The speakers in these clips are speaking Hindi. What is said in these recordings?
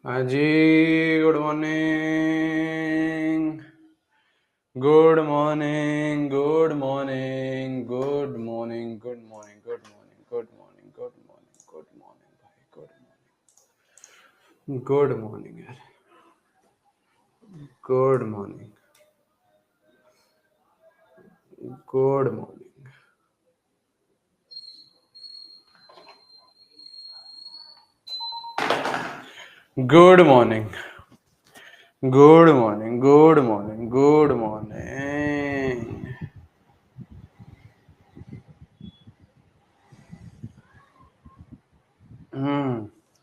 हाँ जी, good morning. Good morning, good morning, good morning, good morning, good morning, good morning, good morning, good morning भाई, गुड मॉर्निंग, गुड मॉर्निंग यार, good morning, good morning, good morning, good morning, good morning, good morning.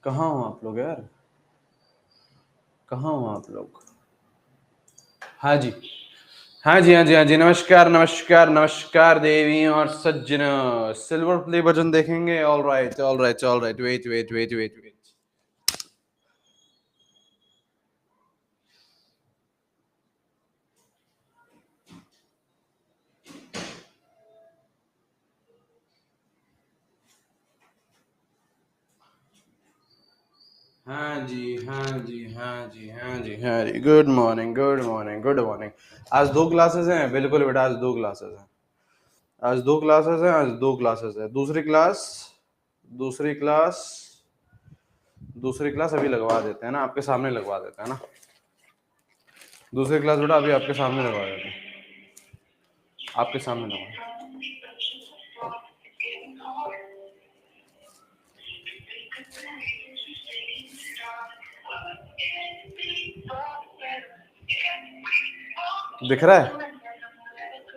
कहाँ हो आप लोग यार? कहाँ हो आप लोग? हाँ जी, हाँ जी, हाँ जी, हाँ जी। नमस्कार, नमस्कार, नमस्कार देवी और सज्जन। सिल्वर प्ले बटन देखेंगे। All right, all right, all right. Wait wait wait wait wait. हाँ जी, हाँ जी, हाँ जी, हाँ जी, हाँ जी। Good morning, good morning, good morning. आज दो क्लासेस हैं, बिल्कुल बेटा, आज दो क्लासेस हैं। आज दो क्लासेस हैं, आज दो क्लासेस है। दूसरी क्लास, दूसरी क्लास, दूसरी क्लास अभी लगवा देते हैं ना, आपके सामने लगवा देते हैं ना। दूसरी क्लास बेटा अभी आपके सामने लगवा देते हैं, आपके सामने लगवा। दिख रहा है?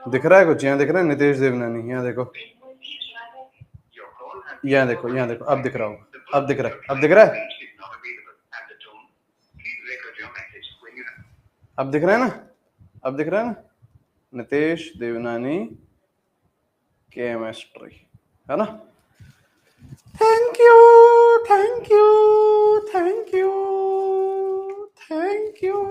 दिख रहा है कुछ? यहाँ दिख रहा है नितेश देवनानी, यहाँ देखो, यहाँ देखो, यहाँ देखो, अब दिख रहा होगा, अब दिख रहा है, अब दिख रहा है, अब दिख रहा है ना, अब दिख रहा है ना, नितेश देवनानी केमिस्ट्री, है ना। Thank you, thank you, thank you, thank you,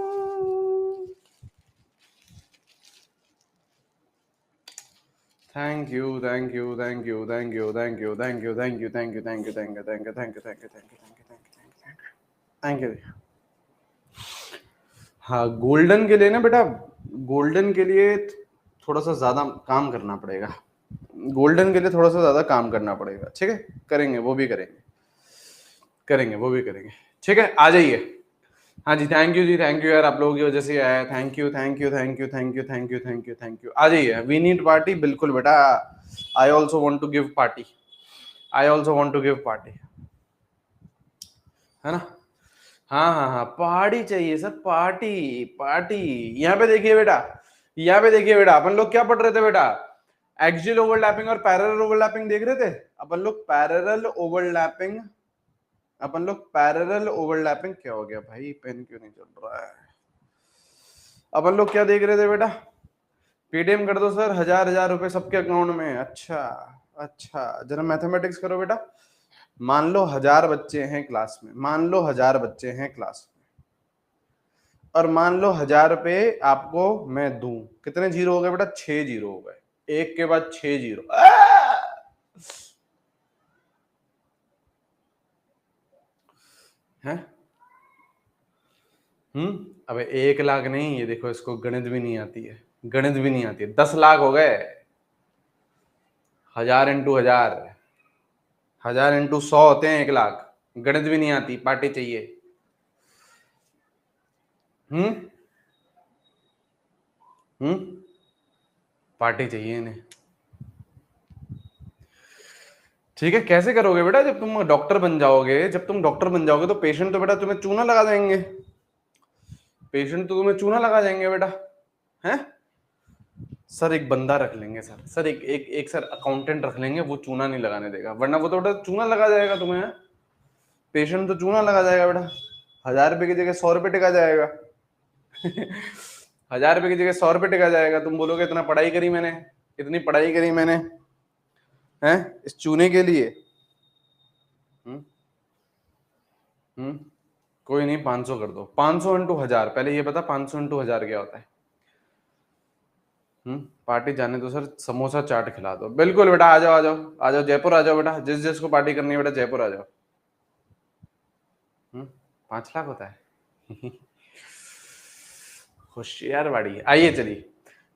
thank you, thank you, thank you, thank you, thank you, thank you, thank you, thank you, thank you, thank you, thank you, thank you, thank you, thank you, thank you, thank you. हाँ, गोल्डन के लिए ना बेटा, गोल्डन के लिए थोड़ा सा ज्यादा काम करना पड़ेगा। गोल्डन के लिए थोड़ा सा ज्यादा काम करना पड़ेगा, ठीक है। करेंगे, वो भी करेंगे, करेंगे, वो भी करेंगे, ठीक है। आ जाइए। हाँ जी, थैंक यू जी, थैंक यू यार, आप लोगों की वजह से आया। Thank you, thank you, thank you, thank you, thank you, thank you, thank you. आ जाइए, वी नीड पार्टी, बिल्कुल बेटा। I also want to give party, I also want to give party, है ना। हाँ हाँ हाँ, पार्टी चाहिए सर, पार्टी, पार्टी। यहाँ पे देखिए बेटा, यहाँ पे देखिए बेटा, अपन लोग क्या पढ़ रहे थे बेटा? एक्सियल ओवरलैपिंग और पैरेलल ओवरलैपिंग देख रहे थे। अपन लोग पैरेलल ओवरलैपिंग, अपन लोग पैरेलल ओवरलैपिंग, क्या हो गया भाई, पेन क्यों नहीं चल रहा है? अपन लोग क्या देख रहे थे बेटा? पेटीएम कर दो सर, 1000 रुपए सबके अकाउंट में। अच्छा, अच्छा, जरा मैथमेटिक्स करो बेटा। मान लो 1000 बच्चे हैं क्लास में, मान लो 1000 बच्चे हैं क्लास में, और मान लो 1000 रुपए आपको मैं दूं। कितने जीरो हो गए बेटा? 6 जीरो हो गए, एक के बाद 6 जीरो। हैं? अबे 1 लाख नहीं, ये देखो, इसको गणित भी नहीं आती है, गणित भी नहीं आती है। 10 लाख हो गए। 1000 इंटू 1000, 1000 इंटू 100 होते हैं 1 लाख। गणित भी नहीं आती, पार्टी चाहिए। हम्म हम्म पार्टी चाहिए इन्हें। ठीक है, कैसे करोगे बेटा? जब तुम डॉक्टर बन जाओगे, जब तुम डॉक्टर बन जाओगे तो पेशेंट तो बेटा तुम्हें चूना लगा देंगे, पेशेंट तो तुम्हें चूना लगा देंगे बेटा, हैं? सर एक बंदा रख लेंगे सर, सर एक सर अकाउंटेंट रख लेंगे, वो चूना नहीं लगाने देगा, वरना वो तो बेटा चूना लगा जाएगा तुम्हें। पेशेंट तो चूना लगा जाएगा बेटा। 1000 रुपए की जगह 100 रुपए टिका जाएगा। 1000 रुपए की जगह 100 रुपए टिका जाएगा। तुम बोलोगे इतना पढ़ाई करी मैंने, इतनी पढ़ाई करी मैंने, हैं, इस चूने के लिए। हम्म हम्म कोई नहीं, 500 कर दो। 500 इंटू 1000, पहले ये बता 500 इंटू 1000 क्या होता है? पार्टी जाने दो सर, समोसा चाट खिला दो। बिल्कुल बेटा, आ जाओ, आ जाओ, आ जाओ, जयपुर आ जाओ बेटा, जिस जिसको पार्टी करनी है बेटा, जयपुर आ जाओ। 5 लाख होता है। होशियार बाड़ी। आइए चलिए,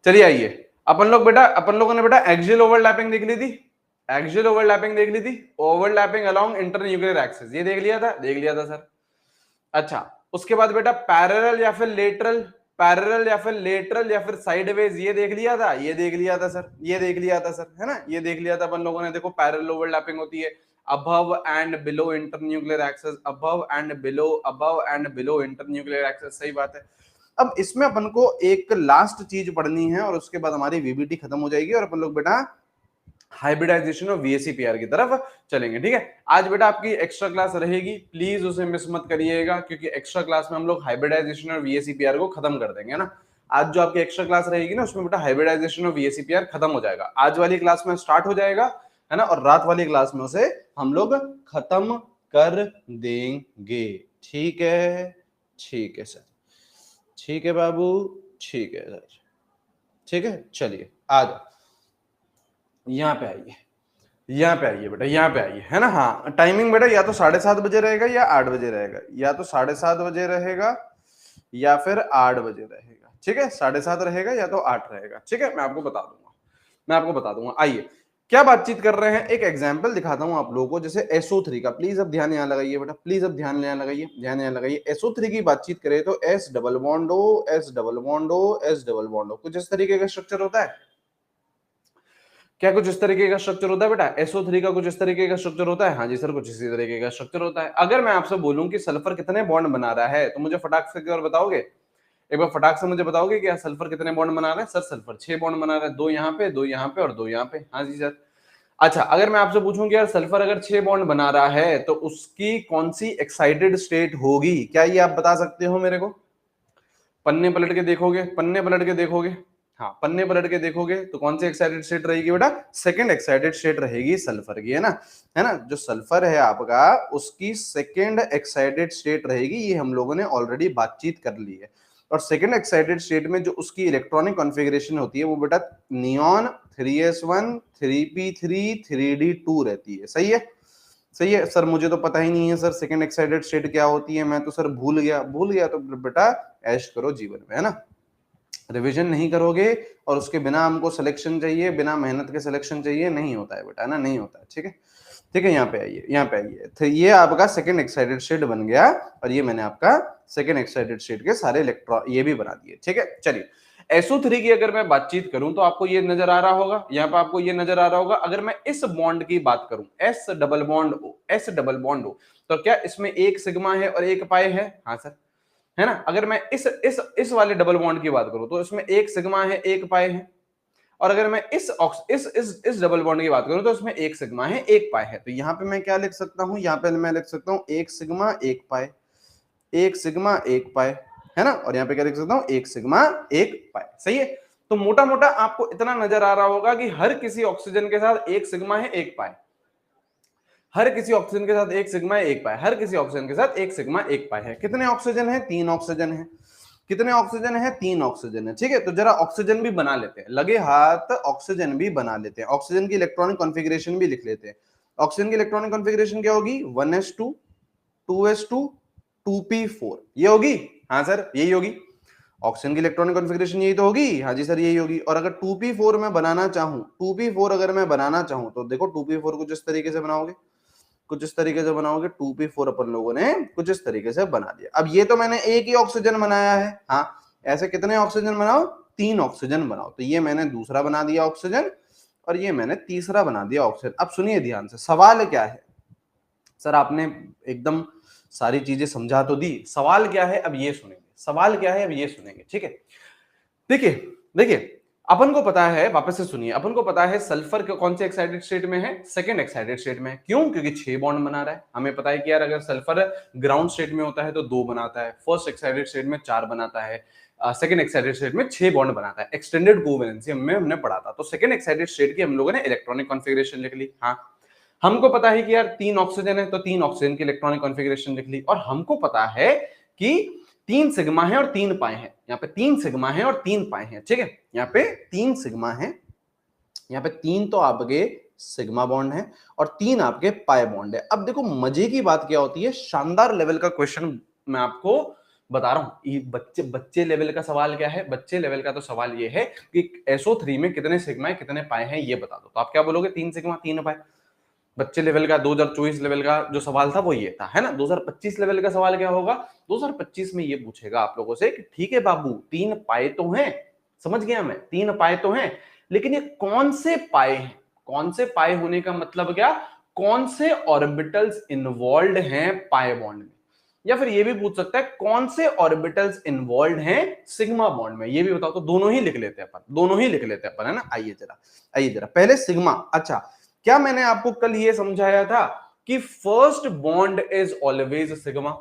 चलिए आइए, अपन लोगों ने बेटा एक्सियल ओवरलैपिंग देख ली थी, एक्सियल ओवरलैपिंग देख ली थी, ओवरलैपिंग अलोंग इंटरन्यूक्लियर एक्सिस, ये देख लिया था सर। अच्छा, उसके बाद बेटा पैरेलल या फिर लेटरल, पैरेलल या फिर लेटरल या फिर साइडवेज, ये देख लिया था, ये देख लिया था सर, ये देख लिया था सर, है ना, ये देख लिया था अपन लोगों ने। देखो पैरेलल ओवरलैपिंग होती है above and below internuclear axis, above and below internuclear axis, सही बात है। अब इसमें अपन को एक लास्ट चीज पढ़नी है और उसके बाद हमारी वीबीटी खत्म हो जाएगी और अपन लोग बेटा हाइब्रिडाइजेशन और वीएसीपीआर की तरफ चलेंगे, ठीक है। आज बेटा आपकी एक्स्ट्रा क्लास रहेगी, प्लीज उसे मिस मत करिएगा, क्योंकि एक्स्ट्रा क्लास में हम लोग हाइब्रिडाइजेशन और वीएसीपीआर को खत्म कर देंगे ना। आज जो आपकी एक्स्ट्रा क्लास रहेगी ना, उसमें बेटा हाइब्रिडाइजेशन और वीएसीपीआर खत्म हो जाएगा। आज वाली क्लास में स्टार्ट हो जाएगा, है ना, और रात वाली क्लास में उसे हम लोग खत्म कर देंगे, ठीक है, ठीक है सर, ठीक है बाबू, ठीक है सर, ठीक है। चलिए आ जाओ, यहाँ पे आइए, यहाँ पे आइए बेटा, यहाँ पे आइए, है ना। हाँ, टाइमिंग बेटा या तो 7:30 बजे रहेगा या 8 बजे रहेगा, या तो 7:30 बजे रहेगा या फिर 8 बजे रहेगा, ठीक है। 7:30 रहेगा या तो 8 रहेगा, ठीक है। मैं आपको बता दूंगा, मैं आपको बता दूंगा। आइए, क्या बातचीत कर रहे हैं, एक एग्जाम्पल दिखाता हूं आप लोगों को, जैसे SO3 का। प्लीज अब ध्यान यहाँ लगाइए बेटा, प्लीज अब ध्यान यहाँ लगाइए, ध्यान यहाँ लगाइए। SO3 की बातचीत करें तो S double bond O, S double bond O, S double bond O, कुछ इस तरीके का स्ट्रक्चर होता है क्या? कुछ इस तरीके का स्ट्रक्चर होता है बेटा। SO3 का कुछ इस तरीके का स्ट्रक्चर होता है। हाँ जी सर, कुछ इसी तरीके का स्ट्रक्चर होता है। अगर मैं आपसे बोलूं कि सल्फर कितने बॉन्ड बना रहा है, तो मुझे फटाक से एक बार बताओगे, एक बार फटाक से मुझे बताओगे कि सल्फर कितने बॉन्ड बना रहा है? सर सल्फर 6 बॉन्ड बना रहा है, 2 यहाँ पे, 2 यहाँ पे और 2 यहाँ पे। हाँ जी सर। अच्छा, अगर मैं आपसे पूछूं कि यार सल्फर अगर 6 बॉन्ड बना रहा है तो उसकी कौन सी एक्साइटेड स्टेट होगी, क्या ये आप बता सकते हो मेरे को? पन्ने पलट के देखोगे, पन्ने पलट के देखोगे, हाँ पन्ने पलट के देखोगे तो कौन सी एक्साइटेड स्टेट रहेगी बेटा? सेकंड एक्साइटेड स्टेट रहेगी सल्फर की, है ना, है ना। जो सल्फर है आपका, उसकी सेकंड एक्साइटेड स्टेट रहेगी, ये हम लोगों ने ऑलरेडी बातचीत कर ली है। और सेकंड एक्साइटेड स्टेट में जो उसकी इलेक्ट्रॉनिक कॉन्फ़िगरेशन होती है वो बेटा नियॉन 3s1 3p3 3d2 रहती है। सही है, सही है सर। मुझे तो पता ही नहीं है सर सेकंड एक्साइटेड स्टेट क्या होती है, मैं तो सर भूल गया तो बेटा ऐश करो जीवन में, है ना। रिवीजन नहीं करोगे और उसके बिना हमको सिलेक्शन चाहिए, बिना मेहनत के सिलेक्शन चाहिए, नहीं होता है बेटा, है ना, नहीं होता है, ठीक है, ठीक है। यहाँ पे आइए, यहाँ पे आइए। तो ये आपका सेकंड एक्साइटेड स्टेट बन गया और ये मैंने आपका सेकंड एक्साइटेड स्टेट के सारे इलेक्ट्रॉन ये भी बना दिए, ठीक है। चलिए, SO3 की अगर मैं बातचीत करूं तो आपको ये नजर आ रहा होगा, यहाँ पे आपको ये नजर आ रहा होगा। अगर मैं इस बॉन्ड की बात करूं, S double bond O, S double bond O, तो क्या इसमें एक सिग्मा है और एक पाई है? हाँ सर, है ना। अगर मैं इस वाले डबल बॉन्ड की बात करूं तो इसमें एक सिग्मा है, एक पाई है। और अगर मैं इस डबल बॉन्ड की बात करूं तो इसमें एक सिग्मा है, एक पाई है। तो यहाँ पे मैं क्या लिख सकता हूं? यहाँ पे मैं लिख सकता हूं एक सिग्मा एक पाई, एक सिग्मा एक पाई, है ना। और यहाँ पे क्या लिख सकता हूँ? एक सिग्मा एक पाई। सही है। तो मोटा मोटा आपको इतना नजर आ रहा होगा कि हर किसी ऑक्सीजन के साथ एक सिग्मा है, एक पाई, हर किसी ऑक्सीजन के साथ एक सिग्मा है, एक पाई, हर किसी ऑक्सीजन के साथ एक सिग्मा एक पाई है। कितने ऑक्सीजन है? 3 ऑक्सीजन है। कितने ऑक्सीजन है? 3 ऑक्सीजन है, ठीक है। तो जरा ऑक्सीजन भी बना लेते हैं, लगे हाथ ऑक्सीजन भी बना लेते हैं। ऑक्सीजन की इलेक्ट्रॉनिक कॉन्फ़िगरेशन भी लिख लेते हैं। ऑक्सीजन की इलेक्ट्रॉनिक कॉन्फ़िगरेशन क्या होगी? 1s2 2s2 2p4, ये होगी। हाँ सर, यही होगी। ऑक्सीजन की इलेक्ट्रॉनिक कॉन्फ़िगरेशन यही तो होगी। हाँ जी सर, यही होगी। और अगर 2p4 मैं बनाना चाहूं, 2p4 अगर मैं बनाना चाहूं तो देखो 2p4 को जिस तरीके से बनाओगे, कुछ इस तरीके से बनाओगे। 2p4 अपन लोगों ने कुछ इस तरीके से बना दिया। अब ये तो मैंने एक ही ऑक्सीजन बनाया है, हाँ। ऐसे कितने ऑक्सीजन बनाओ? 3 ऑक्सीजन बनाओ। तो ये मैंने दूसरा बना दिया ऑक्सीजन और ये मैंने तीसरा बना दिया ऑक्सीजन। अब सुनिए ध्यान से, सवाल क्या है? सर आपने एकदम सारी चीजें समझा तो दी, सवाल क्या है अब ये सुनेंगे, सवाल क्या है अब ये सुनेंगे, ठीक है। देखिए देखिए, अपन को पता है, वापस से सुनिए, अपन को पता है सल्फर कौन से एक्साइटेड स्टेट में है? सेकंड एक्साइटेड स्टेट में। क्यों? क्योंकि 6 बॉन्ड बना रहा है। हमें पता है कि यार अगर सल्फर ग्राउंड स्टेट में होता है तो 2 बनाता है, फर्स्ट एक्साइटेड स्टेट में 4 बनाता है, सेकंड एक्साइटेड स्टेट में 6 बॉन्ड बनाता है। एक्सटेंडेड कोवैलेंसी में हमने पढ़ा था। तो सेकंड एक्साइटेड स्टेट की हम लोगों ने इलेक्ट्रॉनिक कॉन्फ़िगरेशन लिख ली। हाँ, हमको पता है कि यार 3 ऑक्सीजन है तो 3 ऑक्सीजन की इलेक्ट्रॉनिक कॉन्फ़िगरेशन लिख ली। और हमको पता है कि 3 सिग्मा है और 3 पाई है। यहाँ पे 3 सिग्मा है और 3 पाई है, ठीक है। यहाँ पे 3 सिग्मा है, यहाँ पे 3 तो आपके सिग्मा बॉन्ड है और 3 आपके पाई बॉन्ड है। अब देखो मजे की बात क्या होती है, शानदार लेवल का क्वेश्चन मैं आपको बता रहा हूं, ये बच्चे लेवल का सवाल क्या है, बच्चे लेवल का तो सवाल ये है कि SO3 में कितने सिग्मा है कितने पाए हैं ये बता दो, तो आप क्या बोलोगे 3 सिग्मा 3 पाए। बच्चे लेवल का 2024 लेवल का जो सवाल था वो ये था, है ना। 2025 लेवल का सवाल क्या होगा, 2025 में ये पूछेगा आप लोगों से कि ठीक है बाबू 3 पाए तो हैं, समझ गया मैं, 3 पाए तो हैं, लेकिन ये कौन से पाए हैं, कौन से पाए होने का मतलब क्या, कौन से ऑर्बिटल्स इन्वॉल्व हैं पाए बॉन्ड में, या फिर ये भी पूछ सकता है कौन से ऑर्बिटल्स इन्वॉल्व हैं सिग्मा बॉन्ड में, ये भी बताओ। तो दोनों ही लिख लेते हैं अपन, दोनों ही लिख लेते हैं अपन, है ना। आइए जरा पहले सिग्मा। अच्छा, क्या मैंने आपको कल ये समझाया था कि first bond is always sigma,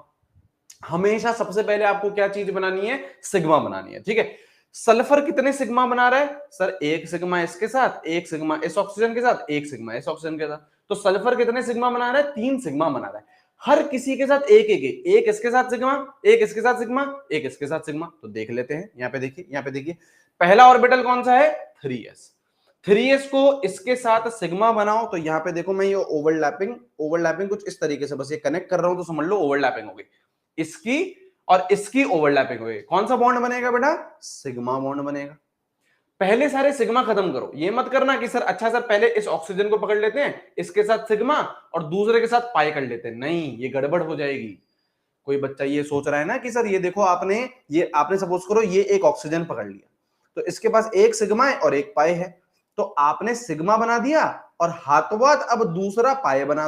हमेशा सबसे पहले आपको क्या चीज बनानी है, सिग्मा बनानी है, ठीक है। सल्फर कितने सिग्मा बना रहा है सर, एक सिग्मा इसके साथ, एक सिग्मा इस ऑक्सीजन के साथ, एक सिग्मा इस ऑक्सीजन के साथ, तो सल्फर कितने सिग्मा बना रहा है, 3 सिग्मा बना रहा है। हर किसी के साथ एक एक एक इसके साथ सिग्मा, एक इसके साथ सिग्मा, एक इसके साथ सिग्मा। तो देख लेते हैं, यहाँ पे देखिए, यहाँ पे देखिए, पहला ऑर्बिटल कौन सा है 3s, 3s को इसके साथ सिग्मा बनाओ, तो यहाँ पे देखो मैं ये ओवरलैपिंग कुछ इस तरीके से बस ये कनेक्ट कर रहा हूं, तो समझ लो ओवरलैपिंग हो गई, इसकी और इसकी ओवरलैपिंग हो गई। कौन सा बॉन्ड बनेगा बेटा, सिग्मा बॉन्ड बनेगा। पहले सारे सिग्मा खत्म करो, ये मत करना कि सर अच्छा सर पहले इस ऑक्सीजन को पकड़ लेते हैं, इसके साथ सिग्मा और दूसरे के साथ पाई कर लेते हैं, नहीं ये गड़बड़ हो जाएगी। कोई बच्चा ये सोच रहा है ना कि सर ये देखो आपने सपोज करो ये एक ऑक्सीजन पकड़ लिया, तो इसके पास एक सिग्मा है और एक पाई है, तो आपने सिग्मा बना दिया और हाथों हाथ अब दूसरा पाई बना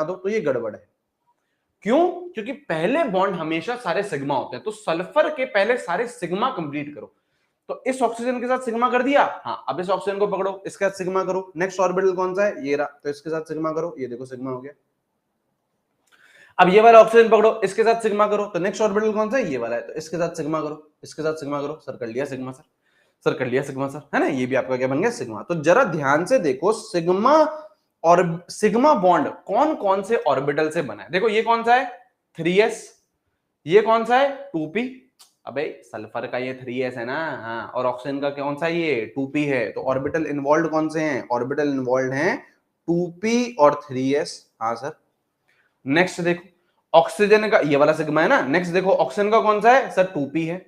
दो, तो ये गड़बड़ है। क्यों, क्योंकि पहले बॉन्ड हमेशा सारे सिग्मा होते हैं, तो सल्फर के पहले सारे सिग्मा कंप्लीट करो। तो इस ऑक्सीजन के साथ सिग्मा कर दिया, हाँ अब इस ऑक्सीजन को पकड़ो, इसके साथ सिग्मा करो, नेक्स्ट ऑर्बिटल कौन सा है, ये रहा, तो इसके साथ सिग्मा करो, ये देखो सिग्मा हो गया। अब ये वाला ऑक्सीजन पकड़ो, इसके साथ सिग्मा करो, तो नेक्स्ट ऑर्बिटल कौन सा है, ये वाला है, तो इसके साथ सिग्मा करो, इसके साथ सिग्मा करो, सर कर लिया सिग्मा सर कर लिया सिग्मा सर, है ना। ये भी आपका क्या बन गया, सिग्मा। तो जरा ध्यान से देखो सिग्मा और सिग्मा बॉन्ड कौन कौन से ऑर्बिटल से बना है। देखो ये कौन सा है 3s, ये कौन सा है 2p, अबे सल्फर का ये 3s है ना, हाँ, और ऑक्सीजन का कौन सा ये 2p है, तो ऑर्बिटल इन्वॉल्व कौन से हैं, ऑर्बिटल इन्वॉल्व हैं 2p और 3s, हाँ सर। नेक्स्ट देखो ऑक्सीजन का ये वाला सिग्मा है ना, नेक्स्ट देखो ऑक्सीजन का कौन सा है सर 2p है,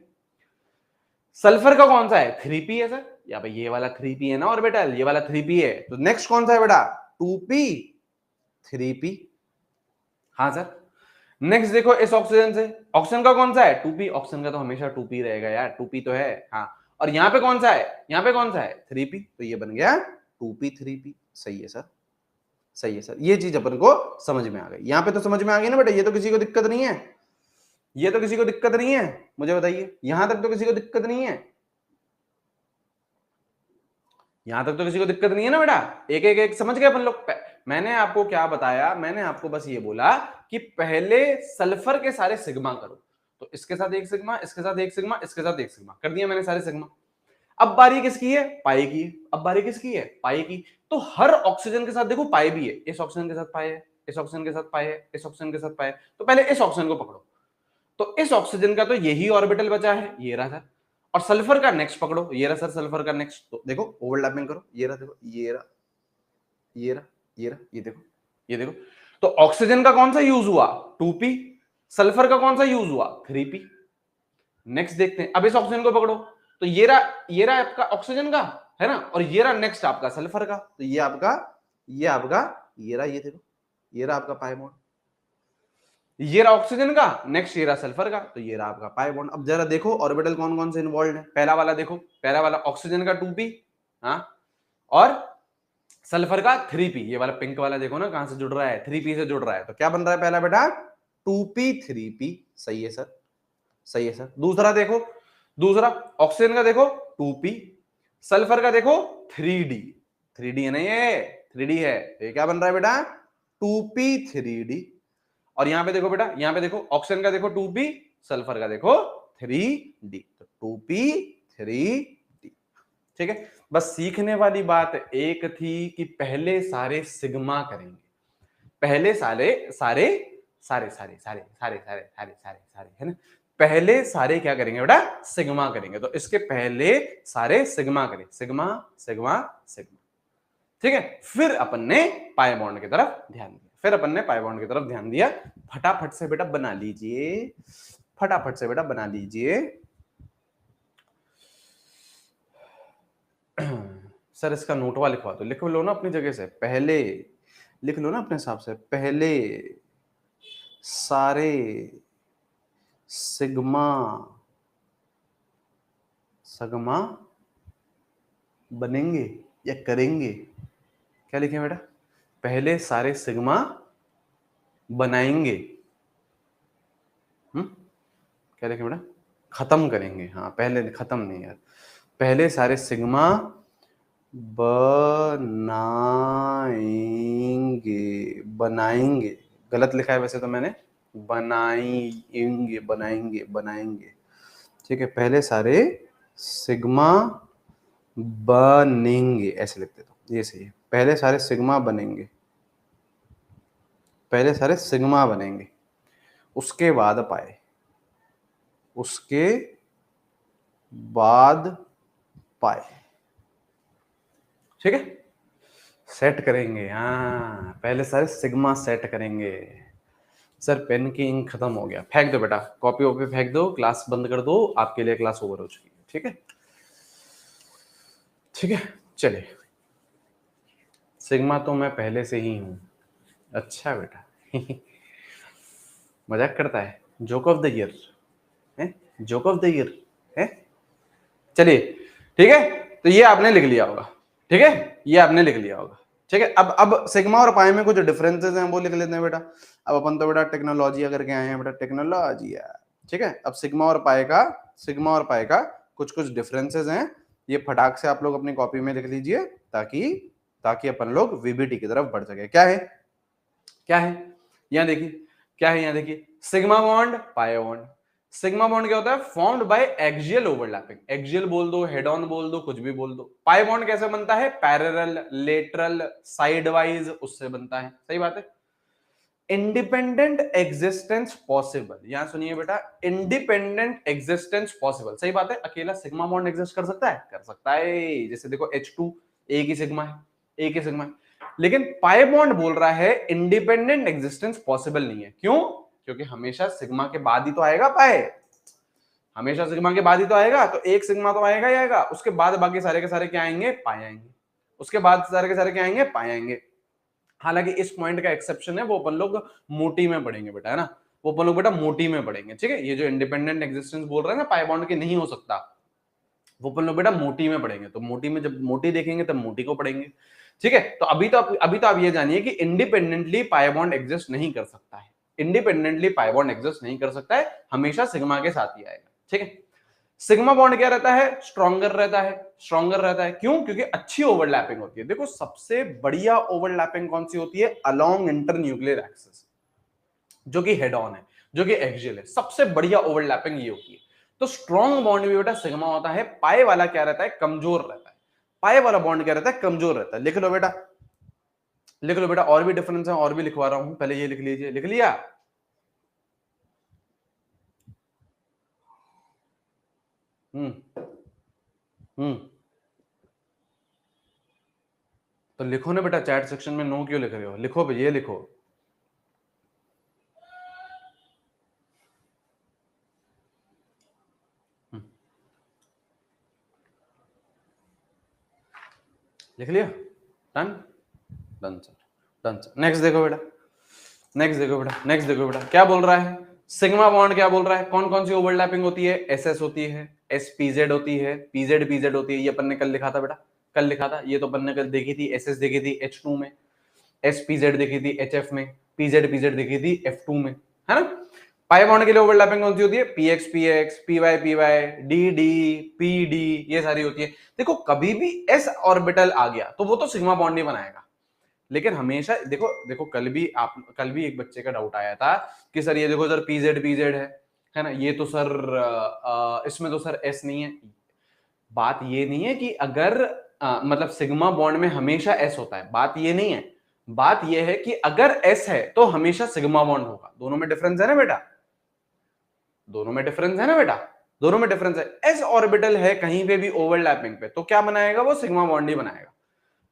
सल्फर का कौन सा है 3p है सर, या भाई ये वाला 3p है ना ऑर्बिटल, ये वाला 3p है, तो नेक्स्ट कौन सा है बेटा 2p 3p, हाँ सर। नेक्स्ट देखो इस ऑक्सीजन से, ऑक्सीजन का कौन सा है 2p, ऑक्सीजन का तो हमेशा 2p रहेगा यार, 2p तो है, हाँ। और यहाँ पे कौन सा है, यहाँ पे कौन सा है 3p, तो ये बन गया 2p 3p, सही है सर, सही है सर। ये चीज अपन को समझ में आ गई, यहाँ पे तो समझ में आ गई ना बेटा, ये तो किसी को दिक्कत नहीं है, ये तो किसी को दिक्कत नहीं है, मुझे बताइए, यहां तक तो किसी को दिक्कत नहीं है, यहां तक तो किसी को दिक्कत नहीं है ना बेटा, एक एक एक समझ गए अपन लोग। मैंने आपको क्या बताया, मैंने आपको बस ये बोला कि पहले सल्फर के सारे सिग्मा करो, तो इसके साथ एक सिग्मा, इसके साथ एक सिग्मा, इसके साथ एक सिग्मा कर दिया मैंने सारे सिग्मा। अब बारी किसकी है, पाई की, अब बारी किसकी है, पाई की। तो हर ऑक्सीजन के साथ देखो पाई भी है, इस ऑक्सीजन के साथ पाई है, इस ऑक्सीजन के साथ पाई है, इस ऑक्सीजन के साथ पाई है, तो पहले इस ऑक्सीजन को पकड़ो, तो इस ऑक्सीजन का तो यही ऑर्बिटल बचा है, ये रहा था, और सल्फर का नेक्स्ट पकड़ो, ये रहा सर सल्फर का नेक्स्ट, तो देखो ओवरलैपिंग करो, ये रहा देखो, ये रहा, ये रहा, ये रहा, ये देखो, ये देखो। तो ऑक्सीजन का कौन सा यूज हुआ 2p, सल्फर का कौन सा यूज हुआ 3p। नेक्स्ट देखते हैं, अब इस ऑक्सीजन को पकड़ो, तो ये रहा आपका ऑक्सीजन का, है ना, और ये रहा नेक्स्ट आपका सल्फर का, तो ये आपका ये रहा, ये देखो, ये रहा आपका पाई बॉन्ड, ये रहा ऑक्सीजन का, नेक्स्ट ये रहा सल्फर का, तो ये रहा आपका पाई बॉन्ड। अब जरा देखो ऑर्बिटल कौन कौन से इन्वॉल्व है, पहला वाला देखो, पहला वाला ऑक्सीजन का 2p, हाँ, और सल्फर का 3p, ये वाला पिंक वाला देखो ना कहां से जुड़ रहा है, 3p से जुड़ रहा है, तो क्या बन रहा है पहला बेटा 2p 3p, सही है सर, सही है सर। दूसरा देखो, दूसरा ऑक्सीजन का देखो 2p, सल्फर का देखो 3d, 3d है ना, ये 3d है, तो ये क्या बन रहा है बेटा 2p 3d। और यहां पे देखो बेटा, यहां पे देखो ऑक्सीजन का देखो 2p, सल्फर का देखो 3d, तो 2p 3d, ठीक है। बस सीखने वाली बात एक थी कि पहले सारे सिग्मा करेंगे, पहले सारे सारे सारे सारे सारे सारे सारे सारे सारे सारे, है ना, पहले सारे क्या करेंगे बेटा सिग्मा करेंगे, तो इसके पहले सारे सिग्मा करें, सिग्मा सिग्मा सिग्मा, ठीक है। फिर अपन ने पाई बॉन्ड की तरफ ध्यान दिया, फिर अपन ने पाई बॉन्ड की तरफ ध्यान दिया। फटाफट से बेटा बना लीजिए, फटाफट से बेटा बना लीजिए। सर इसका नोटवा लिखवा दो, लिख लो ना अपनी जगह से, पहले लिख लो ना अपने हिसाब से, पहले सारे सिग्मा सगमा बनेंगे या करेंगे। क्या लिखे बेटा? पहले सारे सिग्मा बनाएंगे। क्या लिखे बेटा? खत्म करेंगे। हाँ पहले, खत्म नहीं यार, पहले सारे सिग्मा बनाएंगे, बनाएंगे गलत लिखा है वैसे तो मैंने, बनाएंगे बनाएंगे बनाएंगे, ठीक है। पहले सारे सिग्मा बनेंगे, ऐसे लिखते तो ये सही है। पहले सारे सिग्मा बनेंगे, पहले सारे सिग्मा बनेंगे, उसके बाद पाए, उसके बाद पाए, ठीक है। सेट करेंगे, हाँ पहले सारे सिग्मा सेट करेंगे। सर पेन की इंक खत्म हो गया, फेंक दो बेटा, कॉपी वॉपी फेंक दो, क्लास बंद कर दो, आपके लिए क्लास ओवर हो चुकी है, ठीक है। ठीक है चलिए, सिग्मा तो मैं पहले से ही हूं। अच्छा बेटा मजाक करता है, जोक ऑफ द ईयर है, जोक ऑफ द ईयर है। चलिए ठीक है, तो ये आपने लिख लिया होगा, ठीक है, ये आपने लिख लिया होगा, ठीक है। अब सिग्मा और पाई में कुछ डिफरेंसेस हैं वो लिख लेते हैं बेटा। अब अपन तो बेटा टेक्नोलॉजी करके आए हैं बेटा, टेक्नोलॉजी है, ठीक है। अब सिग्मा और पाई का कुछ कुछ डिफरेंसेस हैं, ये फटाक से आप लोग अपनी कॉपी में लिख लीजिए, ताकि ताकि अपन लोग वीबीटी की तरफ बढ़ सके। क्या है, क्या है, यहां देखिए, क्या है, यहां देखिए, sigma bond pi bond. Sigma bond क्या होता है? Formed by axial overlapping, axial बोल दो, हेड ऑन बोल दो, कुछ भी बोल दो। पाई बॉन्ड कैसे बनता है? पैरेलल, लेटरल, साइडवाइज, उससे बनता है, सही बात है। इंडिपेंडेंट एग्जिस्टेंस पॉसिबल, यहां सुनिए बेटा, इंडिपेंडेंट एग्जिस्टेंस पॉसिबल, सही बात है। अकेला सिग्मा बॉन्ड एग्जिस्ट कर सकता है? कर सकता है, जैसे देखो H2 एक ही सिग्मा है, एक ही सिग्मा है। लेकिन पाई बॉन्ड बोल रहा है इंडिपेंडेंट एग्जिस्टेंस पॉसिबल नहीं है। क्यों? क्योंकि हमेशा सिग्मा के बाद ही तो आएगा पाई, हमेशा सिग्मा के बाद ही तो आएगा, तो एक सिग्मा तो आएगा ही आएगा, उसके बाद बाकी सारे के सारे क्या आएंगे? पाई आएंगे, उसके बाद सारे के सारे क्या आएंगे? पाई आएंगे। हालांकि इस पॉइंट का एक्सेप्शन है, वो अपन लोग मोटी में पढ़ेंगे बेटा, है ना, वो अपन लोग बेटा मोटी में पढ़ेंगे, ठीक है। ये जो इंडिपेंडेंट एग्जिस्टेंस बोल रहे हैं ना पाई बॉन्ड के नहीं हो सकता, वो अपन लोग बेटा मोटी में पढ़ेंगे। तो मोटी में जब मोटी देखेंगे तब मोटी को पढ़ेंगे, ठीक है। तो अभी तो आप ये जानिए कि इंडिपेंडेंटली पाई बॉन्ड एग्जिस्ट नहीं कर सकता है, इंडिपेंडेंटली पाई बॉन्ड एग्जिस्ट नहीं कर सकता है, हमेशा सिग्मा के साथ ही आएगा, ठीक है। सिग्मा बॉन्ड क्या रहता है? स्ट्रॉन्गर रहता है, स्ट्रॉन्गर रहता है। क्यों? क्योंकि अच्छी ओवरलैपिंग होती है। देखो सबसे बढ़िया ओवरलैपिंग कौन सी होती है? अलोंग इंटरन्यूक्लियर एक्सिस, जो कि हेड ऑन है, जो कि एक्सियल है, सबसे बढ़िया ओवरलैपिंग ये होती है। तो स्ट्रॉन्ग बॉन्ड भी बेटा सिग्मा होता है। पाई वाला क्या रहता है? कमजोर रहता है। पाई वाला बॉन्ड क्या रहता है? कमजोर रहता है। लिख लो बेटा, लिख लो बेटा, और भी डिफरेंस है, और भी लिखवा रहा हूं, पहले ये लिख लीजिए। लिख लिया? हम्म तो लिखो ना बेटा, चैट सेक्शन में नो क्यों लिख रहे हो? लिखो भाई, ये लिखो। लिख लिया? Done, done sir, done sir. Next देखो बेटा, नेक्स्ट देखो बेटा, नेक्स्ट देखो बेटा, क्या बोल रहा है? सिग्मा बॉन्ड क्या बोल रहा है? कौन कौन सी ओवरलैपिंग होती है? एसएस होती है, एसपीजेड होती है, पीजेड पीजेड होती है। ये अपन ने कल लिखा था बेटा, कल लिखा था ये तो अपन ने कल देखी थी। एसएस देखी थी H2 में, एसपीजेड देखी थी HF में, पीजेड पीजेड देखी थी F2 में, है ना। पाई बॉन्ड के लिए ओवरलैपिंग कौन सी होती है? PX PX, PY PY, D D, P D, ये सारी होती है। देखो कभी भी एस ऑर्बिटल आ गया तो वो तो सिग्मा बॉन्ड नहीं बनाएगा, लेकिन हमेशा देखो, देखो कल भी एक बच्चे का डाउट आया था कि सर ये देखो सर पीजेड पीजेड है ना, ये तो सर इसमें तो सर एस नहीं है। बात ये नहीं है कि अगर मतलब सिग्मा बॉन्ड में हमेशा एस होता है, बात ये नहीं है। बात ये है कि अगर एस है तो हमेशा सिग्मा बॉन्ड होगा। दोनों में डिफरेंस है ना बेटा, दोनों में डिफरेंस है ना बेटा, दोनों में डिफरेंस है। एस ऑर्बिटल है कहीं पे भी ओवरलैपिंग पे तो क्या बनाएगा? वो सिग्मा बॉन्ड ही बनाएगा,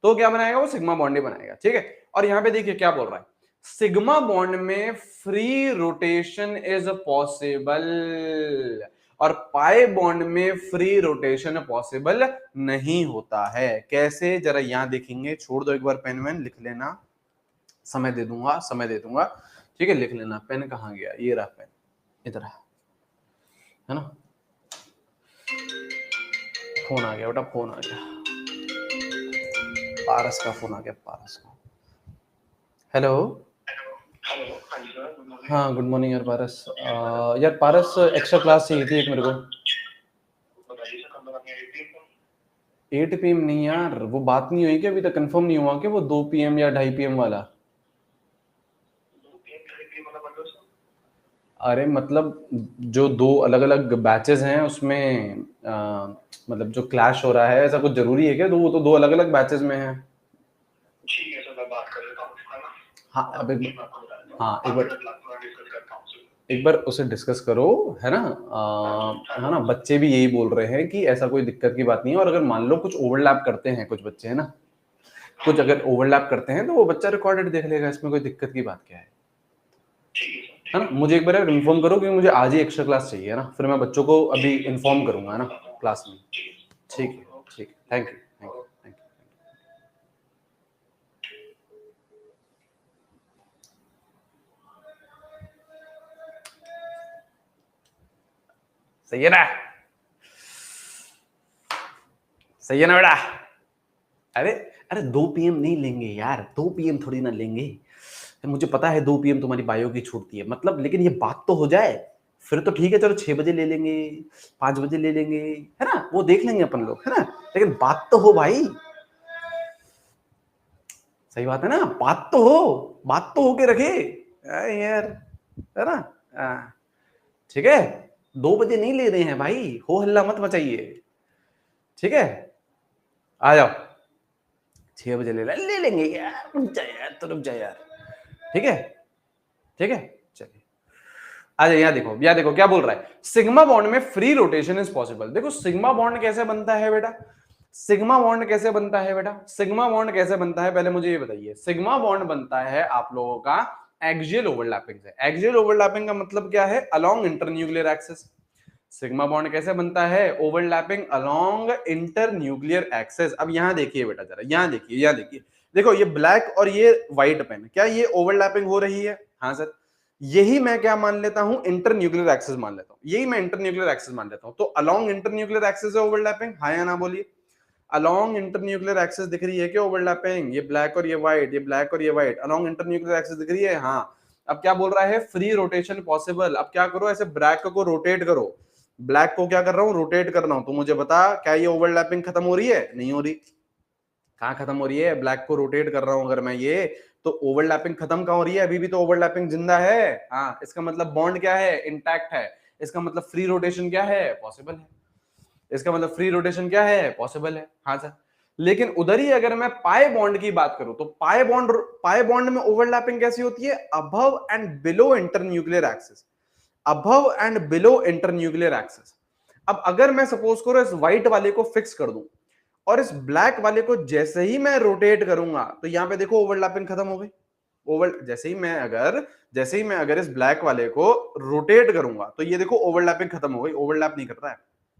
तो क्या बनाएगा? वो सिग्मा बॉन्ड ही बनाएगा, ठीक है। और यहां पे देखिए क्या बोल रहा है, सिग्मा बॉन्ड में फ्री रोटेशन इज पॉसिबल और पाई बॉन्ड में फ्री रोटेशन पॉसिबल नहीं होता है। कैसे, जरा यहां देखेंगे, छोड़ दो एक बार पेन वेन, लिख लेना, समय दे दूंगा, समय दे दूंगा, ठीक है, लिख लेना। पेन कहाँ गया, ये रहा पेन, इधर है ना। फोन आ गया बेटा, फोन आ गया, पारस का फोन आ गया, पारस का। हेलो। हाँ गुड मॉर्निंग यार पारस। यार पारस एक्स्ट्रा क्लास चाहिए थी एक मेरे को। 8 PM नहीं यार, वो बात नहीं हुई कि अभी तक कंफर्म नहीं हुआ कि वो 2 PM या 2:30 PM वाला। अरे मतलब जो 2 अलग अलग बैचेस हैं उसमें मतलब जो क्लैश हो रहा है, ऐसा कुछ जरूरी है क्या? वो तो 2 अलग अलग बैचेस में है। ठीक है, तो मैं बात कर लेता हूँ। हाँ अब हाँ एक बार उसे डिस्कस करो, है ना। है ना, बच्चे भी यही बोल रहे हैं कि ऐसा कोई दिक्कत की बात नहीं है, और अगर मान लो कुछ ओवरलैप करते हैं कुछ बच्चे, है ना, कुछ अगर ओवरलैप करते हैं तो वो बच्चा रिकॉर्डेड देख लेगा, इसमें कोई दिक्कत की बात क्या है। है ना, मुझे एक बार इन्फॉर्म करो क्योंकि मुझे आज ही एक्स्ट्रा क्लास चाहिए, है ना, फिर मैं बच्चों को अभी इन्फॉर्म करूंगा, है ना, क्लास में। ठीक है, ठीक है, thank you, thank you, thank you. सही है ना, सही है ना बेटा। अरे अरे 2 PM नहीं लेंगे यार, 2 PM थोड़ी ना लेंगे। मुझे पता है 2 PM तुम्हारी बायो की छूटती है, मतलब, लेकिन ये बात तो हो जाए, फिर तो ठीक है, चलो 6 बजे ले लेंगे, 5 बजे ले लेंगे, है ना, वो देख लेंगे अपन लोग, है ना, लेकिन बात तो हो भाई। सही बात है ना, बात तो हो, बात तो होके रखे यार, है ना। ठीक है, 2 बजे नहीं ले रहे हैं भाई, हो हल्ला मत मचाइए, ठीक है, आ जाओ, 6 बजे ले लेंगे यार, रुक जा यार, तो रुक जा यार, ठीक है, ठीक है, चलिए आ जाइए। यहाँ देखो क्या बोल रहा है, सिग्मा बॉन्ड में फ्री रोटेशन इज पॉसिबल। देखो सिग्मा बॉन्ड कैसे बनता है बेटा, सिग्मा बॉन्ड कैसे बनता है बेटा, सिग्मा बॉन्ड कैसे बनता है, पहले मुझे ये बताइए। सिग्मा बॉन्ड बनता है आप लोगों का एक्सियल ओवरलैपिंग से। एक्सियल ओवरलैपिंग का मतलब क्या है, along internuclear axis. Sigma bond कैसे बनता है, ओवरलैपिंग अलोंग इंटरन्यूक्लियर एक्सिस। अब यहां देखिए बेटा, जरा यहां देखिए, यहां देखिए, देखो ये ब्लैक और ये व्हाइट पेन, क्या ये ओवरलैपिंग हो रही है? हाँ सर, यही मैं क्या मान लेता हूं, इंटरन्यूक्लियर एक्सिस मान लेता हूं, यही मैं इंटरन्यूक्लियर एक्सिस मान लेता हूं। तो अलोंग इंटरन्यूक्लियर एक्सिस है ओवरलैपिंग, हाँ या ना बोलिए। अलोंग इंटरन्यूक्लियर एक्सिस दिख रही है क्या ओवरलैपिंग, ये ब्लैक और ये व्हाइट, ये ब्लैक और ये व्हाइट, अलोंग इंटरन्यूक्लियर एक्सिस दिख रही है, हाँ। अब क्या बोल रहा है, फ्री रोटेशन पॉसिबल। अब क्या करो, ऐसे ब्लैक को रोटेट करो, ब्लैक को क्या कर रहा हूं, रोटेट कर रहा हूं, तो मुझे बता क्या ये ओवरलैपिंग खत्म हो रही है? नहीं हो रही। कहां खत्म हो रही है, ब्लैक को रोटेट कर रहा हूं अगर मैं ये, तो ओवरलैपिंग खत्म कहां हो रही है, अभी भी तो ओवरलैपिंग जिंदा है। हाँ, इसका मतलब बॉन्ड क्या है, इंटैक्ट है, इसका मतलब फ्री रोटेशन क्या है, पॉसिबल है, इसका मतलब फ्री रोटेशन क्या है, पॉसिबल है। हाँ सर, लेकिन उधर ही अगर मैं पाई बॉन्ड की बात करूं तो पाई बॉन्ड में ओवरलैपिंग कैसी होती है, above and below internuclear axis, above and below internuclear axis. अब अगर मैं सपोज करो इस व्हाइट वाले को फिक्स कर दूं और इस ब्लैक वाले को जैसे ही मैं रोटेट करूंगा, तो यहां पे देखो ओवरलैपिंग खत्म हो गई। जैसे ही मैं अगर इस ब्लैक वाले को रोटेट करूंगा तो ये देखो ओवरलैपिंग खत्म हो गई, ओवरलैप नहीं कर रहा है,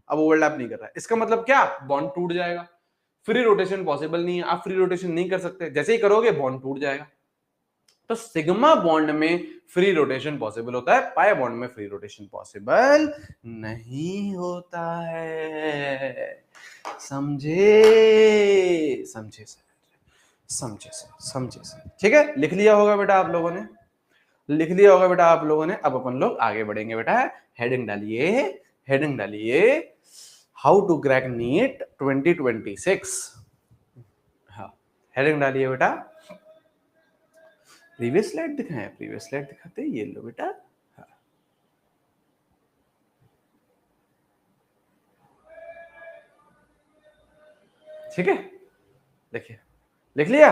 अब ओवरलैप नहीं कर रहा है, इसका मतलब क्या, बॉन्ड टूट जाएगा। फ्री रोटेशन पॉसिबल नहीं है, आप फ्री रोटेशन नहीं कर सकते, जैसे ही करोगे बॉन्ड टूट जाएगा। तो सिग्मा बॉन्ड में फ्री रोटेशन पॉसिबल होता है, पाई बॉन्ड में फ्री रोटेशन पॉसिबल नहीं होता है। समझे, समझे सर, समझे सर, समझे सर, ठीक है, लिख लिया होगा बेटा आप लोगों ने, लिख लिया होगा बेटा आप लोगों ने। अब अपन लोग आगे बढ़ेंगे बेटा, हेडिंग डालिए, हेडिंग डालिए, हाउ टू क्रैक नीट 2026। हाँ, हेडिंग डालिए बेटा, प्रीवियस स्लाइड दिखाएं, प्रीवियस स्लाइड दिखाते हैं, ये लो बेटा। हाँ, ठीक है, देखिए, लिख लिया,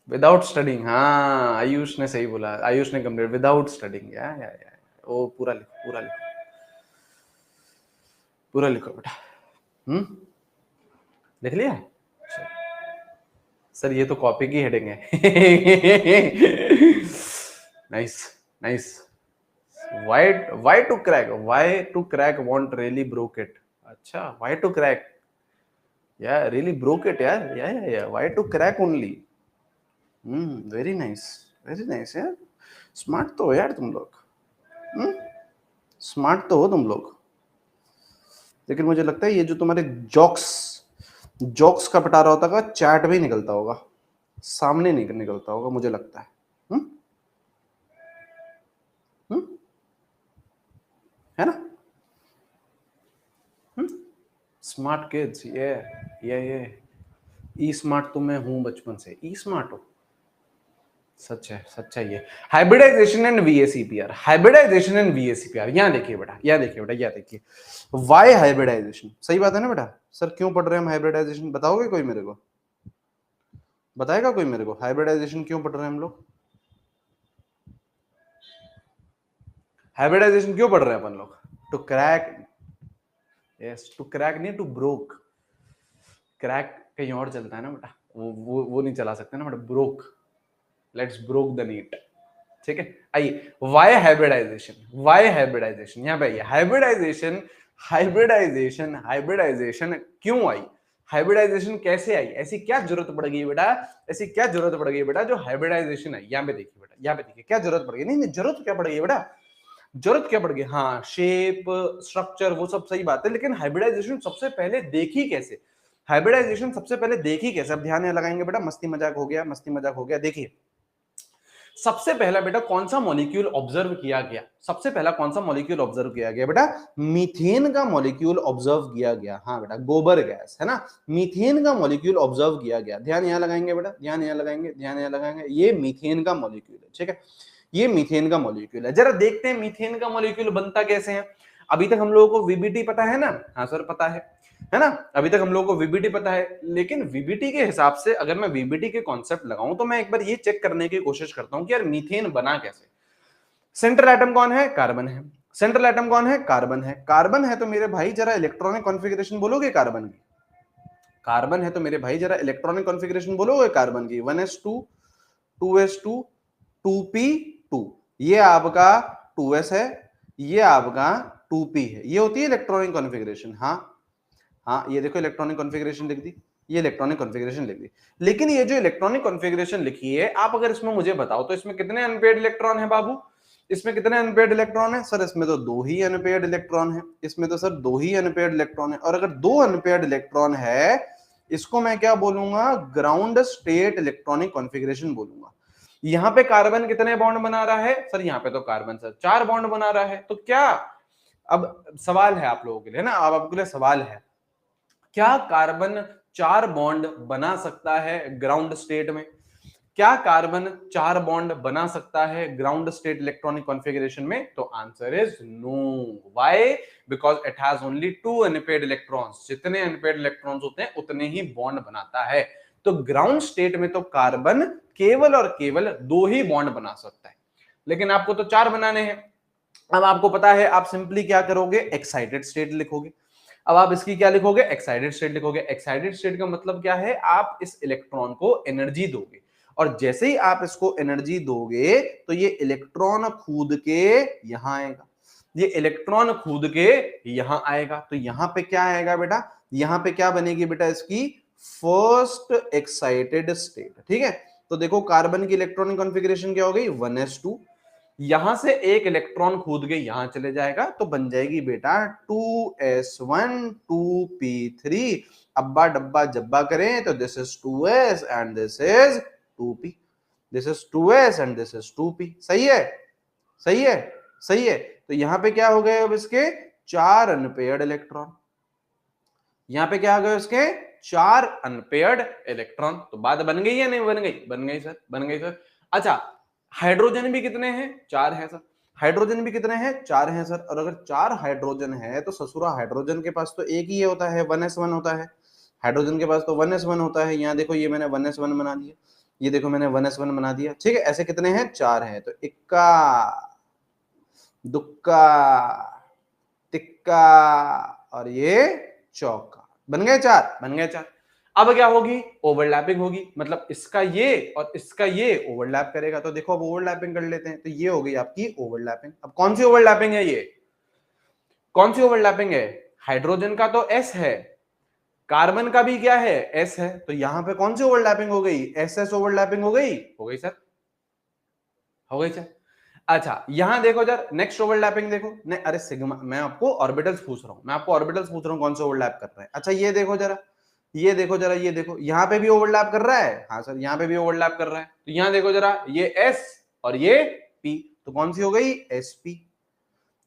विदाउट स्टडिंग, हाँ आयुष ने सही बोला, आयुष ने कंप्लीट विदाउट स्टडिंग, या वो पूरा लिखो, पूरा लिखो, पूरा लिखो बेटा। लिख लिया, सर ये तो कॉपी की हेडिंग है। Nice nice. Why to crack won't really broke it. अच्छा, व्हाई टू क्रैक, या रियली ब्रोक इट यार, या why to crack only. Very nice, very nice यार। स्मार्ट तो हो यार तुम लोग, स्मार्ट तो हो तुम लोग। लेकिन मुझे लगता है ये जो तुम्हारे जॉक्स जॉक्स का पिटारा होता होगा, चैट भी निकलता होगा, सामने नहीं निकलता होगा मुझे लगता है। हुँ? हुँ? है ना? स्मार्ट किड्स, ये ई स्मार्ट तो मैं हूं बचपन से। ई स्मार्ट हो, सच है, सच है ये। Hybridization and VSEPR, hybridization and VSEPR. यहां देखिए बेटा, यहां देखिए बेटा, यहां देखिए। वाई हाइब्रिडाइजेशन, सही बात है ना बेटा? सर क्यों पढ़ रहे हैं हम हाइब्रिडाइजेशन, बताओगे कोई मेरे को? बताएगा कोई मेरे को हाइब्रिडाइजेशन क्यों पढ़ रहे हैं हम लोग? हाइब्रिडाइजेशन क्यों पढ़ रहे हैं अपन लोग? To crack, yes to crack नहीं, टू ब्रोक। क्रैक कहीं और चलता है ना बेटा, वो नहीं चला सकते ना बेटा। Broke, let's broke the NEET. ठीक है, आइए वाई हाइब्रिडाइजेशन, वाई हाइब्रिडाइजेशन, यहां पे आइए। हाइब्रिडाइजेशन, हाइब्रिडाइजेशन, हाइब्रिडाइजेशन क्यों आई? हाइब्रिडाइजेशन कैसे आई? ऐसी क्या जरूरत पड़ गई बेटा, ऐसी क्या जरूरत पड़ गई बेटा जो हाइब्रिडाइजेशन आई? यहां पे देखिए बेटा, यहां पे देखिए क्या जरूरत पड़ गई। नहीं नहीं, जरूरत क्या पड़ गई बेटा, जरूरत क्या पड़ गई? हाँ, शेप स्ट्रक्चर वो सब सही बात है, लेकिन हाइब्रिडाइजेशन सबसे पहले देखी कैसे? हाइब्रिडाइजेशन सबसे पहले देखी कैसे? अब ध्यान लगाएंगे बेटा, मस्ती मजाक हो गया, मस्ती मजाक हो गया। देखिए सबसे पहला बेटा कौन सा मॉलिक्यूल ऑब्जर्व किया गया? सबसे पहला कौन सा मॉलिक्यूल ऑब्जर्व किया गया बेटा? मीथेन का मॉलिक्यूल ऑब्जर्व किया गया। हाँ बेटा, गोबर गैस है ना, मीथेन का मॉलिक्यूल ऑब्जर्व किया गया। ध्यान यहां लगाएंगे बेटा, ध्यान यहां लगाएंगे, ध्यान यहां लगाएंगे। ये मीथेन का मॉलिक्यूल है, ठीक है, ये मीथेन का मॉलिक्यूल है। जरा देखते हैं मीथेन का मॉलिक्यूल बनता कैसे है। अभी तक हम लोगों को वीबीटी पता है ना? हाँ सर पता है ना? अभी तक हम लोगों को वीबीटी पता है, लेकिन वीबीटी के हिसाब से अगर मैं वीबीटी के कॉन्सेप्ट लगाऊं तो मैं एक बार ये चेक करने की कोशिश करता हूं कि यार मीथेन बना कैसे। सेंट्रल एटम कौन है? कार्बन है। सेंट्रल एटम कौन है? कार्बन है। कार्बन है तो मेरे भाई जरा इलेक्ट्रॉनिक कॉन्फ़िगरेशन बोलोगे कार्बन की? कार्बन है तो मेरे भाई जरा इलेक्ट्रॉनिक कॉन्फ़िगरेशन बोलोगे कार्बन की? 1s2 2s2 2p2, ये आपका 2s है, ये आपका 2p है, ये होती है इलेक्ट्रॉनिक कॉन्फ़िगरेशन। हाँ हाँ, ये देखो इलेक्ट्रॉनिक कॉन्फ़िगरेशन लिख दी, ये इलेक्ट्रॉनिक कॉन्फ़िगरेशन लिख दी। लेकिन ये जो इलेक्ट्रॉनिक कॉन्फ़िगरेशन लिखी है, आप अगर इसमें मुझे बताओ तो इसमें कितने अनपेयर्ड इलेक्ट्रॉन है बाबू? इसमें कितने अनपेयर्ड इलेक्ट्रॉन है? सर इसमें तो दो ही अनपेयर्ड इलेक्ट्रॉन है, इसमें तो सर दो ही अनपेयर्ड इलेक्ट्रॉन है। और अगर दो अनपेयर्ड इलेक्ट्रॉन है, इसको मैं क्या बोलूंगा? ग्राउंड स्टेट इलेक्ट्रॉनिक कॉन्फ़िगरेशन बोलूंगा। यहां पे कार्बन कितने बॉन्ड बना रहा है? सर यहां पे तो कार्बन सर 4 बॉन्ड बना रहा है, तो क्या? अब सवाल है आप लोगों के लिए ना, अब आपके लिए सवाल है, क्या कार्बन 4 बॉन्ड बना सकता है ग्राउंड स्टेट में? क्या कार्बन 4 बॉन्ड बना सकता है ग्राउंड स्टेट इलेक्ट्रॉनिक कॉन्फ़िगरेशन में? तो answer is no. Why? Because it has only 2 unpaired electrons. जितने अनपेयर्ड इलेक्ट्रॉन्स होते हैं उतने ही बॉन्ड बनाता है। तो ग्राउंड स्टेट में तो कार्बन केवल और केवल 2 ही बॉन्ड बना सकता है, लेकिन आपको तो 4 बनाने हैं। अब आपको पता है, आप सिंपली क्या करोगे? एक्साइटेड स्टेट लिखोगे। अब आप इसकी क्या लिखोगे? एक्साइटेड स्टेट लिखोगे। एक्साइटेड स्टेट का मतलब क्या है? आप इस इलेक्ट्रॉन को एनर्जी दोगे, और जैसे ही आप इसको एनर्जी दोगे तो ये इलेक्ट्रॉन कूद के यहां आएगा, ये इलेक्ट्रॉन कूद के यहां आएगा। तो यहां पे क्या आएगा बेटा? यहां पे क्या बनेगी बेटा? इसकी फर्स्ट एक्साइटेड स्टेट। ठीक है, तो देखो कार्बन की इलेक्ट्रॉनिक कॉन्फ़िगरेशन क्या हो गई? 1s2, यहां से एक इलेक्ट्रॉन कूद के यहां चले जाएगा तो बन जाएगी बेटा 2s1 2p3। अब्बा डब्बा जब्बा करें तो this is 2s and this is 2p, this is 2s and this is 2p। सही है, सही है, सही है। तो यहां पे क्या हो गए अब इसके? 4 अनपेयर्ड इलेक्ट्रॉन। यहां पे क्या आ गए उसके? 4 अनपेयर्ड इलेक्ट्रॉन। तो बात बन गई या नहीं बन गई? बन गई सर, बन गई सर। अच्छा, हाइड्रोजन भी कितने हैं? 4 हैं सर। हाइड्रोजन भी कितने हैं? 4 हैं सर। और अगर 4 हाइड्रोजन है तो ससुरा हाइड्रोजन के पास तो एक ही होता है, 1s1 होता है। हाइड्रोजन के पास तो 1s1 होता है। यहाँ देखो, ये मैंने 1s1 बना दिया, ये देखो मैंने 1s1 बना दिया। ठीक है, ऐसे कितने हैं? 4 हैं। तो इक्का दुक्का तिक्का और ये चौका, बन गए 4, बन गए 4। अब क्या होगी, ओवरलैपिंग होगी, मतलब इसका ये और इसका ये ओवरलैप करेगा। तो देखो अब ओवरलैपिंग कर लेते हैं, तो ये हो गई आपकी ओवरलैपिंग। अब कौन सी ओवरलैपिंग है, ये कौन सी ओवरलैपिंग है, हाइड्रोजन का तो एस है, कार्बन का भी क्या है, एस है, तो यहां पे कौन सी ओवरलैपिंग हो गई, एस एस ओवरलैपिंग हो गई सर, हो गई सर। अच्छा यहां देखो जरा नेक्स्ट ओवरलैपिंग देखो, नहीं अरे सिग्मा, मैं आपको ऑर्बिटल्स पूछ रहा हूं, मैं आपको ऑर्बिटल्स पूछ रहा हूं कौन से ओवरलैप कर रहे हैं। अच्छा ये देखो जरा, ये देखो जरा, ये देखो यहां पे भी ओवरलैप कर रहा है, हाँ सर यहां पे भी ओवरलैप कर रहा है। तो यहां देखो जरा, ये एस और ये पी, तो कौन सी हो गई, एस पी।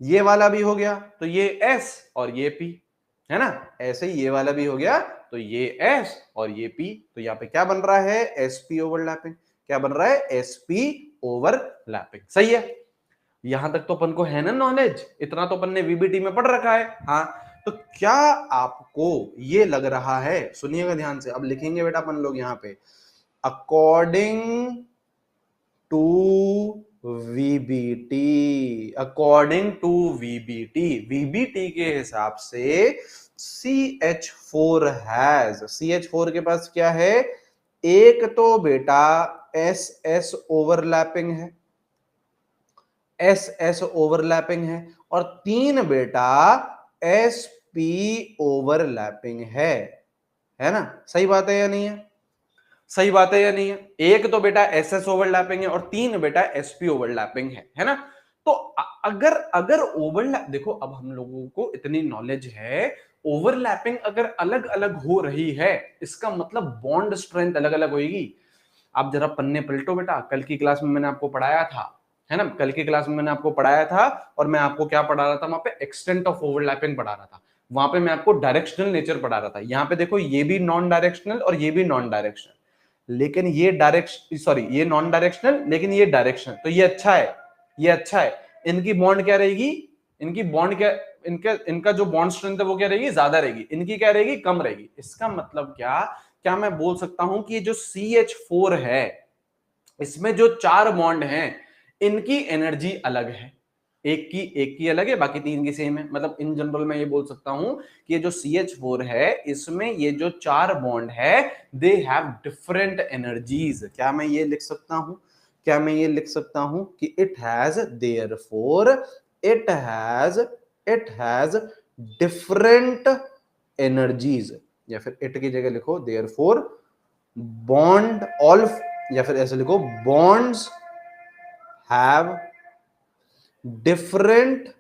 ये वाला भी हो गया, तो ये एस और ये पी, है ना, ऐसे ही ये वाला भी हो गया, तो ये एस और ये पी, तो यहाँ पे क्या बन रहा है, एसपी ओवरलैपिंग। क्या बन रहा है, एसपी ओवरलैपिंग। सही है, यहां तक तो अपन को है ना नॉलेज, इतना तो अपन ने वीबीटी में पढ़ रखा है। हाँ, तो क्या आपको ये लग रहा है, सुनिएगा ध्यान से, अब लिखेंगे बेटा अपन लोग यहाँ पे, according to VBT, according to VBT, VBT के हिसाब से CH4 हैज, CH4 के पास क्या है, एक तो बेटा एस एस ओवरलैपिंग है, एस एस ओवरलैपिंग है, और 3 बेटा एस पी ओवरलैपिंग है ना, सही बात है या नहीं है, सही बात है या नहीं है, एक तो बेटा एस एस ओवरलैपिंग है और 3 बेटा एसपी ओवरलैपिंग है ना। तो अगर अगर ओवरलैप देखो, अब हम लोगों को इतनी नॉलेज है, ओवरलैपिंग अगर अलग अलग हो रही है, इसका मतलब बॉन्ड स्ट्रेंथ अलग अलग होगी। आप जरा पन्ने पलटो बेटा, कल की क्लास में मैंने आपको पढ़ाया था, है ना, कल की क्लास में मैंने आपको पढ़ाया था, और मैं आपको क्या पढ़ा रहा था वहां पे, एक्सटेंट ऑफ ओवरलैपिंग पढ़ा रहा था, वहां पे मैं आपको डायरेक्शनल नेचर पढ़ा रहा था। यहाँ पे देखो, ये भी नॉन डायरेक्शनल और ये भी नॉन डायरेक्शनल, लेकिन ये डायरेक्शन, सॉरी ये नॉन डायरेक्शनल लेकिन ये डायरेक्शनल, तो ये अच्छा है, ये अच्छा है। इनकी बॉन्ड क्या रहेगी, इनकी बॉन्ड क्या, इनका इनका जो बॉन्ड स्ट्रेंथ है वो क्या रहेगी, ज्यादा रहेगी, इनकी क्या रहेगी, कम रहेगी। इसका मतलब क्या, क्या मैं बोल सकता हूं कि ये जो CH4 है, इसमें जो 4 बॉन्ड हैं, इनकी एनर्जी अलग है, एक की अलग है, बाकी 3 की सेम है। मतलब इन जनरल मैं ये बोल सकता हूं कि ये जो CH4 है, इसमें ये जो 4 बॉन्ड है, दे हैव डिफरेंट एनर्जीज। क्या मैं ये लिख सकता हूं, क्या मैं ये लिख सकता हूं कि it has, therefore it has different energies, या फिर इट की जगह लिखो देयरफॉर बॉन्ड ऑल, या फिर ऐसे लिखो बॉन्ड्स हैव डिफरेंट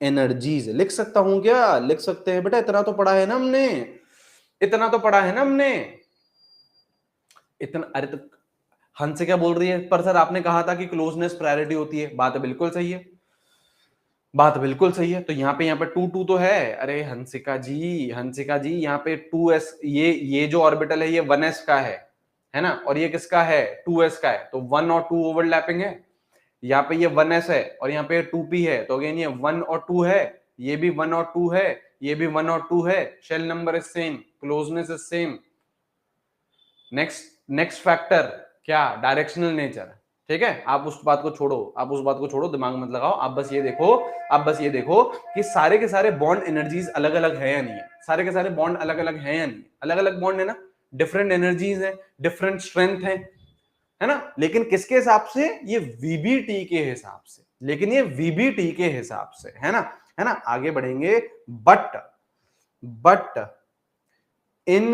एनर्जीज। लिख सकता हूं क्या, लिख सकते हैं बेटा, इतना तो पढ़ा है ना हमने, इतना तो पढ़ा है ना हमने, इतना। अरे तो हंस से क्या बोल रही है, पर सर आपने कहा था कि क्लोजनेस प्रायोरिटी होती है, बात बिल्कुल सही है, बात बिल्कुल सही है। तो यहाँ पे टू टू तो है, अरे हंसिका जी, हंसिका जी, यहाँ पे 2s, ये जो ऑर्बिटल है ये 1s का है ना, और ये किसका है, 2s का है, तो 1 और 2 ओवरलैपिंग है। यहाँ पे ये 1s है और यहाँ पे 2p है, तो अगेन ये 1 और 2 है, ये भी 1 और 2 है, ये भी 1 और 2 है, shell number is same, closeness is same. Next next factor क्या, डायरेक्शनल नेचर। ठीक है, आप उस बात को छोड़ो, आप उस बात को छोड़ो, दिमाग मत लगाओ, आप बस ये देखो, आप बस ये देखो कि सारे के सारे बॉन्ड एनर्जीज अलग अलग है या नहीं है, सारे के सारे बॉन्ड अलग अलग है या नहीं, अलग अलग बॉन्ड है ना, डिफरेंट एनर्जीज है, डिफरेंट स्ट्रेंथ है ना, लेकिन किसके हिसाब से, ये वीबीटी के हिसाब से, लेकिन ये वीबीटी के हिसाब से, है ना, है ना। आगे बढ़ेंगे, but in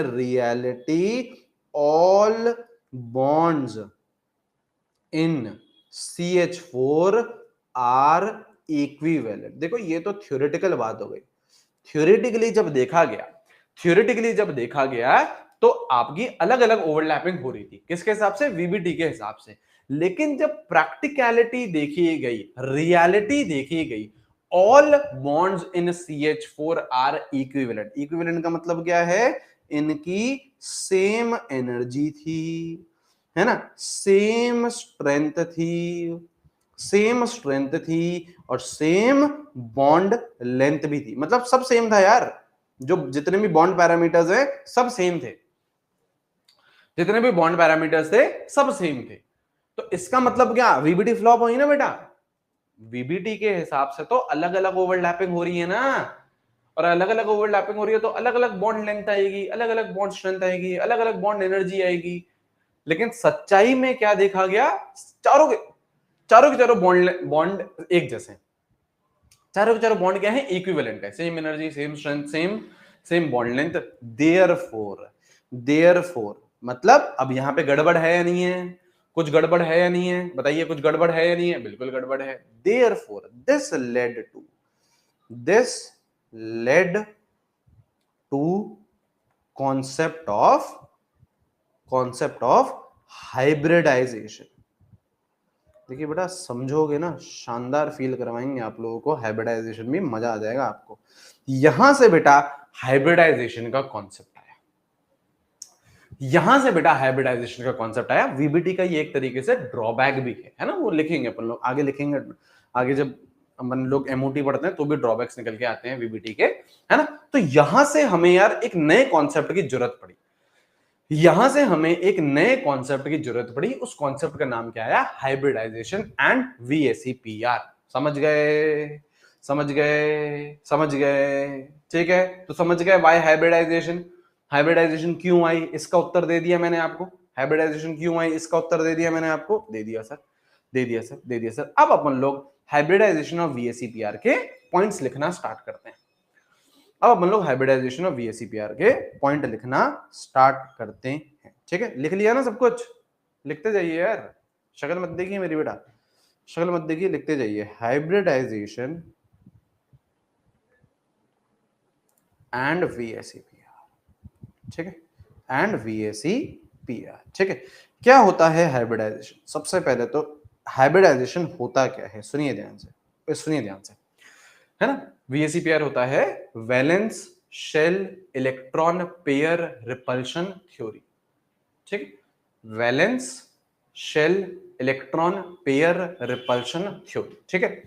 reality all bonds in CH4 are equivalent। देखो ये तो थ्योरेटिकल बात हो गई, थ्योरेटिकली जब देखा गया तो आपकी अलग अलग ओवरलैपिंग हो रही थी, किसके हिसाब से, वीबीटी के हिसाब से। लेकिन जब प्रैक्टिकलिटी देखी गई, रियलिटी देखी गई, all bonds in CH4 are equivalent. Equivalent का मतलब क्या है, इनकी सेम एनर्जी थी, है ना, सेम स्ट्रेंथ थी और सेम बॉन्ड लेंथ भी थी, मतलब सब सेम था यार, जो जितने भी बॉन्ड पैरामीटर्स हैं सब सेम थे, जितने भी बॉन्ड पैरामीटर्स थे सब सेम थे। तो इसका मतलब क्या, वीबीटी फ्लॉप हुई ना बेटा, वीबीटी के हिसाब से तो अलग अलग ओवरलैपिंग हो रही है ना, और अलग अलग ओवरलैपिंग हो रही है तो अलग अलग बॉन्ड लेंथ आएगी, अलग अलग बॉन्ड स्ट्रेंथ आएगी, अलग अलग बॉन्ड एनर्जी आएगी। लेकिन सच्चाई में क्या देखा गया, चारों के चारों बॉन्ड एक जैसे, चारों के चारों बॉन्ड क्या है, इक्विवेलेंट है, same energy, same strength, same bond length. Therefore मतलब अब यहां पे गड़बड़ है या नहीं है, कुछ गड़बड़ है या नहीं है, बताइए कुछ गड़बड़ है या नहीं है, बिल्कुल गड़बड़ है। Therefore this led to concept of hybridization. देखिए बेटा समझोगे ना, शानदार फील करवाएंगे आप लोगों को, हाइब्रिडाइजेशन में मजा आ जाएगा आपको। यहां से बेटा हाइब्रिडाइजेशन का कॉन्सेप्ट आया, यहां से बेटा हाइब्रिडाइजेशन का कॉन्सेप्ट आया। वीबीटी का ये एक तरीके से ड्रॉबैक भी है ना, वो लिखेंगे अपन लोग, आगे लिखेंगे, आगे जब अपन लोग एमओटी पढ़ते हैं तो भी ड्रॉबैक्स निकल के आते हैं वीबीटी के, है ना। तो यहां से हमें यार एक नए कॉन्सेप्ट की जरूरत पड़ी, यहां से हमें एक नए कॉन्सेप्ट की जरूरत पड़ी। उस कॉन्सेप्ट का नाम क्या आया, हाइब्रिडाइजेशन एंड वीएसीपीआर। समझ गए, समझ गए, समझ गए, ठीक है। तो समझ गए वाई हाइब्रिडाइजेशन, हाइब्रिडाइजेशन क्यों आई, इसका उत्तर दे दिया मैंने आपको। हाइब्रिडाइजेशन क्यों आई, इसका उत्तर दे दिया मैंने आपको, दे दिया सर, दे दिया सर, दे दिया सर। अब अपन लोग हाइब्रिडाइजेशन ऑफ वीएसीपीआर के पॉइंट्स लिखना स्टार्ट करते हैं। अब अपन लोग हाइब्रिडाइजेशन ऑफ वीएसीपीआर के पॉइंट लिखना स्टार्ट करते हैं, ठीक है। लिख लिया ना सब कुछ, लिखते जाइए यार, शक्ल मत देखिए मेरी बेटा, शक्ल मत देखिए, लिखते जाइए। हाइब्रिडाइजेशन एंड वीएसीपीआर, ठीक है, एंड वीएसीपीआर, ठीक है। क्या होता है हाइब्रिडाइजेशन, सबसे पहले तो हाइब्रिडाइजेशन होता क्या है, सुनिए ध्यान से, सुनिए ध्यान से, है ना। वीएसीपीआर होता है valence shell electron pair repulsion theory, ठीक, valence shell electron pair repulsion theory, ठीक है।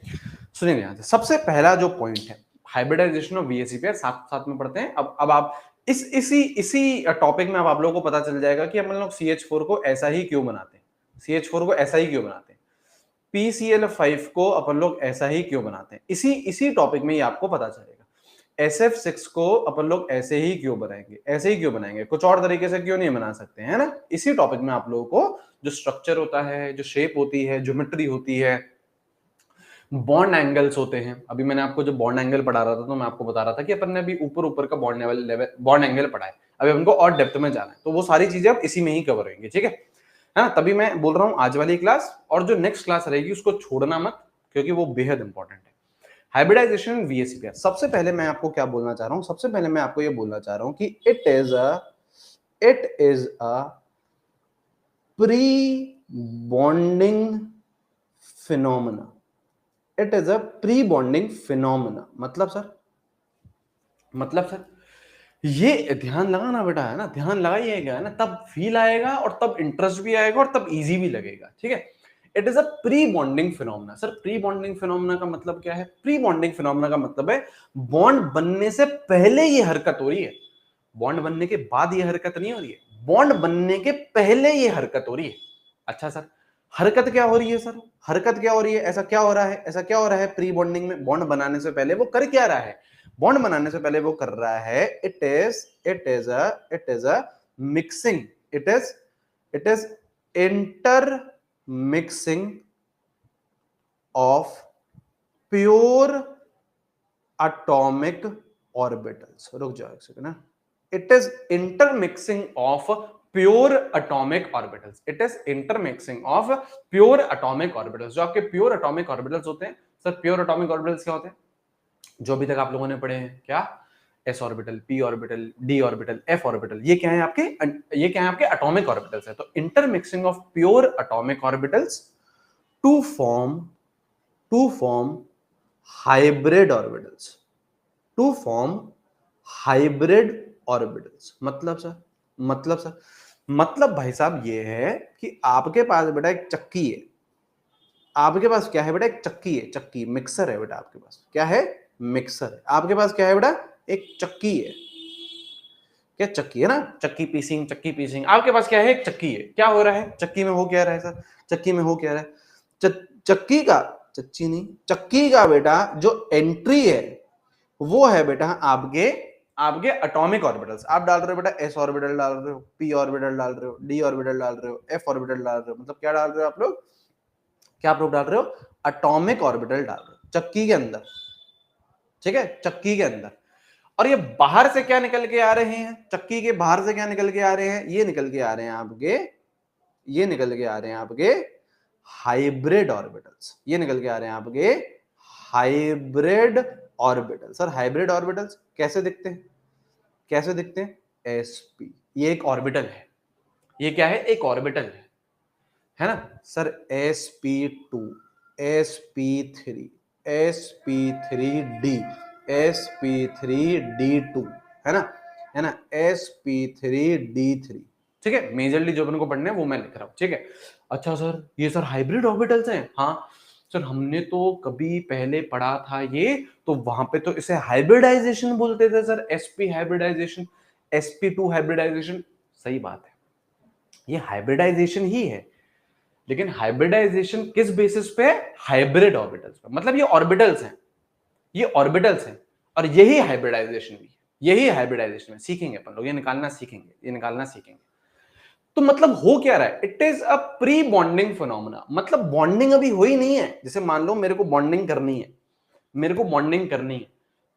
सुनिए ध्यान से, सबसे पहला जो पॉइंट है हाइब्रिडाइजेशन ऑफ वीएसीपीआर, साथ साथ में पढ़ते हैं। अब आप इसी टॉपिक में अब आप लोगों को पता चल जाएगा कि हम लोग CH4 को ऐसा ही क्यों बनाते हैं, CH4 को ऐसा ही क्यों बनाते हैं, PCl5 को अपन लोग ऐसा ही क्यों बनाते हैं, इसी टॉपिक में ही आपको पता चलेगा। SF6 को अपन लोग ऐसे ही क्यों बनाएंगे, ऐसे ही क्यों बनाएंगे, कुछ और तरीके से क्यों नहीं बना सकते, है ना। इसी टॉपिक में आप लोगों को जो स्ट्रक्चर होता है, जो शेप होती है, ज्योमेट्री होती है, बॉन्ड एंगल्स होते हैं। अभी मैंने आपको जो बॉन्ड एंगल पढ़ा रहा था तो मैं आपको बता रहा था कि अपन ने अभी ऊपर का बॉन्ड एंगल पढ़ा है, अभी हमको और डेप्थ में जाना है, तो वो सारी चीजें अब इसी में ही कवर होंगी, ठीक है ना। तभी मैं बोल रहा हूं आज वाली क्लास और जो नेक्स्ट क्लास रहेगी उसको छोड़ना मत, क्योंकि वो बेहद इंपॉर्टेंट है। हाइब्रिडाइजेशन वीएसीपीआर, सबसे पहले मैं आपको क्या बोलना चाह रहा हूं, सबसे पहले मैं आपको ये बोलना चाह रहा हूं कि it is a pre bonding phenomena, it is a pre bonding phenomena. मतलब सर ये ध्यान लगाना बेटा, है ना, ध्यान लगाइएगा, है ना, तब फील आएगा और तब इंटरेस्ट भी आएगा और तब इजी भी लगेगा, ठीक है। It is a pre bonding phenomena. Sir pre bonding phenomena का मतलब क्या है, प्री बॉन्डिंग फिनोमेना का मतलब है बॉन्ड बनने से पहले ये हरकत हो रही है, बॉन्ड बनने के बाद ये हरकत नहीं हो रही है, बॉन्ड बनने के पहले ये हरकत हो रही है। अच्छा सर हरकत क्या हो रही है, सर हरकत क्या हो रही है, ऐसा क्या हो रहा है, ऐसा क्या हो रहा है प्री बॉन्डिंग में, बॉन्ड बनाने से पहले वो कर क्या रहा है, बॉन्ड बनाने से पहले वो कर रहा है, it is a mixing, it is inter mixing of pure atomic orbitals. रुक जाओ एक सेकंड ना, it is intermixing of pure atomic orbitals, it is intermixing of pure atomic orbitals. जो आपके प्योर एटॉमिक ऑर्बिटल्स होते हैं, सर प्योर एटॉमिक ऑर्बिटल्स क्या होते हैं, जो अभी तक आप लोगों ने पढ़े हैं, क्या s orbital, p orbital, d orbital, f orbital, ये क्या है आपके, ये क्या है आपके एटॉमिक ऑर्बिटल्स है। तो intermixing of pure atomic orbitals to form hybrid orbitals, to form hybrid orbitals. मतलब भाई साहब ये है कि आपके पास बेटा एक चक्की है, आपके पास क्या है बेटा, एक चक्की है, चक्की मिक्सर है बेटा, आपके पास क्या है, मिक्सर है। आपके पास क्या है बेटा, एक चक्की है, क्या चक्की है ना, चक्की पीसिंग, आपके पास क्या है, एक चक्की है। क्या हो रहा है चक्की में, हो क्या रहा है सर, चक्की में हो क्या रहा है, चक्की का बेटा जो एंट्री है वो है बेटा आपके आपके एटॉमिक ऑर्बिटल्स। आप डाल रहे हो बेटा एस ऑर्बिटल डाल रहे हो, पी ऑर्बिटल डाल रहे हो, डी ऑर्बिटल डाल रहे हो, एफ ऑर्बिटल डाल रहे हो, मतलब क्या डाल रहे हो आप लोग, क्या आप लोग डाल रहे हो, एटॉमिक ऑर्बिटल डाल रहे हो चक्की के अंदर, ठीक है, चक्की के अंदर। और ये बाहर से क्या निकल के आ रहे हैं, चक्की के बाहर से क्या निकल के आ रहे हैं, ये निकल के आ रहे हैं आपके, ये निकल के आ रहे हैं आपके हाइब्रिड ऑर्बिटल्स, ये निकल के आ रहे हैं आपके hybrid orbital. Sir hybrid orbitals कैसे दिखते हैं, कैसे दिखते हैं, sp, ये एक ऑर्बिटल है, ये क्या है, एक ऑर्बिटल है ना sir, sp2, sp3, sp3d, sp3d2, है ना sp3d3, ठीक है। मेजरली जो अपन को पढ़ने हैं वो मैं लिख रहा हूं, ठीक है। अच्छा सर ये सर हाइब्रिड ऑर्बिटल्स हैं, हाँ सर हमने तो कभी पहले पढ़ा था ये, तो वहां पे तो इसे हाइब्रिडाइजेशन बोलते थे sir, sp hybridisation, sp2 hybridisation. सही बात है, ये हाइब्रिडाइजेशन ही है, लेकिन हाइब्रिडाइजेशन किस बेसिस पे, हाइब्रिड ऑर्बिटल्स पे, मतलब ये ऑर्बिटल्स हैं, ये ऑर्बिटल्स हैं, और यही हाइब्रिडाइजेशन भी है, यही हाइब्रिडाइजेशन है। सीखेंगे अपन लोग, ये निकालना सीखेंगे, ये निकालना सीखेंगे। तो मतलब हो क्या रहा है, it is a pre bonding phenomena, मतलब बॉन्डिंग अभी हुई नहीं है। जैसे मान लो मेरे को बॉन्डिंग करनी है, मेरे को बॉन्डिंग करनी है,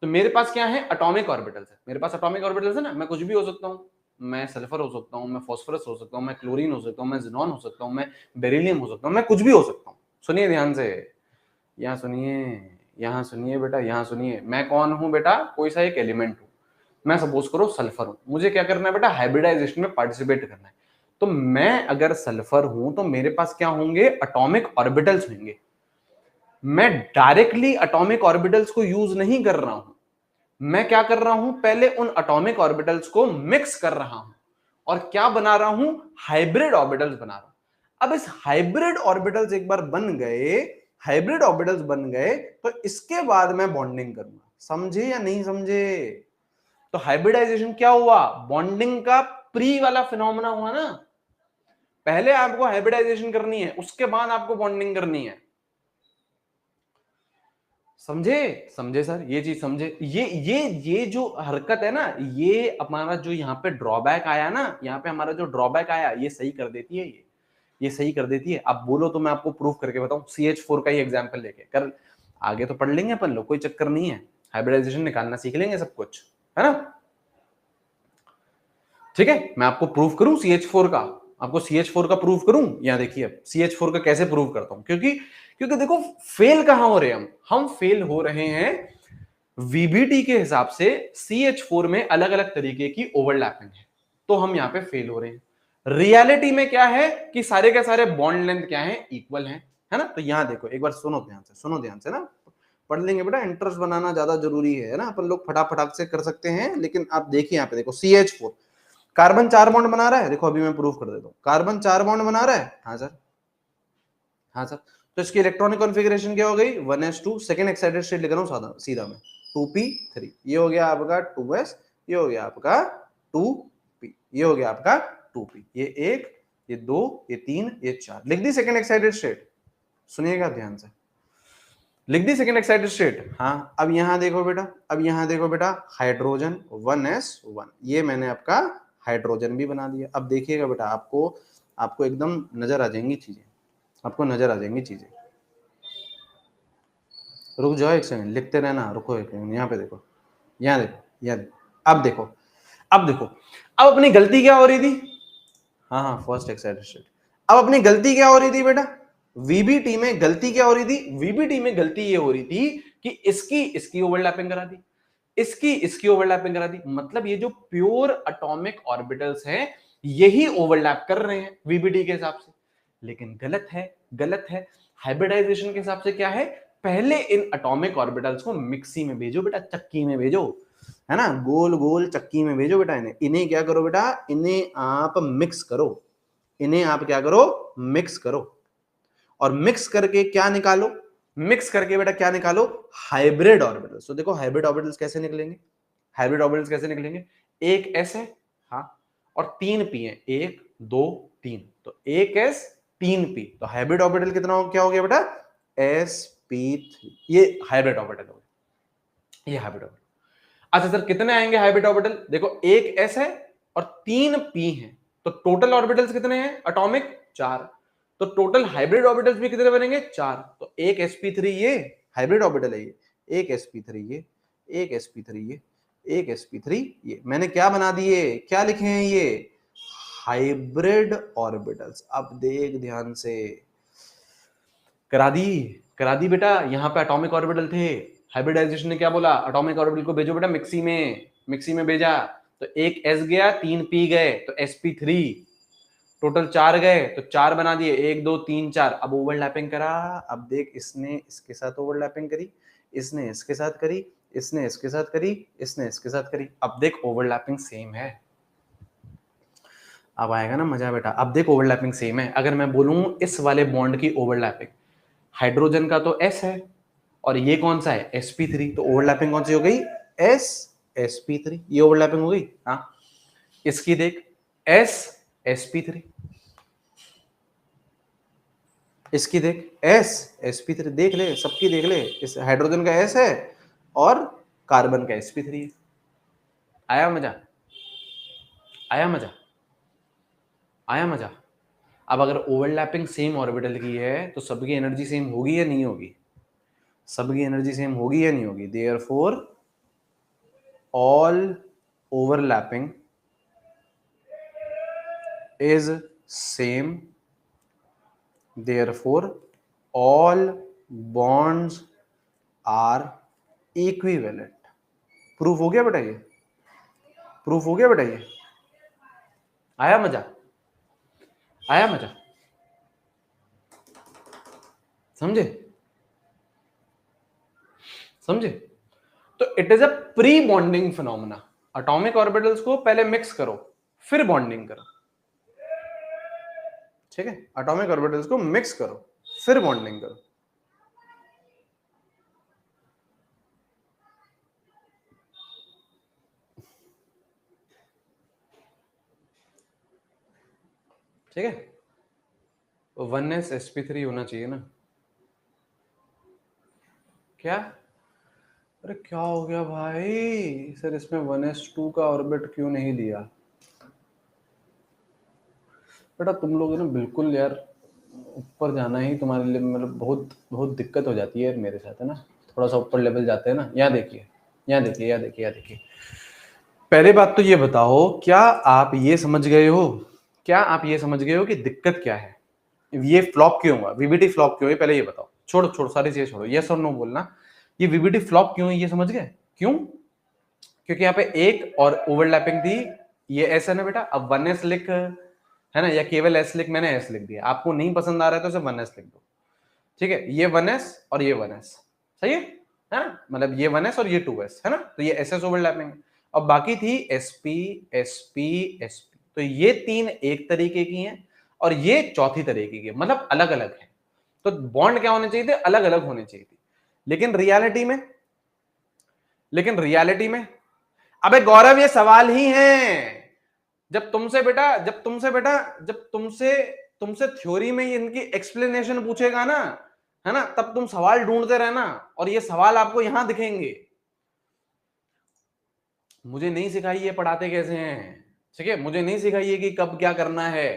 तो मेरे पास क्या है, एटॉमिक ऑर्बिटल्स है, मेरे पास एटॉमिक ऑर्बिटल्स है ना, मैं कुछ भी हो सकता हूं, मैं सल्फर हो सकता हूं, मैं फास्फोरस हो सकता हूं, मैं क्लोरीन हो सकता हूं, मैं जिनॉन हो सकता हूं, मैं बेरिलियम हो सकता हूं, मैं कुछ भी हो सकता हूं। सुनिए ध्यान से, यहाँ सुनिए, यहाँ सुनिए बेटा, यहाँ सुनिए, मैं कौन हूं बेटा, कोई सा एक एलिमेंट हूं, मैं सपोज करो सल्फर हूं, मुझे क्या करना है बेटा, हाइब्रिडाइजेशन में पार्टिसिपेट करना है। तो मैं अगर सल्फर हूं तो मेरे पास क्या होंगे, एटॉमिक ऑर्बिटल्स होंगे। मैं डायरेक्टली एटॉमिक ऑर्बिटल्स को यूज नहीं कर रहा हूं, मैं क्या कर रहा हूं, पहले उन एटॉमिक ऑर्बिटल्स को मिक्स कर रहा हूं, और क्या बना रहा हूं, हाइब्रिड ऑर्बिटल्स बना रहा हूं। अब इस हाइब्रिड ऑर्बिटल्स एक बार बन गए, हाइब्रिड ऑर्बिटल्स बन गए, तो इसके बाद मैं बॉन्डिंग करूंगा। समझे या नहीं समझे? तो हाइब्रिडाइजेशन क्या हुआ, बॉन्डिंग का प्री वाला फिनोमेना हुआ ना। पहले आपको हाइब्रिडाइजेशन करनी है, उसके बाद आपको बॉन्डिंग करनी है। समझे, समझे सर, ये चीज समझे, ये जो हरकत है ना, ये हमारा जो यहाँ पे ड्रॉबैक आया ना, यहाँ पे हमारा जो ड्रॉबैक आया, ये सही कर देती है, ये सही कर देती है। आप बोलो तो मैं आपको प्रूफ करके बताऊं, CH4 का ही एग्जांपल लेके कर, आगे तो पढ़ लेंगे अपन लोग, कोई चक्कर नहीं है, हाइब्रिडाइजेशन निकालना सीख लेंगे सब कुछ, है ना। ठीक है, मैं आपको प्रूफ करूं CH4 का, आपको CH4 का प्रूफ करूं। यहाँ देखिए अब CH4 का कैसे प्रूफ करता हूं, क्योंकि क्योंकि देखो फेल कहां हो रहे हैं हम फेल हो रहे हैं VBT के हिसाब से। CH4 में अलग अलग तरीके की ओवरलैपिंग है, तो हम यहाँ पे फेल हो रहे हैं। रियलिटी में क्या है कि सारे के सारे बॉन्ड लेंथ क्या है, इक्वल है ना। तो यहाँ देखो एक बार सुनो ध्यान से, सुनो ध्यान से ना, पढ़ लेंगे बेटा, इंटरेस्ट बनाना ज्यादा जरूरी है ना, अपन लोग फटाफट से कर सकते हैं। लेकिन आप देखिए यहाँ पे देखो, CH4 कार्बन 4 बॉन्ड बना रहा है, देखो अभी मैं प्रूफ कर देता हूं, कार्बन 4 बॉन्ड बना रहा है, हाँ सर, हाँ सर। तो इसकी इलेक्ट्रॉनिक कॉन्फ़िगरेशन क्या हो गई, 1s2, सेकंड एक्साइटेड स्टेट लिख रहा हूं सादा सीधा में, 2p3, ये हो गया आपका 2s, ये हो गया आपका 2p, ये हो गया आपका 2p, ये 1, ये 2, ये 3, ये 4, लिख दी सेकंड एक्साइटेड स्टेट। सुनिएगा ध्यान से, लिख दी सेकंड एक्साइटेड स्टेट। हाँ अब यहां देखो बेटा, अब यहां देखो बेटा, हाइड्रोजन 1s1, ये मैंने आपका हाइड्रोजन भी बना दिया। अब देखिएगा बेटा, आपको आपको एकदम नजर आ जाएंगी चीजें, आपको नजर आ जाएंगी चीजें। रुक जाओ एक सेकंड, लिखते रहना, रुको एक सेकंड, यहाँ पे देखो, यहाँ देखो, यहाँ देखो, अब देखो, अब देखो, अब अपनी गलती क्या हो रही थी, हाँ हाँ फर्स्ट एक्साइटेड स्टेट। अब अपनी गलती क्या हो रही थी बेटा, VBT में गलती क्या हो रही थी, VBT में गलती ये हो रही थी कि इसकी इसकी ओवरलैपिंग करा दी, इसकी इसकी ओवरलैपिंग करा दी, मतलब ये जो प्योर एटॉमिक ऑर्बिटल्स हैं यही ओवरलैप कर रहे हैं VBT के हिसाब से। लेकिन गलत है, गलत है। हाइब्रिडाइजेशन के हिसाब से क्या है, पहले इन एटॉमिक ऑर्बिटल्स को मिक्सी में भेजो बेटा, चक्की में भेजो, है ना, गोल गोल चक्की में भेजो बेटा। इन्हें इन्हें क्या करो बेटा, इन्हें आप मिक्स करो, इन्हें आप क्या करो, मिक्स करो, और मिक्स करके क्या निकालो, मिक्स करके बेटा क्या निकालो, हाइब्रिड ऑर्बिटल्स। तो देखो हाइब्रिड ऑर्बिटल्स कैसे निकलेंगे, हाइब्रिड ऑर्बिटल्स कैसे निकलेंगे, एक एस है, हाँ, और 3p है, 1 2 3, तो 1s 3p, तो हाइब्रिड ऑर्बिटल कितना हो, क्या हो गया बेटा, sp3, ये हाइब्रिड ऑर्बिटल हो गया, ये हाइब्रिड ऑर्बिटल। अच्छा सर कितने आएंगे हाइब्रिड ऑर्बिटल? देखो एक s है और 3 p है, तो टोटल ऑर्बिटल्स कितने हैं एटॉमिक? 4। तो टोटल हाइब्रिड ऑर्बिटल्स भी कितने बनेंगे? 4। तो एक sp3 ये हाइब्रिड ऑर्बिटल है, ये एक sp3 ये, एक sp3 ये, एक sp3 ये। मैंने क्या बना दिए, क्या लिखे हैं ये? Hybrid orbitals. अब देख ध्यान से, करा दी, करा दी बेटा। यहां पे एटॉमिक ऑर्बिटल थे, हाइब्रिडाइजेशन ने क्या बोला, एटॉमिक ऑर्बिटल को भेजो बेटा मिक्सी में, मिक्सी में भेजा तो एक s गया, 3 p गए, तो sp3 टोटल 4 गए, तो 4 बना दिए, 1 2 3 4। अब ओवरलैपिंग करा, अब देख इसने इसके साथ ओवरलैपिंग करी, इसने इसके साथ करी, इसने इसके साथ करी, इसने इसके साथ करी। अब देख ओवरलैपिंग सेम है। अब आएगा ना मजा बेटा। अब देख ओवरलैपिंग सेम है। अगर मैं बोलूं इस वाले बॉन्ड की ओवरलैपिंग, हाइड्रोजन का तो s है और ये कौन सा है, sp3, तो ओवरलैपिंग कौन सी हो गई, s sp3, ये ओवरलैपिंग हो गई। हाँ इसकी देख, s sp3, इसकी देख s sp3, देख ले सबकी, देख ले, इस हाइड्रोजन का s है और कार्बन का sp3 है। आया मजा, आया मजा, आया मजा। अब अगर ओवरलैपिंग सेम ऑर्बिटल की है तो सबकी एनर्जी सेम होगी या नहीं होगी, सबकी एनर्जी सेम होगी या नहीं होगी। Therefore all overlapping is same, therefore all bonds are equivalent। Proof हो गया बेटा, ये प्रूफ हो गया बेटा, ये आया मजा, आया मजा, समझे, समझे। तो it is a pre bonding phenomena. Atomic orbitals को पहले मिक्स करो फिर बॉन्डिंग करो, ठीक है, एटॉमिक ऑर्बिटल्स को मिक्स करो फिर बॉन्डिंग करो। ठीक है, 1s sp3 होना चाहिए ना। क्या, अरे क्या हो गया भाई सर, इसमें 1s2 का ऑर्बिट क्यों नहीं लिया? बेटा तुम लोग ना बिल्कुल यार ऊपर जाना ही तुम्हारे लिए मतलब बहुत बहुत दिक्कत हो जाती है यार मेरे साथ, है ना। थोड़ा सा ऊपर लेवल जाते हैं ना। यहाँ देखिए, यहाँ देखिए, यहाँ देखिए, यहाँ देखिए। पहले बात तो ये बताओ, क्या आप ये समझ गए हो, क्या आप ये समझ गए हो कि दिक्कत क्या है, ये फ्लॉप क्यों हुआ, वीबीटी फ्लॉप क्यों है, पहले ये बताओ। छोड़ो छोड़ो सारी चीजें छोड़ो, यस और नो बोलना। ये वीबीटी फ्लॉप क्यों है ये समझ गए? क्यों? क्योंकि यहाँ पे एक और ओवरलैपिंग थी, ये एस है ना बेटा। अब 1s लिख, है ना, या केवल एस लिख, मैंने एस लिख दिया। आपको नहीं पसंद आ रहा है तो सिर्फ 1s लिख दो, ठीक है। ये 1s और ये 1s, सही है ना, मतलब ये 1s और ये 2s, है ना, तो ये एस एस ओवरलैपिंग। अब बाकी थी sp sp sp, तो ये तीन एक तरीके की हैं और ये चौथी तरीके की, मतलब अलग अलग है। तो बॉन्ड क्या होने चाहिए थे, अलग अलग होने चाहिए थे। लेकिन रियलिटी में, लेकिन रियलिटी में, अबे गौरव ये सवाल ही है। जब तुमसे बेटा, जब तुमसे बेटा, जब तुमसे तुमसे थ्योरी में इनकी एक्सप्लेनेशन पूछेगा ना, है ना, तब तुम सवाल ढूंढते रहना और ये सवाल आपको यहां दिखेंगे। मुझे नहीं सिखाई ये पढ़ाते कैसे हैं, ठीक है, मुझे नहीं सिखाइए कि कब क्या करना है,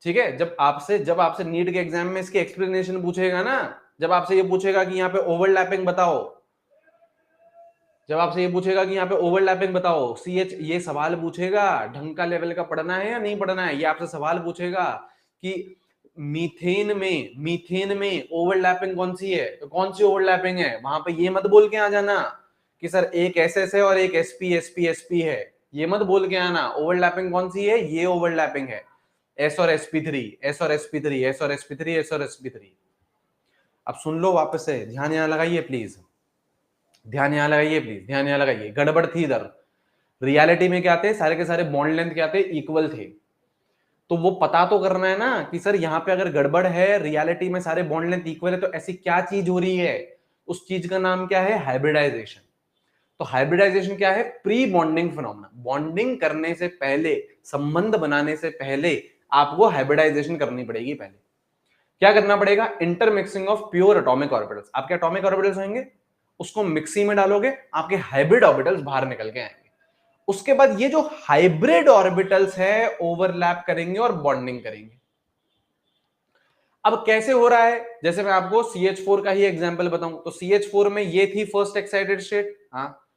ठीक है। जब आपसे नीट के एग्जाम में इसकी एक्सप्लेनेशन पूछेगा ना, जब आपसे ये पूछेगा कि यहाँ पे ओवरलैपिंग बताओ, जब आपसे ये पूछेगा कि यहाँ पे ओवरलैपिंग बताओ, सीएच, ये सवाल पूछेगा, ढंग का लेवल का पढ़ना है या नहीं पढ़ना है, ये आपसे सवाल पूछेगा कि मीथेन में ओवरलैपिंग कौन सी है, तो कौन सी ओवरलैपिंग है। वहां पे ये मत बोल के आ जाना कि सर एक एसएस है और एक एसपी एसपी एसपी है, ये मत बोल के आना। ओवरलैपिंग कौन सी है, ये ओवरलैपिंग है, एस और sp3, एस और sp3, एस और sp3, एस और sp3। अब सुन लो वापस से, ध्यान यहां लगाइए प्लीज, ध्यान यहां लगाइए प्लीज, ध्यान यहां लगाइए। गड़बड़ थी इधर। रियलिटी में क्या थे, सारे के सारे बॉन्ड लेंथ क्या थे, इक्वल थे। तो वो पता तो करना है ना कि सर यहाँ पे अगर गड़बड़ है, रियलिटी में सारे बॉन्ड लेंथ इक्वल है, तो ऐसी क्या चीज हो रही है, उस चीज का नाम क्या है, हाइब्रिडाइजेशन। तो हाइब्रिडाइजेशन क्या है, प्री बॉन्डिंग फिनोमेना। बॉन्डिंग करने से पहले, संबंध बनाने से पहले आपको हाइब्रिडाइजेशन करनी पड़ेगी। पहले क्या करना पड़ेगा, intermixing of pure atomic orbitals. आपके एटॉमिक ऑर्बिटल्स होंगे उसको मिक्सी में डालोगे, आपके हाइब्रिड ऑर्बिटल्स बाहर निकल के आएंगे। उसके बाद ये जो हाइब्रिड ऑर्बिटल्स है ओवरलैप करेंगे और बॉन्डिंग करेंगे। अब कैसे हो रहा है, जैसे मैं आपको CH4 का ही एग्जांपल बताऊं तो CH4 में ये थी फर्स्ट एक्साइटेड स्टेट, हाँ,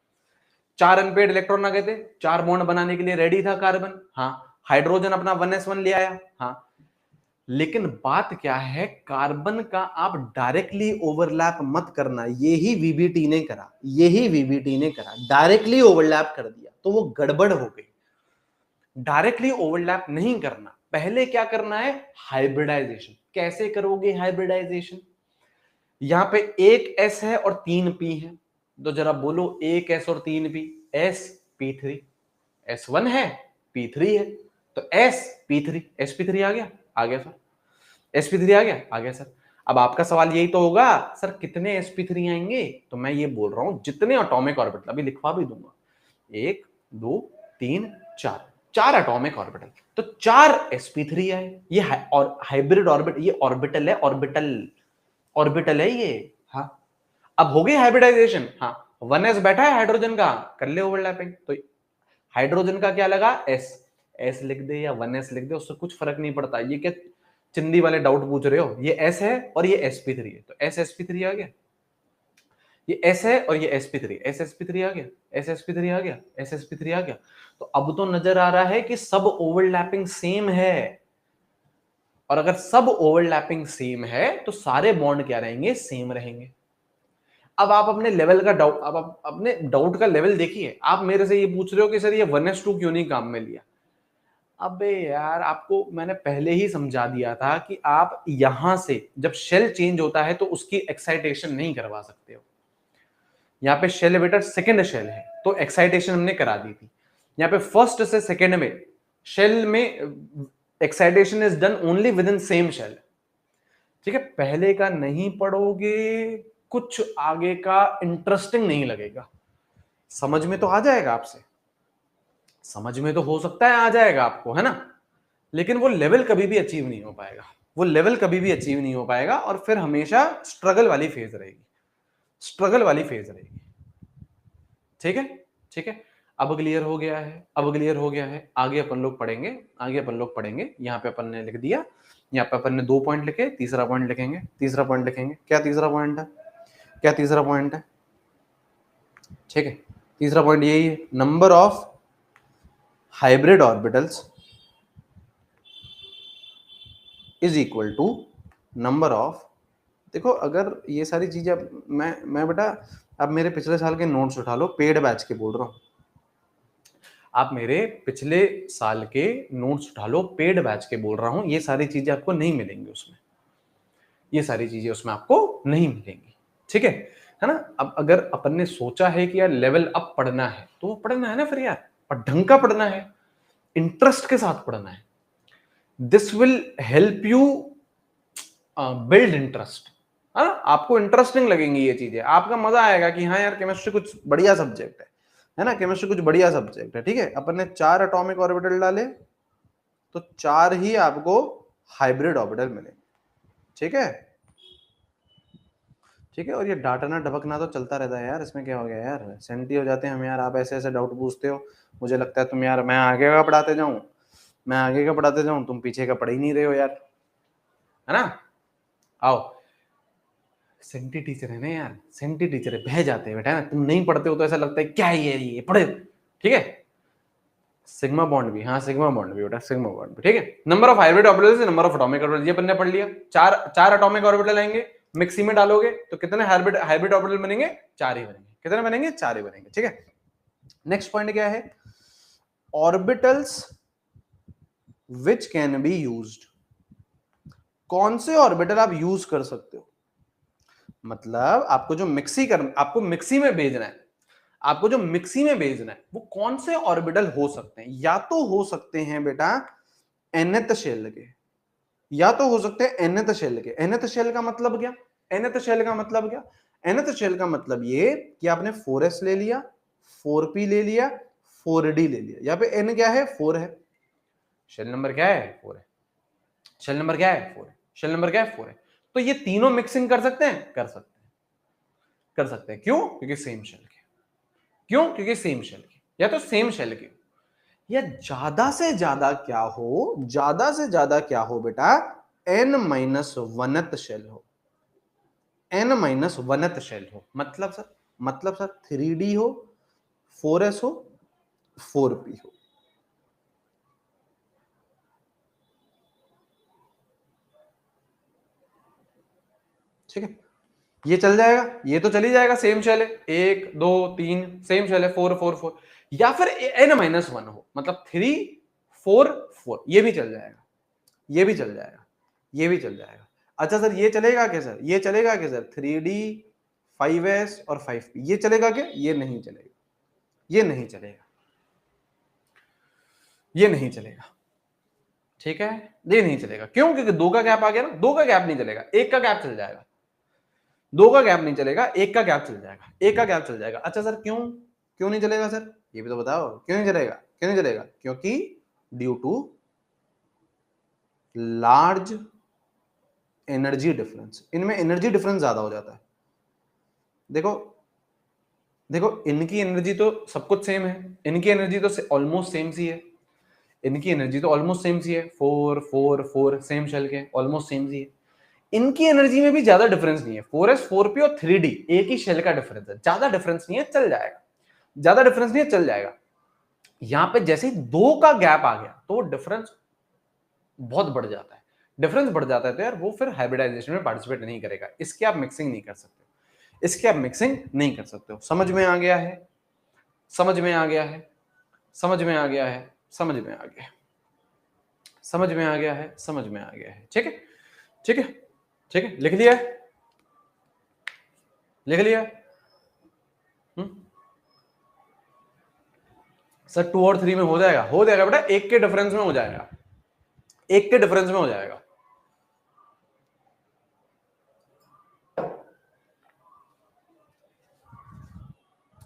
4 अनपेड इलेक्ट्रॉन आ गए थे, 4 बॉन्ड बनाने के लिए रेडी था कार्बन, हाँ, हाइड्रोजन अपना 1s1 ले आया, हाँ, लेकिन बात क्या है, कार्बन का आप डायरेक्टली ओवरलैप मत करना, यही वीबीटी ने करा, यही वीबीटी ने करा, डायरेक्टली ओवरलैप कर दिया तो वो गड़बड़ हो गई। डायरेक्टली ओवरलैप नहीं करना, पहले क्या करना है, हाइब्रिडाइजेशन। कैसे करोगे हाइब्रिडाइजेशन, यहां पे एक S है और 3 P है, तो जरा बोलो एक S और 3 P, sp3, S1 है P3 है, तो sp3, sp3 आ गया सर, sp3 आ गया सर। अब आपका सवाल यही तो होगा, सर कितने sp3 आएंगे, तो मैं ये बोल रहा हूं जितने एटॉमिक ऑर्बिटल, अभी लिखवा भी दूंगा, 1 2 3 4, 4 एटॉमिक ऑर्बिटल, तो 4 sp3 आए। ये और हाइब्रिड ऑर्बिट, ये ऑर्बिटल है, ऑर्बिटल है ये, हाँ। अब हो गई हाइब्रिडाइजेशन, हाँ, 1s बैठा है हाइड्रोजन का, कर ले ओवरलैपिंग, तो हाइड्रोजन का क्या लगा, s लिख दे या 1s लिख दे, उससे कुछ फर्क नहीं पड़ता। ये क्या चिंदी वाले डाउट पूछ रहे हो, ये s है और ये sp3 है, तो sp3 आ गया, ये s है और ये sp3, sp3 आ गया, sp3 आ गया, sp3 आ गया। तो अब तो नजर आ रहा है कि सब ओवरलैपिंग सेम है, और अगर सब ओवरलैपिंग सेम है तो सारे बॉन्ड क्या रहेंगे, सेम रहेंगे। अब आप अपने लेवल का डाउट, अब आप अपने डाउट का लेवल देखिए, आप मेरे से ये पूछ रहे हो कि सर ये 1s2 क्यों नहीं काम में लिया। अबे यार, आपको मैंने पहले ही समझा दिया था कि आप यहां से जब शेल चेंज होता है तो उसकी एक्साइटेशन नहीं करवा सकते हो। यहाँ पे शेल बेटा सेकेंड शेल है तो एक्साइटेशन हमने करा दी थी, यहाँ पे फर्स्ट से सेकेंड में शेल में excitation is done only within same shell. ठीक है, पहले का नहीं पढ़ोगे, कुछ आगे का इंटरेस्टिंग नहीं लगेगा। समझ में तो आ जाएगा आपसे, समझ में तो हो सकता है आ जाएगा आपको, है ना, लेकिन वो लेवल कभी भी अचीव नहीं हो पाएगा, वो लेवल कभी भी अचीव नहीं हो पाएगा, और फिर हमेशा स्ट्रगल वाली फेज रहेगी, स्ट्रगल वाली फेज रहेगी। ठीक है, ठीक है, अब क्लियर हो गया है, अब क्लियर हो गया है। आगे अपन लोग पढ़ेंगे, आगे अपन लोग पढ़ेंगे। यहाँ पे अपन ने लिख दिया, यहाँ पे अपन ने 2 पॉइंट लिखे, तीसरा पॉइंट लिखेंगे, तीसरा पॉइंट लिखेंगे। क्या तीसरा पॉइंट है, क्या तीसरा पॉइंट है, ठीक है, तीसरा पॉइंट यही है, number of hybrid orbitals is equal to number of. देखो, अगर ये सारी चीजें मैं बेटा, अब मेरे पिछले साल के नोट्स उठा लो, पेड बैच के बोल रहा हूँ, आप मेरे पिछले साल के नोट्स उठा लो, पेड बैच के बोल रहा हूं, ये सारी चीजें आपको नहीं मिलेंगी उसमें, ये सारी चीजें उसमें आपको नहीं मिलेंगी। ठीक है ना। अब अगर अपन ने सोचा है कि यार लेवल अप पढ़ना है तो वो पढ़ना है ना फिर यार, और ढंग का पढ़ना है, इंटरेस्ट के साथ पढ़ना है। This will help you build interest, है ना, आपको इंटरेस्टिंग लगेंगी ये चीजें, आपका मजा आएगा कि हाँ यार केमिस्ट्री कुछ बढ़िया सब्जेक्ट है ना, केमिस्ट्री कुछ बढ़िया सब्जेक्ट है। ठीक है, अपन ने 4 एटॉमिक ऑर्बिटल डाले तो 4 ही आपको हाइब्रिड ऑर्बिटल मिलेंगे। ठीक है, ठीक है, और ये डांटना ढबकना तो चलता रहता है यार, इसमें क्या हो गया यार, सेंटी हो जाते हैं हम यार, आप ऐसे ऐसे डाउट पूछते हो, मुझे लगता है तुम यार, मैं आगे का पढ़ाते जाऊं, मैं आगे का पढ़ाते जाऊं, तुम पीछे का पढ़ ही नहीं रहे हो यार, है ना। आओ, सेंटी टीचर है ना यार, सेंटी टीचर है, बह जाते हैं बेटा ना, तुम नहीं पढ़ते हो तो ऐसा लगता है क्या है ये पढ़े। ठीक है, सिग्मा बॉन्ड भी, हाँ सिग्मा बॉन्ड भी बेटा, सिग्मा बॉन्ड भी। ठीक है, number of hybrid orbitals, number of atomic orbital, ये अपन ने पढ़ लिया। 4 एटॉमिक ऑर्बिटल आएंगे, मिक्सी में डालोगे तो कितने हाइब्रिड ऑर्बिटल बनेंगे, 4 ही बनेंगे। कितने बनेंगे, 4 ही बनेंगे। ठीक है, नेक्स्ट पॉइंट क्या है, orbitals which can be used. कौन से ऑर्बिटल आप यूज कर सकते हो, मतलब आपको जो आपको मिक्सी में भेजना है, आपको जो मिक्सी में भेजना है वो कौन से ऑर्बिटल हो सकते हैं, या तो हो सकते हैं बेटा nth शेल के, या तो हो सकते हैं nth शेल के। nth शेल का मतलब क्या, nth शेल का मतलब क्या, nth शेल का मतलब ये कि आपने 4s ले लिया, 4p ले लिया, 4d ले लिया। यहाँ पे n क्या है, 4 है, शेल नंबर क्या है, 4 है, शेल नंबर क्या है, 4 है, शेल नंबर क्या है, 4 है। तो ये तीनों मिक्सिंग कर सकते हैं, कर सकते हैं, कर सकते हैं। क्यों? क्योंकि सेम शेल के। क्यों? क्योंकि सेम शेल के, या तो सेम शेल के, या ज्यादा से ज्यादा क्या हो, ज्यादा से ज्यादा क्या हो बेटा, n-1th शेल हो, n-1th शेल हो। मतलब सर 3D हो, 4s हो, 4p हो। ठीक है, ये चल जाएगा, ये तो चली जाएगा, सेम शेल है, 1 2 3 सेम शेल है, 4 4 4, या फिर n-1 हो, मतलब 3 4 4, ये भी चल जाएगा, ये भी चल जाएगा, ये भी चल जाएगा। अच्छा सर ये चलेगा क्या सर, ये चलेगा क्या सर, 3D 5s और 5p, ये चलेगा क्या? ये नहीं चलेगा, ये नहीं चलेगा, ये नहीं चलेगा। ठीक है, ये नहीं चलेगा। क्यों? क्योंकि 2 का गैप आ गया ना, 2 का गैप नहीं चलेगा, 1 का गैप चल जाएगा। 2 का गैप नहीं चलेगा, 1 का गैप चल जाएगा, 1 का गैप चल जाएगा। अच्छा सर क्यों, क्यों नहीं चलेगा सर, ये भी तो बताओ, क्यों नहीं चलेगा? क्यों नहीं चलेगा? क्योंकि due to large energy difference, इनमें एनर्जी डिफरेंस ज्यादा हो जाता है। देखो देखो, इनकी एनर्जी तो सब कुछ सेम है, इनकी एनर्जी तो ऑलमोस्ट सेम सी है, इनकी एनर्जी तो ऑलमोस्ट सेम सी है, 4 4 4 सेम शेल के, ऑलमोस्ट सेम सी है। इनकी एनर्जी में भी ज्यादा डिफरेंस नहीं है, 4s 4p और 3d एक ही शेल का डिफरेंस है, ज्यादा डिफरेंस नहीं है, चल जाएगा, ज्यादा डिफरेंस नहीं है, चल जाएगा। यहां पे जैसे ही 2 का गैप आ गया तो डिफरेंस बहुत बढ़ जाता है, डिफरेंस बढ़ जाता है, तो यार वो फिर हाइब्रिडाइजेशन में पार्टिसिपेट नहीं करेगा, इसके आप मिक्सिंग नहीं कर सकते, इसके आप मिक्सिंग नहीं कर सकते हो। समझ में आ गया है? समझ में आ गया है? समझ में आ गया है? समझ में आ गया है? समझ में आ गया है? समझ में आ गया है? ठीक है, ठीक है, ठीक है, लिख लिया है, लिख लिया। सर 2 और 3 में हो जाएगा, हो जाएगा बेटा, 1 के डिफरेंस में हो जाएगा, 1 के डिफरेंस में हो जाएगा।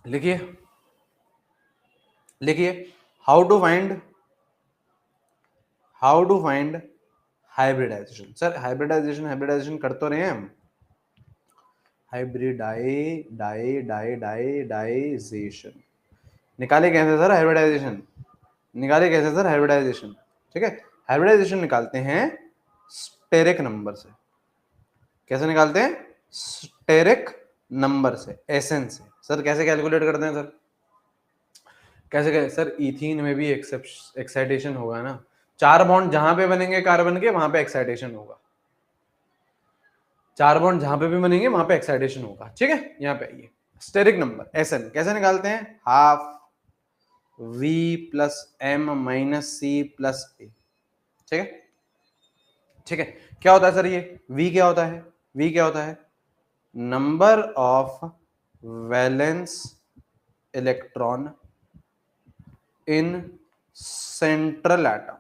लिखिए, लिखिए, how to find hybridization. Sir hybridization कर तो रहे हैं हम, हाइब्रिडाइजेशन निकाले कैसे सर हाइब्रिडाइजेशन, निकाले कैसे सर हाइब्रिडाइजेशन? ठीक है, हाइब्रिडाइजेशन निकालते हैं स्टेरिक नंबर से। कैसे निकालते हैं? स्टेरिक नंबर से, एसएन से। सर कैसे कैलकुलेट करते हैं सर? कैसे सर, इथीन में भी एक्साइटेशन होगा ना, 4 बॉन्ड जहां पे बनेंगे कार्बन के वहां पे एक्साइटेशन होगा, 4 बॉन्ड जहां पे भी बनेंगे वहां पे एक्साइटेशन होगा। ठीक है, यहाँ पे आइए, स्टेरिक नंबर एसएन कैसे निकालते हैं? Half V plus M minus C plus A। ठीक है, ठीक है, क्या होता है सर ये V क्या होता है? V क्या होता है? Number of valence electron in central atom,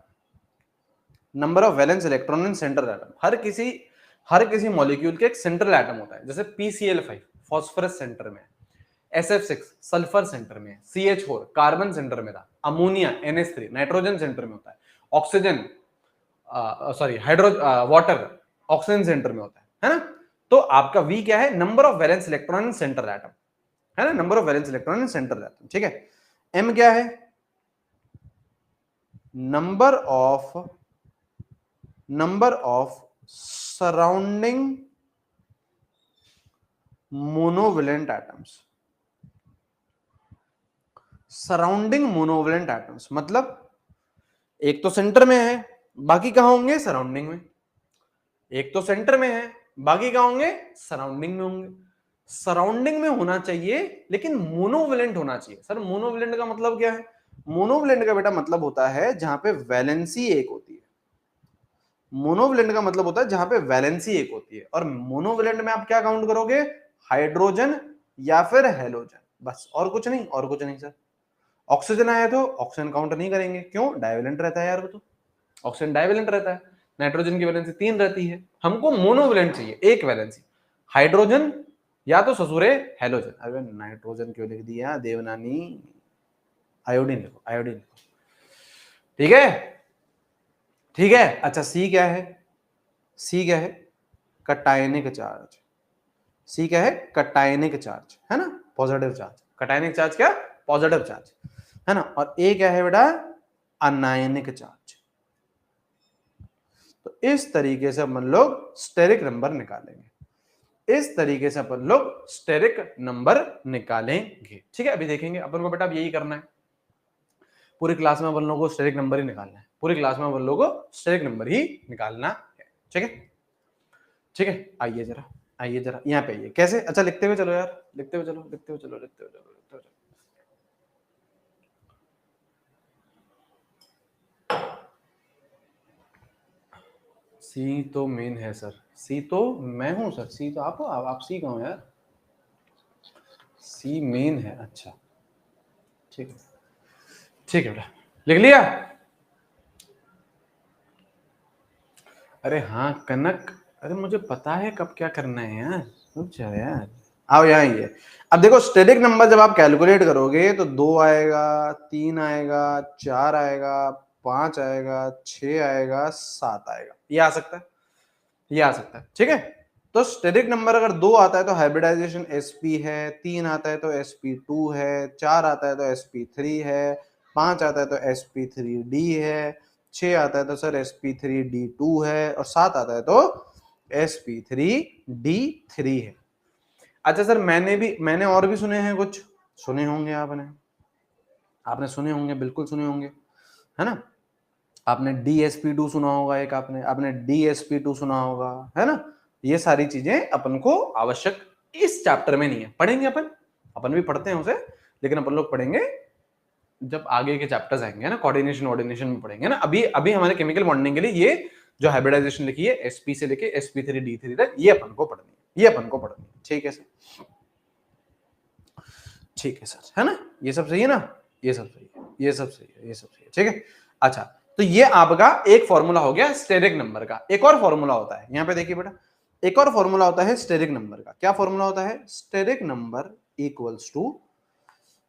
number of valence electron in central atom. हर किसी मॉलिक्यूल के एक सेंट्रल एटम होता है, जैसे PCl5 फॉस्फोरस सेंटर में, SF6 सल्फर सेंटर में, CH4 कार्बन सेंटर में था, अमोनिया NH3 नाइट्रोजन सेंटर में होता है, oxygen sorry water oxygen centre में होता है ना? तो आपका V क्या है? Number of valence electron in central atom, है ना, number of valence electron in central atom. ठीक है, M क्या है? Number of surrounding monovalent atoms, surrounding monovalent atoms मतलब एक तो सेंटर में है, बाकी कहां होंगे? सराउंडिंग में। एक तो सेंटर में है, बाकी कहां होंगे? सराउंडिंग में होंगे। सराउंडिंग में होना चाहिए लेकिन मोनोवेलेंट होना चाहिए। सर मोनोवेलेंट का मतलब क्या है? मोनोवेलेंट का बेटा मतलब होता है जहां पे वैलेंसी एक होती है, मोनोवेलेंट का मतलब होता है जहां पे वैलेंसी एक होती है। और मोनोवेलेंट में आप क्या काउंट करोगे? हाइड्रोजन या फिर हेलोजन, बस, और कुछ नहीं, और कुछ नहीं सर। ऑक्सीजन आया तो ऑक्सीजन काउंट नहीं करेंगे, क्यों? डाइवेलेंट रहता है यार वो तो, ऑक्सीजन डाइवेलेंट रहता है, नाइट्रोजन की वैलेंसी 3 रहती है, हमको मोनोवेलेंट चाहिए, एक वैलेंसी, हाइड्रोजन या तो ससुरे हेलोजन। अरे नाइट्रोजन क्यों लिख दिया देवनानी, आयोडीन लिखो, आयोडीन लिखो। ठीक है, ठीक है। अच्छा सी क्या है? सी क्या है? Cationic charge. सी क्या है? कटायनिक चार्ज, है ना, पॉजिटिव चार्ज। कटायनिक चार्ज क्या? पॉजिटिव चार्ज, है ना। और ए क्या है बेटा? Anionic charge. तो इस तरीके से अपन लोग स्टेरिक नंबर निकालेंगे, इस तरीके से अपन लोग स्टेरिक नंबर निकालेंगे। ठीक है, अभी देखेंगे अपन को बेटा अब यही करना है, पूरी क्लास में अपन लोगों को स्टेरिक नंबर ही निकालना है, पूरी क्लास में अपन लोगों को स्टेरिक नंबर ही निकालना है। ठीक है, ठीक है, आइए जरा, आइए जरा यहाँ पे आइए। कैसे? अच्छा लिखते हुए चलो यार, लिखते हुए चलो, लिखते हुए चलो, लिखते हुए चलो, लिखते हुए चलो। सी तो मेन है सर, सी तो मैं हूं सर, सी तो आप हो, आप सी कहो यार, सी मेन है। अच्छा ठीक है, ठीक है बेटा, लिख लिया? अरे हाँ कनक, अरे मुझे पता है कब क्या करना है यार, रुक जाओ यार, आओ यहाँ ये। अब देखो स्टेरिक नंबर जब आप कैलकुलेट करोगे तो 2 आएगा, 3 आएगा, 4 आएगा, 5 आएगा, 6 आएगा, 7 आएगा, ये आ सकता है, ये आ सकता है। ठीक है, तो स्टेरिक नंबर अगर 2 आता है तो हाइब्रिडाइजेशन sp है, 3 आता है तो sp2 है, 4 आता है तो sp3 है, 5 आता है तो sp3d है, 6 आता है तो सर sp3d2 है, और 7 आता है तो sp3d3 है। अच्छा सर मैंने और भी सुने हैं कुछ, सुने होंगे आपने, आपने सुने होंगे, बिल्कुल सुने होंगे, है ना। आपने DSP2 सुना होगा, एक आपने DSP2 सुना होगा, है ना। ये सारी चीजें अपन को आवश्यक इस चैप्टर में नहीं है, पढ़ेंगे अपन, अपन भी पढ़ते हैं उसे, लेकिन अपन लोग पढ़ेंगे जब आगे के चैप्टर्स आएंगे ना, कोऑर्डिनेशन ऑर्डिनेशन में पढ़ेंगे ना। अभी अभी हमारे केमिकल बॉन्डिंग के लिए ये जो हाइब्रिडाइजेशन लिखी है sp से लेके sp3d3 तक, ये अपन को पढ़नी है, ये अपन को पढ़नी है। ठीक है सर, ठीक है सर, है ना, ये सब सही है ना, ये सब सही है, ये सब सही है, ये सब सही है। ठीक है, अच्छा तो ये आपका एक फॉर्मूला हो गया स्टेरिक नंबर का। एक और फॉर्मूला होता है, यहां पे देखिए बेटा, एक और फॉर्मूला होता है स्टेरिक नंबर का। क्या फॉर्मूला होता है? Steric number equals to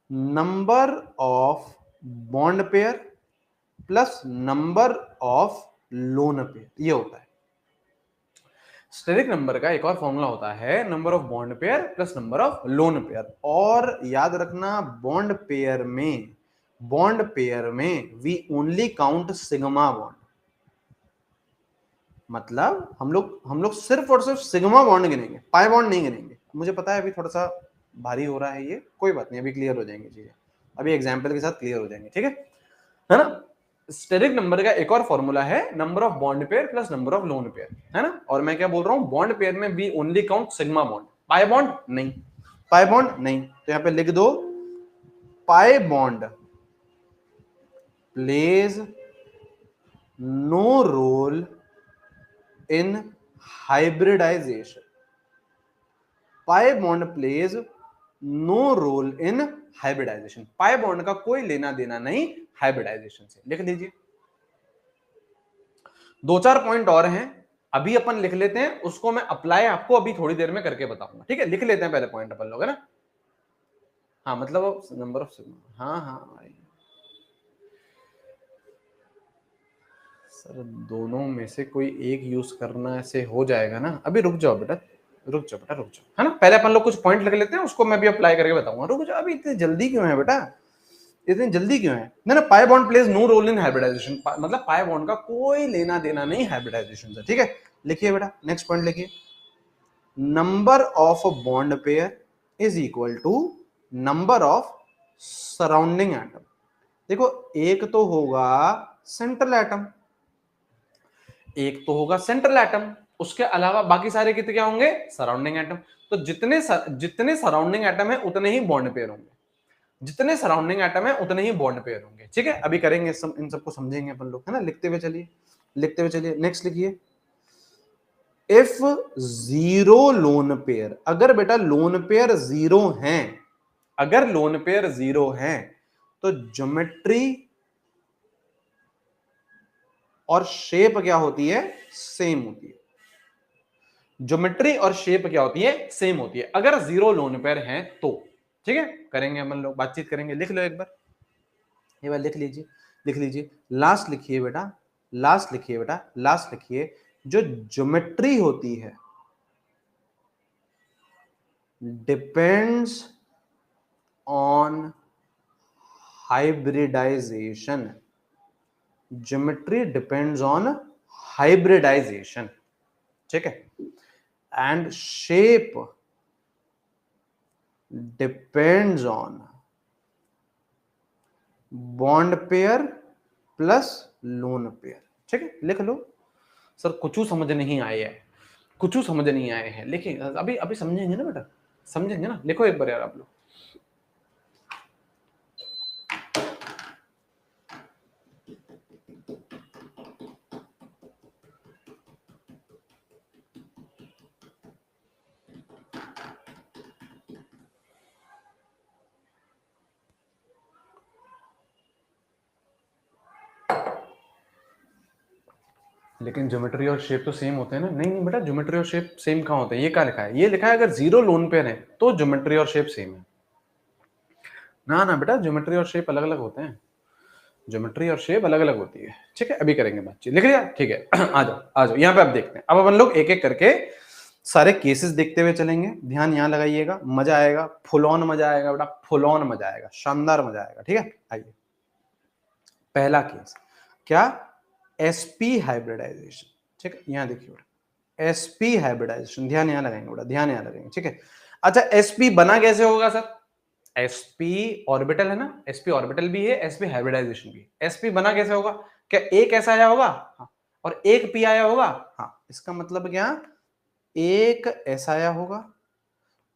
number of bond pair plus number of lone pair, ये होता है। स्टेरिक नंबर का एक और फॉर्मूला होता है number of bond pair plus number of lone pair. और याद रखना बॉन्ड पेयर में we only count sigma bond, मतलब हम लोग सिर्फ और सिर्फ सिग्मा बॉन्ड गिनेंगे, पाई बॉन्ड नहीं गिनेंगे। मुझे पता है अभी थोड़ा सा भारी हो रहा है ये, कोई बात नहीं, अभी क्लियर हो जाएंगे चीजें, अभी एग्जाम्पल के साथ क्लियर हो जाएंगे। ठीक है ना। स्टेरिक नंबर का एक और फॉर्मूला है number of bond pair plus number of lone pair, है ना। और मैं क्या बोल रहा हूं, बॉन्ड पेयर में we only count sigma bond, pi bond नहीं, पाई बॉन्ड नहीं। तो यहां पे लिख दो pi bond plays no role in hybridization, pi bond plays no role in hybridization, pi bond का कोई लेना देना नहीं हाइब्रिडाइजेशन से। लिख लीजिए, दो चार पॉइंट और हैं, अभी अपन लिख लेते हैं, उसको मैं अप्लाई आपको अभी थोड़ी देर में करके बताऊंगा। ठीक है, लिख लेते हैं पहले पॉइंट अपन लोग, है ना। हाँ मतलब नंबर ऑफ सिग्मा, हाँ हाँ सर दोनों में से कोई एक यूज करना ऐसे हो जाएगा ना। अभी रुक जाओ बेटा, रुक जाओ बेटा, रुक जाओ, है ना। पहले अपन लोग कुछ पॉइंट लिख लेते हैं, उसको मैं भी अप्लाई करके बताऊंगा। रुक जाओ, अभी इतनी जल्दी क्यों है बेटा, इतनी जल्दी क्यों है? ना pi bond plays no role in hybridization, मतलब पाई बॉन्ड का कोई लेना देना नहीं हाइब्रिडाइजेशन से। ठीक है, लिखिए बेटा, नेक्स्ट पॉइंट लिखिए, number of bond pair is equal to number of surrounding atom. देखो एक तो होगा सेंट्रल एटम, एक तो होगा सेंट्रल एटम, उसके अलावा बाकी सारे कितने क्या होंगे? Surrounding atom. तो जितने सराउंडिंग एटम है उतने ही बॉन्ड पेयर होंगे, जितने सराउंडिंग एटम है उतने ही बॉन्ड पेयर होंगे। ठीक है, अभी करेंगे इन सबको समझेंगे अपन लोग, है ना। लिखते हुए चलिए, लिखते हुए चलिए, नेक्स्ट लिखिए, इफ जीरो लोन पेयर, अगर बेटा लोन पेयर जीरो हैं, अगर लोन पेयर जीरो हैं तो ज्योमेट्री और शेप क्या होती है? सेम होती है। ज्योमेट्री और शेप क्या होती है? सेम होती है, अगर जीरो लोन पेयर हैं तो। ठीक है, करेंगे अपन लोग, बातचीत करेंगे। लिख लो एक बार, ये बार लिख लीजिए, लिख लीजिए, लास्ट लिखिए बेटा, लास्ट लिखिए बेटा, लास्ट लिखिए, जो ज्योमेट्री होती है, depends on hybridization, geometry depends on hybridization, ठीक है, and shape depends on bond pair plus lone pair, ठीक है, लिख लो। सर कुछ समझ नहीं आए है, कुछ समझ नहीं आए हैं, लेकिन अभी अभी समझेंगे ना बेटा, समझेंगे ना, लिखो एक बार यार आप लोग। लेकिन ज्योमेट्री और शेप तो सेम होते हैं ना? नहीं नहीं बेटा, ज्योमेट्री और शेप सेम कहाँ होते हैं? ये क्या लिखा है? ये लिखा है अगर जीरो लोन पेयर है तो ज्योमेट्री और शेप सेम है। ना ना बेटा, ज्योमेट्री और शेप अलग अलग होते हैं, ज्योमेट्री और शेप अलग अलग होती है, ठीक है। अभी करेंगे बातचीत, लिख लिया? ठीक है। आ जाओ आ जाओ, यहाँ पे आप देखते हैं। अब अपन लोग एक एक करके सारे केसेस देखते हुए चलेंगे, ध्यान यहाँ लगाइएगा, मजा आएगा, फुल ऑन मजा आएगा बेटा, फुल ऑन मजा आएगा, शानदार मजा आएगा, ठीक है। आइए, पहला केस क्या? एसपी हाइब्रिडाइजेशन, ठीक है। यहाँ देखिए बेटा, एसपी हाइब्रिडाइजेशन, ध्यान यहाँ लगाएंगे बेटा, ध्यान यहाँ लगाएंगे, ठीक है। अच्छा, एसपी बना कैसे होगा सर? एसपी ऑर्बिटल है ना, एसपी ऑर्बिटल भी है, एसपी हाइब्रिडाइजेशन भी है। एसपी बना कैसे होगा? क्या एक ऐसा आया होगा? हाँ। और एक पी आया होगा? हाँ। इसका मतलब क्या? एक ऐसा आया होगा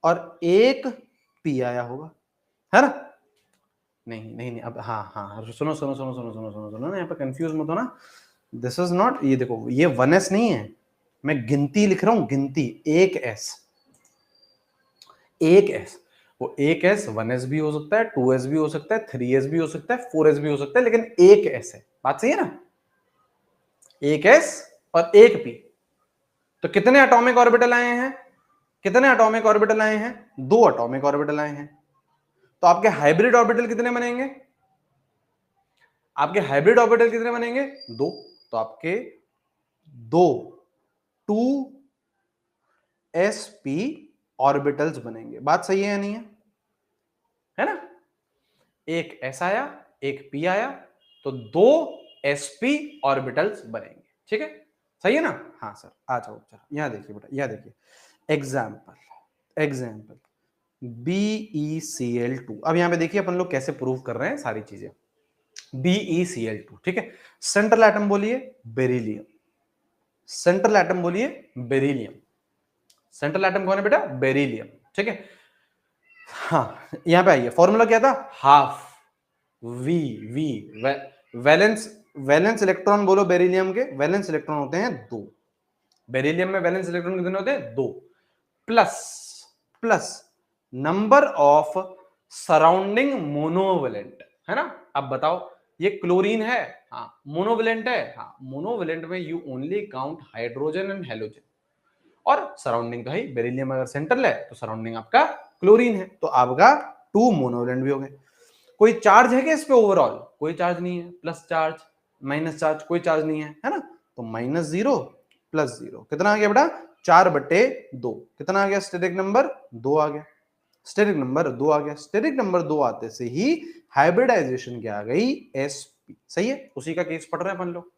और एक पी आया होगा, है ना? नहीं नहीं नहीं, अब हाँ हाँ, सुनो सुनो सुनो सुनो सुनो सुनो सुनो ना, यहाँ पे कंफ्यूज मत हो ना। दिस इज नॉट, ये देखो, ये 1s नहीं है, मैं गिनती लिख रहा हूं, गिनती। एक एस, एक एस, वो एक एस 1s भी हो सकता है, 2s भी हो सकता है, 3s भी हो सकता है, 4s भी हो सकता है, लेकिन एक एस है। बात सही है ना? एक एस और एक पी। तो कितने एटॉमिक ऑर्बिटल आए हैं? कितने एटॉमिक ऑर्बिटल आए हैं? 2 एटॉमिक ऑर्बिटल आए हैं। तो आपके हाइब्रिड ऑर्बिटल कितने बनेंगे? आपके हाइब्रिड ऑर्बिटल कितने बनेंगे? 2। तो आपके 2 2sp ऑर्बिटल्स बनेंगे। बात सही है या नहीं है ना? एक s आया, एक p आया, तो 2 sp ऑर्बिटल्स बनेंगे, ठीक है। सही है ना? हाँ सर, आ जाओ, यहां देखिए बेटा, यहां देखिए, एग्जाम्पल एग्जाम्पल BeCl2। अब यहां पे देखिए अपन लोग कैसे प्रूव कर रहे हैं सारी चीजें। BeCl2, ठीक है। सेंट्रल एटम बोलिए बेरिलियम, सेंट्रल एटम बोलिए बेरिलियम, सेंट्रल एटम कौन है बेटा? बेरिलियम, ठीक है। हाँ, यहां पे आइए, फॉर्मूला क्या था? Half V, V valence, valence electron बोलो बेरिलियम के, वैलेंस इलेक्ट्रॉन होते हैं 2। बेरिलियम में वैलेंस इलेक्ट्रॉन कितने होते हैं? 2। Plus, plus number of surrounding monovalent, है ना? अब बताओ, ये क्लोरीन है, हाँ। मोनोवेलेंट है, हाँ। मोनोवेलेंट में you only count hydrogen and halogen, और सराउंडिंग का ही बेरिलियम अगर सेंट्रल है तो सराउंडिंग आपका क्लोरीन है, तो आपका 2 मोनोवेलेंट भी हो गए। कोई चार्ज है क्या इस पे? ओवरऑल कोई चार्ज नहीं है, प्लस चार्ज माइनस चार्ज, कोई चार्ज नहीं है ना? तो -0 प्लस 0 कितना आ गया बेटा? 4/2। कितना आ गया? स्टेरिक नंबर 2 आ गया, स्टेरिक नंबर 2 आ गया। स्टेरिक नंबर 2 आते से ही हाइब्रिडाइजेशन क्या आ गई? sp। सही है, उसी का केस पढ़ रहे हैं अपन लोग,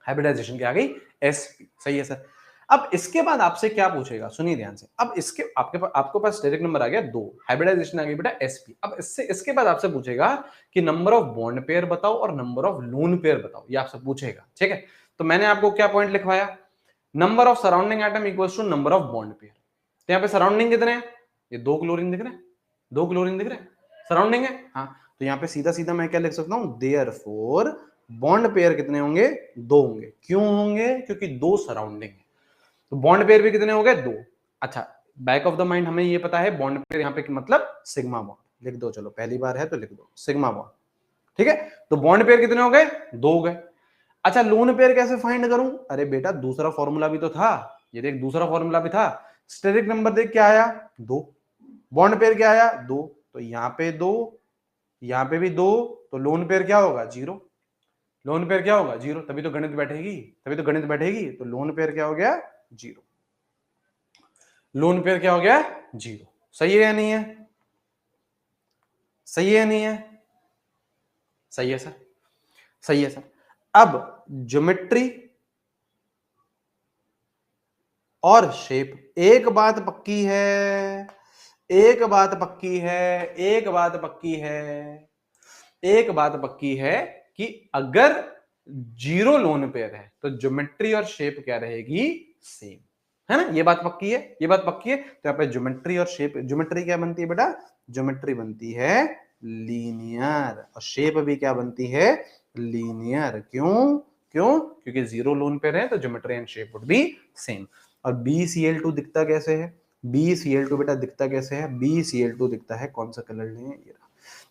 हाइब्रिडाइजेशन क्या आ गई? sp। सही है सर। अब इसके बाद आपसे क्या पूछेगा, सुनिए ध्यान से। अब इसके आपके पास स्टेरिक नंबर आ गया 2, हाइब्रिडाइजेशन आ गई बेटा sp। अब इसके बाद आपसे पूछेगा कि नंबर ऑफ बॉन्ड पेयर बताओ और नंबर ऑफ लोन पेयर बताओ, ये आपसे पूछेगा, ठीक है। तो मैंने आपको क्या पॉइंट लिखवाया? Number of surrounding atom equals to number of bond pair. तो यहाँ पे सराउंडिंग कितने हैं? ये 2 क्लोरीन दिख रहे हैं, 2 क्लोरीन दिख रहे हैं, सराउंडिंग है, हाँ। तो यहाँ पे सीधा सीधा मैं क्या लिख सकता हूँ? देयरफॉर बॉन्ड पेयर कितने होंगे? 2 होंगे। क्यों होंगे? क्योंकि 2 सराउंडिंग है, तो बॉन्ड पेयर भी कितने हो गए? 2। अच्छा, बैक ऑफ द माइंड हमें ये पता है बॉन्ड पेयर यहाँ पे मतलब सिग्मा बॉन्ड, लिख दो, चलो पहली बार है तो लिख दो सिग्मा बॉन्ड, ठीक है। तो बॉन्ड पेयर कितने हो गए? 2 हो गए। अच्छा, लोन पेयर कैसे फाइंड करूं? अरे बेटा, दूसरा फॉर्मूला भी तो था, ये देख, दूसरा फॉर्मूला भी था। स्टेरिक नंबर देख क्या आया? 2। बॉन्ड पेयर क्या आया? 2। तो यहाँ पे 2, यहाँ पे भी 2, तो लोन पेयर क्या होगा? 0। लोन पेयर क्या होगा? 0। तभी तो गणित बैठेगी, तभी तो गणित बैठेगी। तो लोन पेयर क्या हो गया? 0। लोन पेयर क्या हो गया? 0। सही है या नहीं है? सही है या नहीं है? सही है सर, सही है सर। अब ज्योमेट्री और शेप, एक बात पक्की है, एक बात पक्की है, एक बात पक्की है, एक बात पक्की है कि अगर जीरो लोन पेयर है तो ज्योमेट्री और शेप क्या रहेगी? सेम, है ना? ये बात पक्की है, ये बात पक्की है। तो यहाँ पे ज्योमेट्री और शेप, ज्योमेट्री क्या बनती है बेटा? ज्योमेट्री बनती है लीनियर, और शेप भी क्या बनती है? लीनियर। क्यों? क्यों? क्योंकि जीरो लोन पेयर है तो geometry and shape would be same. और BCl2 दिखता कैसे है? BCl2 बेटा दिखता कैसे है? BCl2 दिखता है, कौन सा कलर लें? ये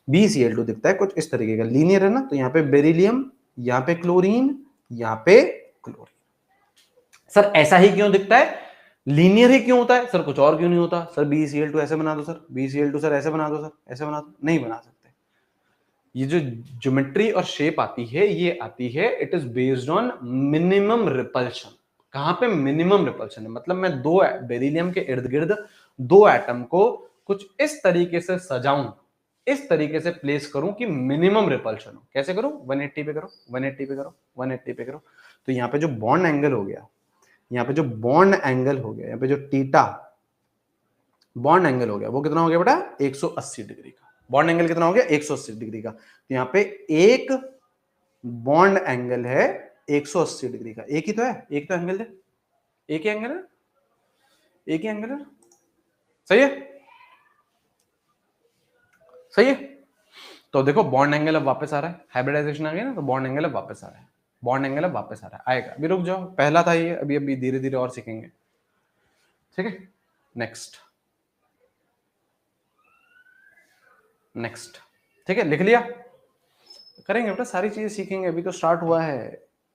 BCl2 दिखता है कुछ इस तरीके का, लीनियर है ना, तो यहाँ पे बेरिलियम, यहाँ पे क्लोरीन, यहाँ पे क्लोरीन। सर ऐसा ही क्यों दिखता है? लीनियर ही क्यों होता है सर? कुछ और क्यों नहीं होता सर? BCl2 ऐसे बना दो सर, BCl2 सर ऐसे बना दो सर, ऐसे बना दो, नहीं बना सकते। ये जो ज्योमेट्री और शेप आती है, ये आती है, it is based on minimum repulsion. कहां पे मिनिमम रिपल्शन है? मतलब मैं दो बेरिलियम के इर्द गिर्द दो एटम को कुछ इस तरीके से सजाऊं, इस तरीके से प्लेस करूं कि मिनिमम रिपल्शन हो। कैसे करूं? 180 पे करो, 180 पे करो, 180 पे करो। तो यहाँ पे जो बॉन्ड एंगल हो गया, यहाँ पे जो बॉन्ड एंगल हो गया, यहाँ पे जो थीटा बॉन्ड एंगल हो गया, वो कितना हो गया बेटा? 180 डिग्री का। बॉन्ड एंगल कितना हो गया? 180 डिग्री का। तो यहाँ पे एक बॉन्ड एंगल है 180 डिग्री का। एक ही तो है, एक तो एंगल है, एक ही एंगल है, एक ही एंगल है। सही है, सही है। तो देखो बॉन्ड एंगल अब वापस आ रहा है, हाइब्रिडाइजेशन आ गया ना, तो बॉन्ड एंगल अब वापस आ रहा है, बॉन्ड एंगल अब वापस आ रहा है, आएगा। अभी रुक जाओ, पहला था ये, अभी अभी धीरे धीरे और सीखेंगे। ठीक है, नेक्स्ट, नेक्स्ट। ठीक है, लिख लिया? करेंगे बेटा, सारी चीजें सीखेंगे, अभी तो स्टार्ट हुआ है,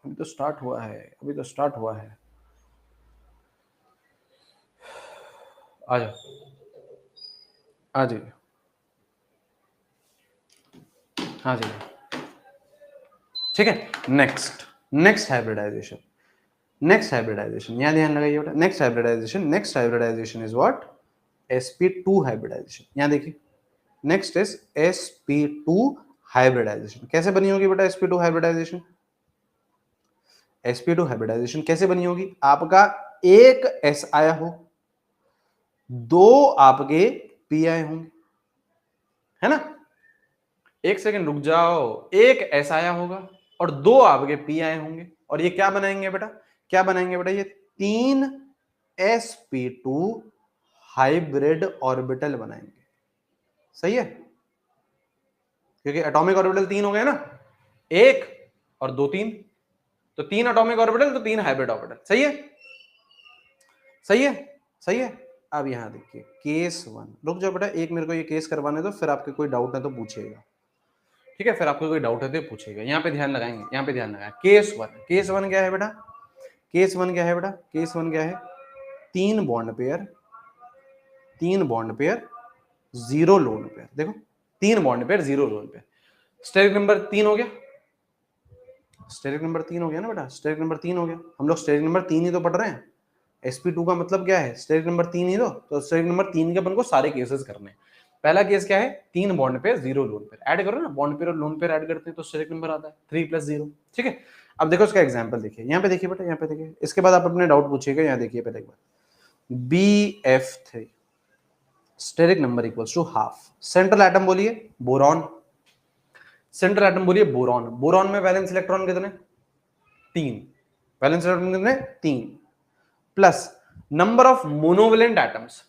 अभी तो स्टार्ट हुआ है, अभी तो स्टार्ट हुआ है। आ जाओ, आ जाइए, आ जाइए। ठीक है, next, next hybridization, next hybridization, यहां ध्यान लगाइए बेटा। Next hybridization, next hybridization is what? sp2 hybridization. यहां देखिए, नेक्स्ट इज sp2 हाइब्रिडाइजेशन। कैसे बनी होगी बेटा sp2 हाइब्रिडाइजेशन? sp2 हाइब्रिडाइजेशन कैसे बनी होगी? आपका एक s आया हो, दो आपके p आए होंगे, है ना? एक सेकंड रुक जाओ, एक s आया होगा और दो आपके p आए होंगे, और ये क्या बनाएंगे बेटा? क्या बनाएंगे बेटा? ये तीन sp2 हाइब्रिड ऑर्बिटल बनाएंगे। सही है, क्योंकि एटॉमिक ऑर्बिटल तीन हो गए ना, एक और दो तीन, तो तीन एटॉमिक ऑर्बिटल तो तीन हाइब्रिड ऑर्बिटल। सही है, सही है, सही है। अब यहां देखिए केस वन, रुक जाओ बेटा, एक मेरे को ये केस करवाने दो, फिर आपके कोई डाउट है तो पूछिएगा। ठीक है, फिर आपको कोई डाउट है तो पूछिएगा। यहाँ पे ध्यान लगाएंगे, यहाँ पे ध्यान लगाएं। केस वन, केस वन क्या है बेटा? केस वन क्या है बेटा? केस वन क्या है? तीन बॉन्ड पेयर, तीन bond pair, zero lone pair. देखो, तीन bond pair, zero lone pair. Steric number तीन हो गया, स्टेरिक नंबर तीन हो गया ना बेटा, स्टेरिक नंबर तीन हो गया। हम लोग स्टेरिक नंबर तीन ही तो पढ़ रहे हैं। sp2 का मतलब क्या है? स्टेरिक नंबर तीन ही तो स्टेरिक नंबर तीन के अपन को सारे केसेस करने हैं। पहला केस क्या है? तीन bond pair, zero lone pair. Add करो ना, बॉन्ड पेयर और लोन पेयर ऐड करते हैं तो स्टेरिक नंबर आता है 3 + 0। ठीक है, अब देखो इसका एग्जांपल देखिए, यहाँ पे देखिए बेटा, यहाँ पे देखिए। इसके बाद आप अपने डाउट पूछिएगा। यहाँ देखिए पहले एक बार, BF3 steric number equals to half. Central atom बोलिए बोरॉन, सेंट्रल एटम बोलिए बोरॉन। बोरॉन में वैलेंस इलेक्ट्रॉन कितने? तीन। वैलेंस इलेक्ट्रॉन कितने? तीन। Plus number of monovalent atoms,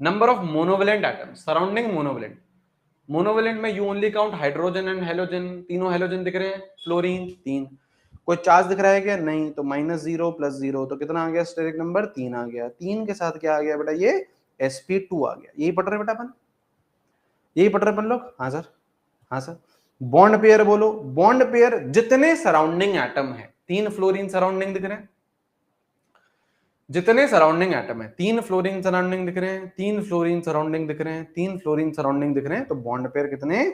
number of monovalent atoms surrounding monovalent. Monovalent में you only count hydrogen and halogen, तीनों हेलोजन दिख रहे हैं। फ्लोरीन तीन। कोई चार्ज दिख रहा है क्या? नहीं। तो -0 + 0, तो कितना आ गया? स्टेरिक नंबर तीन आ गया। तीन के साथ क्या आ गया बेटा? ये sp2 आ गया। यही पढ़ रहे बेटा अपन, यही पढ़ रहे अपन लोग। हाँ सर, हाँ सर। बॉन्ड पेयर बोलो, बॉन्ड पेयर जितने सराउंडिंग एटम है, तीन फ्लोरीन सराउंडिंग दिख रहे हैं, जितने सराउंडिंग एटम है, तीन फ्लोरीन सराउंडिंग दिख रहे हैं, तीन फ्लोरीन सराउंडिंग दिख रहे हैं, तीन फ्लोरीन सराउंडिंग दिख रहे हैं, तो बॉन्ड पेयर कितने?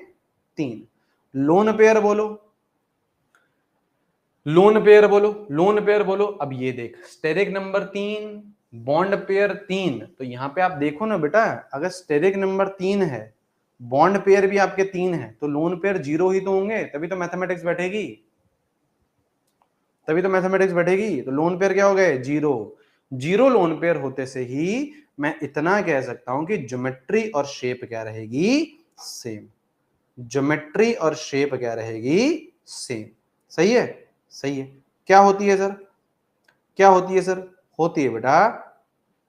तीन। लोन पेयर बोलो, लोन पेयर बोलो, लोन पेयर बोलो। अब ये देख, स्टेरिक नंबर तीन, बॉन्ड पेयर 3, तो यहां पे आप देखो ना बेटा, अगर स्टेरिक नंबर 3 है, बॉन्ड पेयर भी आपके 3 है, तो लोन पेयर 0 ही तो होंगे, तभी तो मैथमेटिक्स बैठेगी, तभी तो मैथमेटिक्स बैठेगी। तो लोन पेयर क्या हो गए? 0। 0 लोन पेयर होते से ही मैं इतना कह सकता हूं कि ज्योमेट्री और शेप क्या रहेगी? सेम। ज्योमेट्री और शेप क्या रहेगी? सेम। सही है? सही है। क्या होती है सर? क्या होती है सर? होती है बेटा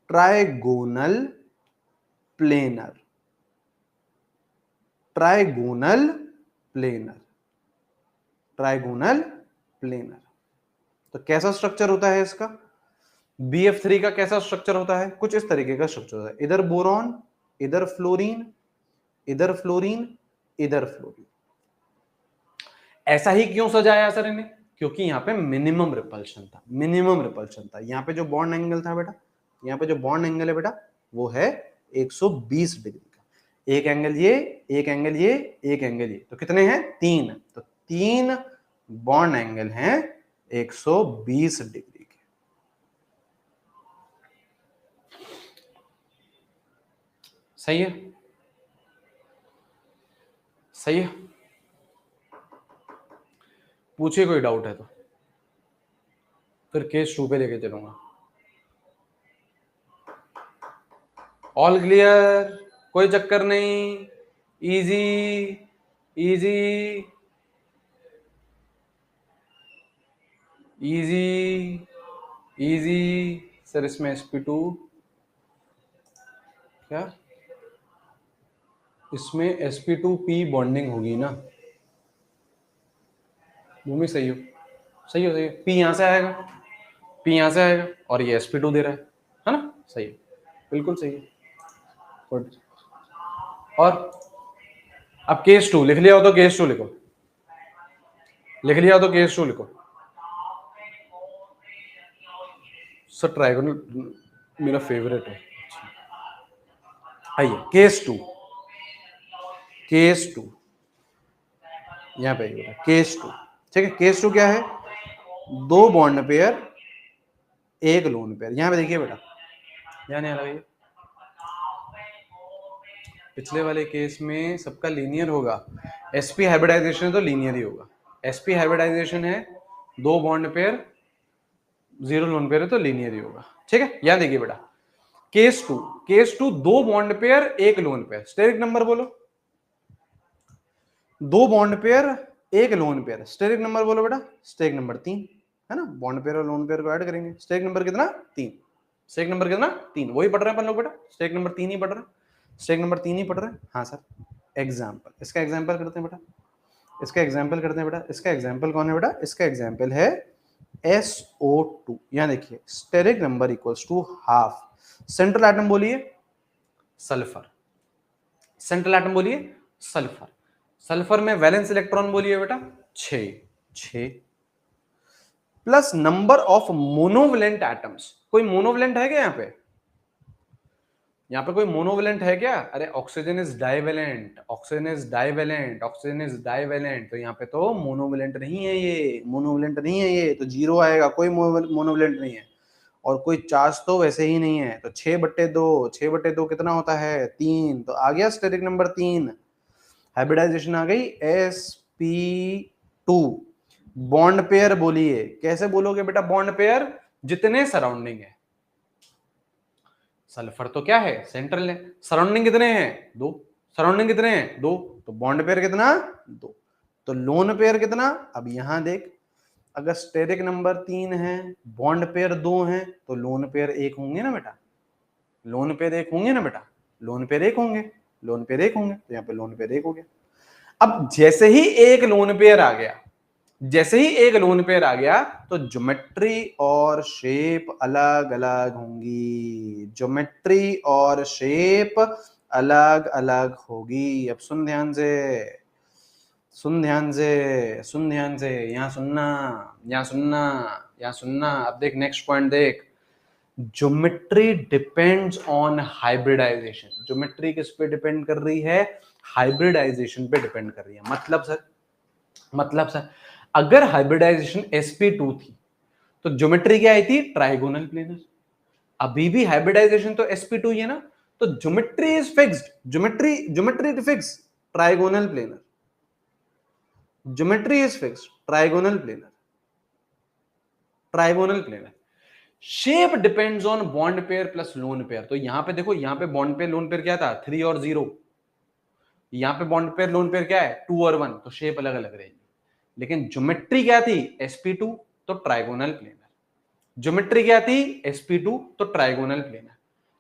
trigonal planar. Trigonal planar. Trigonal planar. तो कैसा स्ट्रक्चर होता है इसका? BF3 का कैसा स्ट्रक्चर होता है? कुछ इस तरीके का स्ट्रक्चर होता है, इधर बोरॉन, इधर फ्लोरीन, इधर फ्लोरीन, इधर फ्लोरीन। ऐसा ही क्यों सजाया सर इन्हें? क्योंकि यहाँ पे मिनिमम रिपल्शन था, मिनिमम रिपल्शन था। यहाँ पे जो बॉन्ड एंगल था बेटा, यहाँ पे जो बॉन्ड एंगल है बेटा, वो है 120 डिग्री का। एक एंगल ये, एक एंगल ये, एक एंगल ये, तो कितने हैं? 3। तो 3 बॉन्ड एंगल हैं 120 डिग्री के। सही है? सही है? पूछिए कोई डाउट है तो, फिर केस 2 पे लेके चलूंगा। All clear? कोई चक्कर नहीं, easy easy easy easy. Sir इसमें sp2 क्या? इसमें sp2p बॉन्डिंग होगी ना भूमि? सही हो, सही हो, सही है। p यहां से आएगा, p यहां से आएगा, और ये sp2 दे रहा है ना? सही है, बिल्कुल सही है। गुड। और अब केस 2 लिख लिया हो तो केस 2 लिखो, लिख लिया हो तो केस 2 लिखो। सर ट्राइगोनल मेरा फेवरेट है। आइए केस 2, केस 2 यहां पे आइए, केस 2। ठीक है, केस 2 क्या है? 2 बॉन्ड पेयर, एक लोन पेयर। यहां पे देखिए बेटा, ध्यान यहाँ लगाइए, पिछले वाले केस में सबका लीनियर होगा, sp हाइब्रिडाइजेशन है तो लीनियर ही होगा। sp हाइब्रिडाइजेशन है, 2 बॉन्ड पेयर, 0 लोन पेयर है तो लीनियर ही होगा। ठीक है, यहां देखिए बेटा, केस 2, केस 2 2 बॉन्ड पेयर, एक लोन पेयर। स्टेरिक नंबर बोलो, 2 बॉन्ड पेयर, एक लोन पेयर। स्टेरिक नंबर बोलो बेटा, स्टेरिक नंबर 3 है ना? बॉन्ड पेयर और लोन पेयर को ऐड करेंगे, स्टेरिक नंबर कितना? 3। स्टेरिक नंबर कितना? 3। वही पढ़ रहे हैं अपन लोग बेटा, स्टेरिक नंबर 3 ही पढ़ रहे हैं, स्टेरिक नंबर 3 ही पढ़ रहे हैं। हाँ सर। एग्जाम्पल, इसका एग्जाम्पल करते हैं बेटा, इसका एग्जाम्पल करते हैं बेटा। इसका एग्जाम्पल कौन है बेटा? इसका एग्जाम्पल है SO2। यहां देखिए, steric number equals to half. Central atom बोलिए सल्फर, सेंट्रल एटम बोलिए सल्फर। सल्फर में वैलेंस इलेक्ट्रॉन बोलिए बेटा 6 plus number of monovalent atoms. कोई मोनोवेलेंट है क्या यहाँ पे? यहाँ पे कोई मोनोवेलेंट है क्या? अरे oxygen is divalent, oxygen is divalent, oxygen is divalent, तो यहाँ पे तो मोनोवेलेंट नहीं है, ये मोनोवेलेंट नहीं है, ये तो 0 आएगा, कोई मोनोवेलेंट नहीं है। और कोई चार्ज तो वैसे ही नहीं है, तो 6/2, 6/2 कितना होता है? 3। तो आ गया स्टेरिक नंबर 3, हाइब्रिडाइजेशन आ गई sp2। बॉन्ड पेयर बोलिए, कैसे बोलोगे बेटा बॉन्ड पेयर? जितने सराउंडिंग है, सल्फर तो क्या है? सेंट्रल है। सराउंडिंग कितने हैं? 2। सराउंडिंग कितने हैं? 2। तो बॉन्ड पेयर कितना? 2। तो लोन पेयर कितना? अब यहां देख, अगर स्टेरिक नंबर 3 है, बॉन्ड पेयर 2 है, तो लोन पेयर 1 होंगे ना बेटा? लोन पेयर 1 होंगे ना बेटा? लोन पेयर 1 होंगे, लोन पेयर 1 होंगे, तो यहाँ पे लोन पेयर 1 हो गया। अब जैसे ही एक लोन पेयर आ गया, जैसे ही एक लोन पेयर आ गया, तो ज्योमेट्री और शेप अलग अलग होंगी, ज्योमेट्री और शेप अलग अलग होगी। अब सुन ध्यान से, सुन ध्यान से, सुन ध्यान से, यहां सुनना, यहां सुनना, यहां सुनना। अब देख नेक्स्ट पॉइंट देख, geometry depends on hybridization. Geometry किस पे डिपेंड कर रही है? हाइब्रिडाइजेशन पे डिपेंड कर रही है। मतलब सर, मतलब सर, अगर हाइब्रिडाइजेशन sp2 थी, तो ज्योमेट्री क्या आई थी? Trigonal planar. अभी भी हाइब्रिडाइजेशन तो sp2 ही है ना, तो geometry is fixed, geometry is fix, trigonal planar, geometry is fixed, trigonal planar, trigonal planar. Shape depends on bond pair plus lone pair. तो यहां पे देखो, यहां पे बॉन्ड पेयर लोन पेयर क्या था, 3 और 0, यहां पे बॉन्ड पेयर लोन पेयर क्या है, 2 और 1, तो शेप अलग अलग रहेगी। लेकिन ज्योमेट्री क्या थी, sp2, तो ट्राइगोनल प्लेनर। ज्योमेट्री क्या थी, sp2, तो ट्राइगोनल प्लेनर।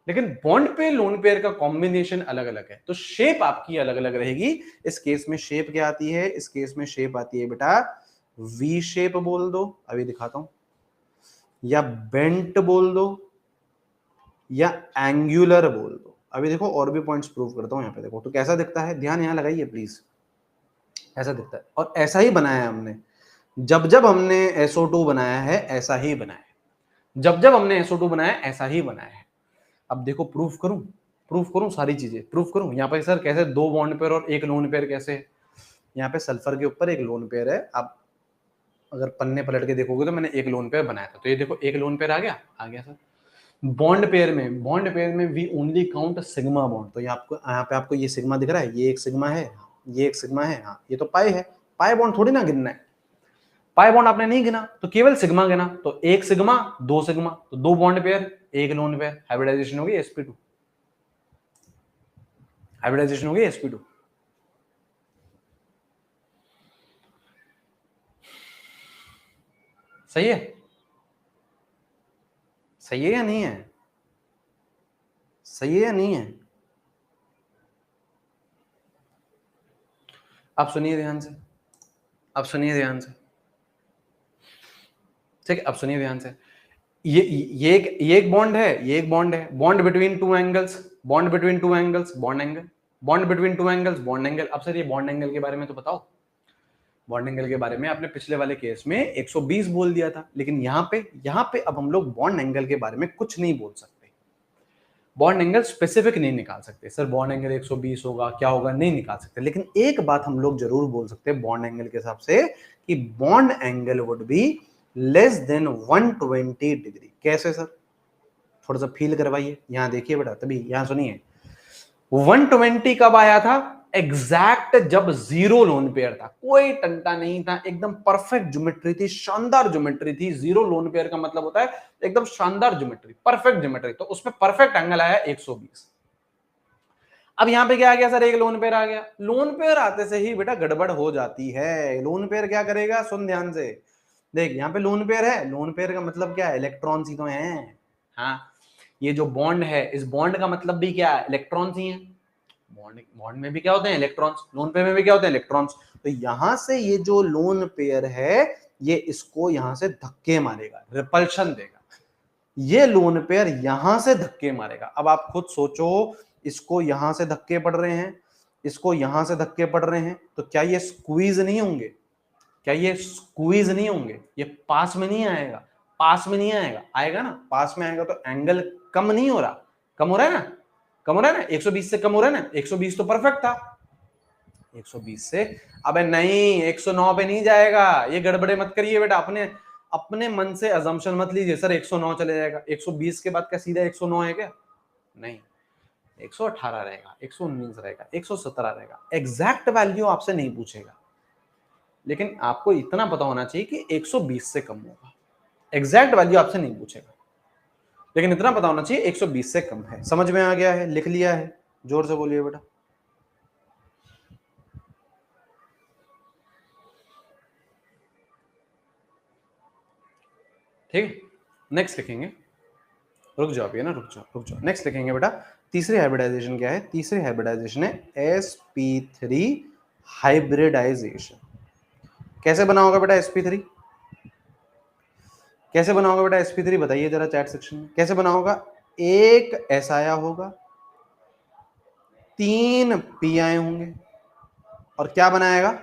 लेकिन बॉन्ड पेयर लोन पेयर का कॉम्बिनेशन अलग अलग है, तो शेप आपकी अलग अलग रहेगी। इस केस में शेप क्या आती है, इस केस में शेप आती है बेटा वी शेप बोल दो, अभी दिखाता हूं, या बेंट बोल दो, या एंगुलर बोल दो। अभी देखो और भी पॉइंट्स प्रूव करता हूं। यहां पे देखो तो कैसा दिखता है, ध्यान यहां लगाइए प्लीज, ऐसा दिखता है। और ऐसा ही बनाया है हमने, जब जब हमने SO2 बनाया है ऐसा ही बनाया है, जब जब हमने SO2 बनाया है ऐसा ही बनाया है। अब देखो प्रूफ करूं, प्रूफ करूं, सारी चीजें प्रूफ करूं। यहाँ पे सर कैसे 2 बॉन्ड पेयर और 1 लोन पेयर कैसे, यहाँ पे सल्फर के ऊपर 1 लोन पेयर है। आप अगर पन्ने पलट के देखोगे तो मैंने 1 लोन पेयर बनाया था, तो ये देखो 1 लोन पेयर आ गया सर। बॉन्ड पेयर में we only count sigma bond. तो यहाँ पे आपको ये सिग्मा दिख रहा है, ये एक सिग्मा है, ये एक सिग्मा है, हाँ ये तो पाई है, पाई बॉन्ड थोड़ी ना गिनना है, पाई बॉन्ड आपने नहीं गिना तो केवल सिग्मा गिना, तो 1 सिग्मा 2 सिग्मा, तो 2 bond pair 1 lone pair, hybridization होगी sp2, हाइब्रिडाइजेशन होगी sp2। सही है, सही है या नहीं है, सही है या नहीं है? आप सुनिए ध्यान से, अब सुनिए ध्यान से, ठीक है, अब सुनिए ध्यान से। ये एक बॉन्ड है, ये एक बॉन्ड है, bond between two angles, bond between two angles, bond angle, bond between two angles, bond angle. अब सर ये बॉन्ड एंगल के बारे में तो बताओ, बॉन्ड एंगल के बारे में आपने पिछले वाले केस में 120 बोल दिया था, लेकिन यहाँ पे अब हम लोग बॉन्ड एंगल के बारे में कुछ नहीं बोल सकते, बॉन्ड एंगल स्पेसिफिक नहीं निकाल सकते। सर बॉन्ड एंगल 120 होगा, क्या होगा, नहीं निकाल सकते। लेकिन एक बात हम लोग जरूर बोल सकते हैं बॉन्ड एंगल के हिसाब से, कि bond angle would be less than 120 degree. कैसे सर, थोड़ा सा फील करवाइए, यहां देखिए बेटा, तभी यहां सुनिए। 120 कब आया था, एग्जैक्ट जब 0 लोन पेयर था, कोई टंटा नहीं था, एकदम परफेक्ट ज्योमेट्री थी, शानदार ज्योमेट्री थी। 0 लोन पेयर का मतलब होता है एकदम शानदार ज्योमेट्री, परफेक्ट ज्योमेट्री, तो उसमें परफेक्ट एंगल आया 120। अब यहां पे क्या आ गया सर, 1 लोन पेयर आ गया। लोन पेयर आते से ही बेटा गड़बड़ हो जाती है। लोन पेयर क्या करेगा, सुन ध्यान से देख, यहाँ पे लोन पेयर है, लोन पेयर का मतलब क्या है, इलेक्ट्रॉन्स ही तो हैं। हाँ, ये जो बॉन्ड है, इस बॉन्ड का मतलब भी क्या है, इलेक्ट्रॉन्स ही हैं। बॉन्ड बॉन्ड में भी क्या होते हैं, इलेक्ट्रॉन्स, लोन पेयर में भी क्या होते हैं, इलेक्ट्रॉन्स। तो यहां से ये जो लोन पेयर है, ये इसको यहां से धक्के मारेगा, रिपल्शन देगा। ये लोन पेयर यहां से धक्के मारेगा। अब आप खुद सोचो, इसको यहां से धक्के पड़ रहे हैं, इसको यहां से धक्के पड़ रहे हैं, तो क्या ये स्क्वीज नहीं होंगे, क्या ये स्क्वीज नहीं होंगे, ये पास में नहीं आएगा, पास में नहीं आएगा, आएगा ना, पास में आएगा तो एंगल कम नहीं हो रहा, कम हो रहा है ना, कम हो रहा है ना, 120 से कम हो रहा है ना, 120 तो परफेक्ट था, 120 से, अबे नहीं 109 पे नहीं जाएगा। ये गड़बड़े मत करिए बेटा, अपने अपने मन से अजम्पशन मत लीजिए सर 109 चले जाएगा। 120 के बाद क्या सीधा 109 है क्या, नहीं, 118 रहेगा, 119 रहेगा, 117 रहेगा। एग्जैक्ट वैल्यू आपसे नहीं पूछेगा, लेकिन आपको इतना पता होना चाहिए कि 120 से कम होगा। एग्जैक्ट वैल्यू आपसे नहीं पूछेगा, लेकिन इतना पता होना चाहिए 120 से कम है। समझ में आ गया है, लिख लिया है, जोर से बोलिए बेटा। ठीक है, नेक्स्ट लिखेंगे, रुक जाओ अभी, है ना, रुक जाओ रुक जाओ, नेक्स्ट लिखेंगे बेटा। तीसरी हाइब्रिडाइजेशन क्या है, तीसरी हाइब्रिडाइजेशन है sp3 हाइब्रिडाइजेशन। कैसे बना होगा बेटा sp3, कैसे बना होगा बेटा sp3, बताइए जरा चैट सेक्शन में, कैसे बना होगा। एक एस आया होगा, 3 पी आए होंगे, और क्या बनाएगा,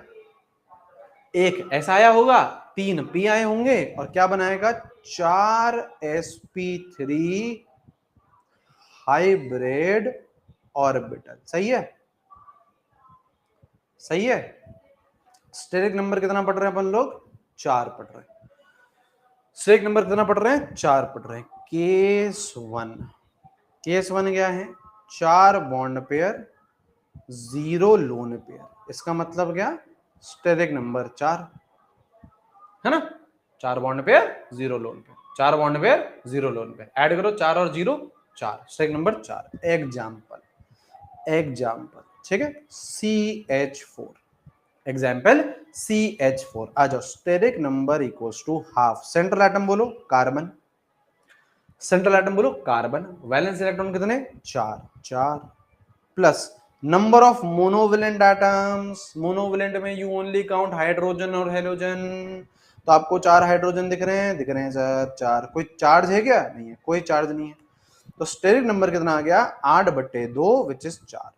एक एस आया होगा, 3 पी आए होंगे, और क्या बनाएगा, 4 sp3 हाइब्रिड ऑर्बिटल। सही है, सही है। स्टेरिक नंबर कितना पढ़ रहे हैं अपन लोग, 4 पढ़ रहे हैं। स्टेरिक नंबर कितना पढ़ रहे हैं, 4 पढ़ रहे हैं। केस वन क्या है? 4 बॉन्ड पेयर 0 लोन पेयर, इसका मतलब क्या? स्टेरिक नंबर 4 है ना। 4 bond pair 0 lone pair, 4 bond pair 0 lone pair, add करो 4 और 0 4, स्टेरिक नंबर 4। एग्जाम्पल ठीक है, CH4 एग्जाम्पल CH4। आ जाओ, steric number equals to half. Central atom बोलो कार्बन, सेंट्रल एटम बोलो कार्बन, वैलेंस इलेक्ट्रॉन कितने? 4 plus number of monovalent atoms, monovalent में यू ओनली काउंट हाइड्रोजन और हेलोजन, तो आपको 4 हाइड्रोजन दिख रहे हैं सर 4। कोई चार्ज है क्या? नहीं है, कोई चार्ज नहीं है। तो स्टेरिक नंबर कितना आ गया? 8/2 विच इज 4,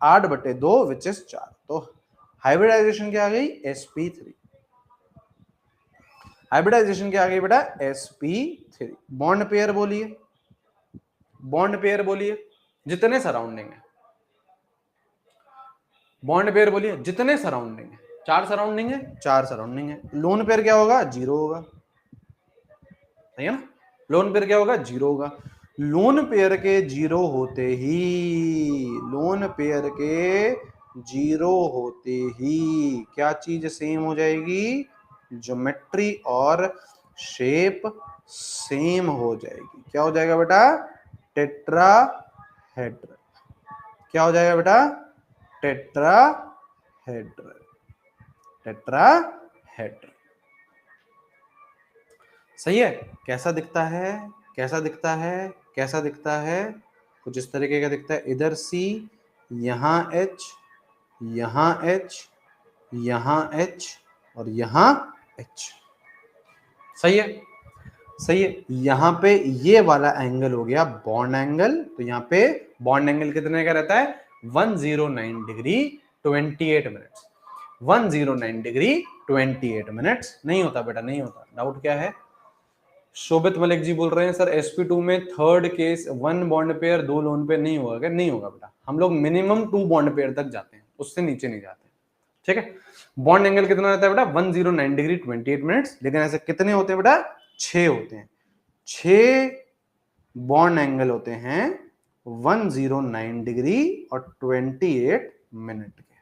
8/2 विच इज 4। तो हाइब्रिडाइजेशन क्या आ गई? sp3। हाइब्रिडाइजेशन क्या आ गई बेटा? sp3। बॉन्ड पेयर बोलिए, बॉन्ड पेयर बोलिए जितने सराउंडिंग है, बॉन्ड पेयर बोलिए जितने सराउंडिंग है। 4 सराउंडिंग है, 4 सराउंडिंग है। लोन पेयर क्या होगा? 0 होगा, सही है ना। लोन पेयर क्या होगा? 0 होगा। लोन पेयर के 0 होते ही, लोन पेयर के 0 होते ही क्या चीज सेम हो जाएगी? ज्योमेट्री और शेप सेम हो जाएगी। क्या हो जाएगा बेटा? टेट्राहेड्रल। क्या हो जाएगा बेटा? Tetrahedral, tetrahedral. सही है। कैसा दिखता है? कैसा दिखता है? कैसा दिखता है? कुछ इस तरीके का दिखता है। इधर C, यहाँ H, यहाँ H, यहाँ H और यहाँ H। सही है, सही है। यहाँ पे ये वाला एंगल हो गया बॉन्ड एंगल। तो यहाँ पे बॉन्ड एंगल कितने का रहता है? 109 डिग्री 28 मिनट्स। 109 degree 28 minutes. नहीं होता बेटा, नहीं होता। डाउट क्या है? शोभित मलिक जी बोल रहे हैं सर sp2 में third case 1 bond pair 2 lone pair नहीं होगा क्या? नहीं होगा बेटा, हम लोग मिनिमम 2 बॉन्ड पेयर तक जाते हैं, उससे नीचे नहीं जाते। ठीक है। बॉन्ड एंगल कितना रहता है बेटा? 109 डिग्री 28 मिनट्स। लेकिन ऐसे कितने होते हैं बेटा? 6 होते हैं। 6 बॉन्ड एंगल होते हैं 109 डिग्री और 28 मिनट के,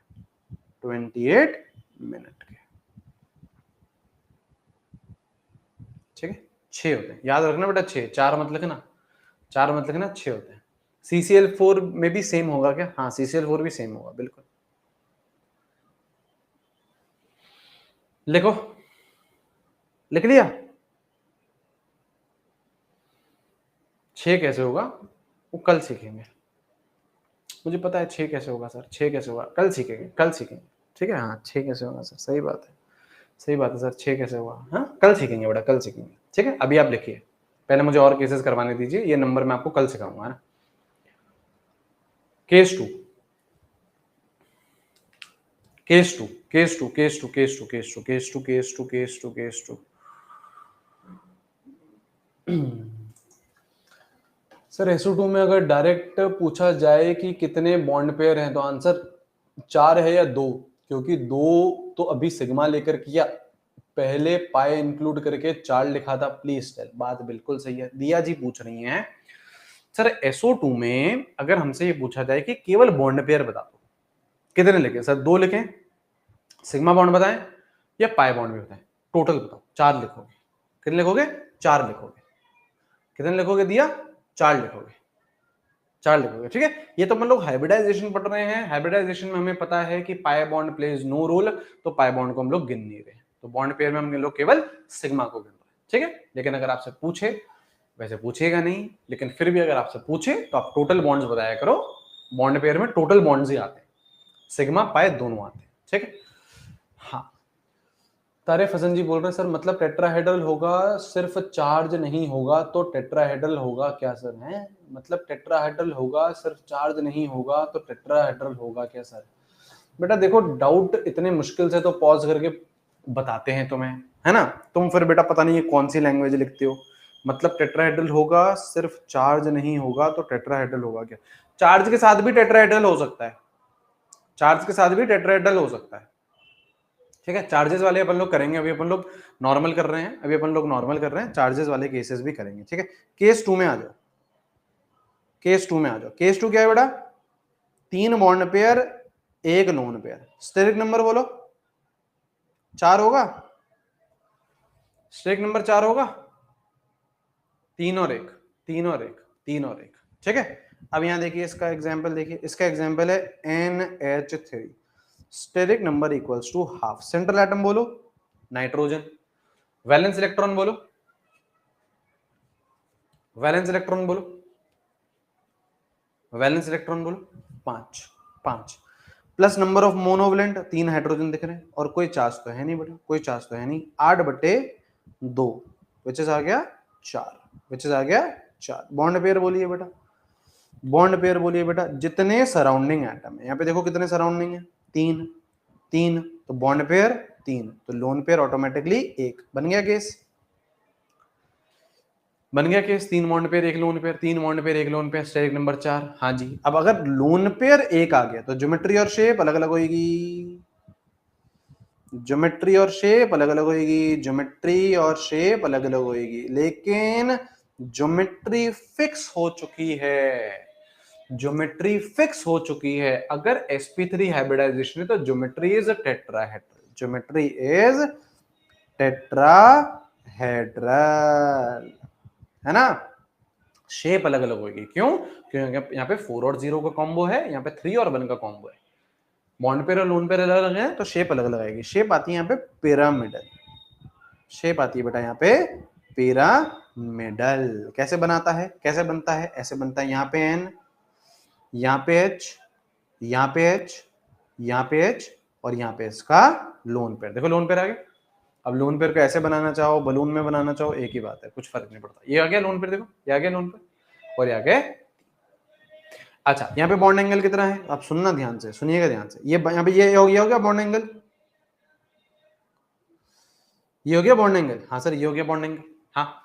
28 मिनट के। ठीक है, 6 होते हैं, याद रखना बेटा। 6, 4 मत लिखना, 4 मत लिखना, 6 होते हैं। CCl4 में भी सेम होगा क्या? हाँ, CCl4 भी सेम होगा, बिल्कुल। लिखो, लिख लिया? 6 कैसे होगा वो कल सीखेंगे। मुझे पता है 6 कैसे होगा सर, 6 कैसे होगा कल सीखेंगे, कल सीखेंगे। ठीक है, हाँ 6 कैसे होगा सर, सही बात है, सही बात है सर, 6 कैसे होगा, हाँ कल सीखेंगे बेटा, कल सीखेंगे। ठीक है, अभी आप लिखिए, पहले मुझे और केसेस करवाने दीजिए, ये नंबर मैं आपको कल सिखाऊंगा ना। Case 2, case 2, case 2, case 2, case 2, case 2, case 2, case 2, case 2, case 2। Sir SO2 में अगर डायरेक्ट पूछा जाए कि कितने बॉन्ड पेयर हैं, तो आंसर 4 है या 2, क्योंकि 2 तो अभी सिग्मा लेकर किया, पहले पाई इंक्लूड करके 4 लिखा था। Please tell. बात बिल्कुल सही है। दिया जी पूछ रही हैं सर SO2 में अगर हमसे ये पूछा जाए कि केवल बॉन्ड पेयर बता दो, कितने लिखें? सर 2 लिखें, सिग्मा बॉन्ड बताएं या पाई बॉन्ड भी बताएं? टोटल बताओ। 4 लिखोगे। कितने लिखोगे? 4 लिखोगे। कितने लिखोगे? दिया 4 लिखोगे, 4 लिखोगे। ठीक है, ये तो हम लोग हाइब्रिडाइजेशन पढ़ रहे हैं। हाइब्रिडाइजेशन में हमें पता है कि pi bond plays no role, तो पाई बॉन्ड को हम लोग गिन नहीं रहे, तो बॉन्ड पेयर में हम लोग केवल सिग्मा को गिन रहे हैं। ठीक है, लेकिन अगर आपसे पूछे, वैसे पूछेगा नहीं, लेकिन फिर भी अगर आपसे पूछे तो आप टोटल बॉन्ड्स बताया करो। बॉन्ड पेयर में टोटल बॉन्ड्स ही आते हैं, सिग्मा पाई दोनों आते हैं। ठीक है, हाँ। तारिफ हसन जी बोल रहे हैं सर मतलब टेट्राहेड्रल होगा, सिर्फ चार्ज नहीं होगा तो टेट्राहेड्रल होगा क्या सर? है मतलब टेट्राहेड्रल होगा, सिर्फ चार्ज नहीं होगा तो टेट्राहेड्रल होगा क्या सर? बेटा देखो, डाउट इतने मुश्किल से तो पॉज करके बताते हैं तुम्हें, है ना। तुम फिर बेटा पता नहीं ये कौन सी लैंग्वेज लिखते हो। मतलब टेट्राहेड्रल होगा, सिर्फ चार्ज नहीं होगा तो टेट्राहेड्रल होगा क्या? चार्ज के साथ भी टेट्राहेड्रल हो सकता है, चार्ज के साथ भी टेट्राहेड्रल हो सकता है। ठीक है, चार्जेस वाले अपन लोग करेंगे, अभी अपन लोग नॉर्मल कर रहे हैं, अभी अपन लोग नॉर्मल कर रहे हैं, चार्जेस वाले केसेस भी करेंगे। ठीक है, केस 2 में आ जाओ, केस 2 में आ जाओ। केस 2 क्या है बेटा? 3 bond pair, 1 lone pair. Steric number बोलो, 4 होगा, स्टेरिक नंबर 4 होगा, 3 और 1, 3 और 1, 3 और 1। ठीक है, अब यहां देखिए इसका एग्जांपल, देखिए इसका एग्जांपल है NH3, steric number equals to half. Central atom बोलो नाइट्रोजन, वैलेंस इलेक्ट्रॉन बोलो, वैलेंस इलेक्ट्रॉन बोलो, वैलेंस इलेक्ट्रॉन बोलो 5, 5 plus number of monovalent, 3 hydrogen दिख रहे हैं और कोई चार्ज तो है नहीं बेटा, कोई चार्ज तो है नहीं, 8/2 विच इज आ गया 4, विच इज आ गया 4। बॉन्ड पेयर बोलिए बेटा, बॉन्ड पेयर बोलिए बेटा, जितने सराउंडिंग एटम है, यहां पे देखो कितने सराउंडिंग है, 3, 3 तो बॉन्ड पेयर 3, तो लोन पेयर ऑटोमेटिकली 1 बन गया केस, बन गया case. 3 bond pair 1 lone pair, 3 bond pair 1 lone pair, steric number 4। हाँ जी, अब अगर लोन पेयर 1 आ गया तो ज्योमेट्री और शेप अलग अलग होगी, ज्योमेट्री और शेप अलग अलग होगी, ज्योमेट्री और शेप अलग अलग होगी, लेकिन ज्योमेट्री फिक्स हो चुकी है, ज्योमेट्री फिक्स हो चुकी है। अगर sp3 हाइब्रिडाइजेशन है तो geometry is tetrahedral, geometry is tetrahedral, है ना। शेप अलग अलग होगी, क्यों? क्योंकि यहाँ पे 4 और 0 का कॉम्बो है, यहाँ पे 3 और 1 का कॉम्बो है। बॉन्ड पेयर और लोन पेयर अलग अलग है तो शेप अलग अलग आएगी। शेप आती है यहाँ पे पिरामिडल, शेप आती है बेटा यहाँ पे पिरामिडल। कैसे बनाता है, कैसे बनता है? ऐसे बनता है, यहाँ पे n, यहाँ पे h, यहाँ पे h, यहाँ पे h और यहाँ पे इसका लोन पेयर। देखो लोन पेयर आ गया। अब लोन पेयर को ऐसे बनाना चाहो, बलून में बनाना चाहो, एक ही बात है, कुछ फर्क नहीं पड़ता। ये आ गया लोन पेयर, देखो ये आ गया लोन पेयर और ये आ गया। अच्छा, यहाँ पे बॉन्ड एंगल कितना है? आप सुनना ध्यान से, सुनिएगा ध्यान से। ये यहाँ पे ये हो गया बॉन्ड एंगल, ये हो गया बॉन्ड एंगल। हाँ सर, ये हो गया बॉन्ड एंगल। हाँ,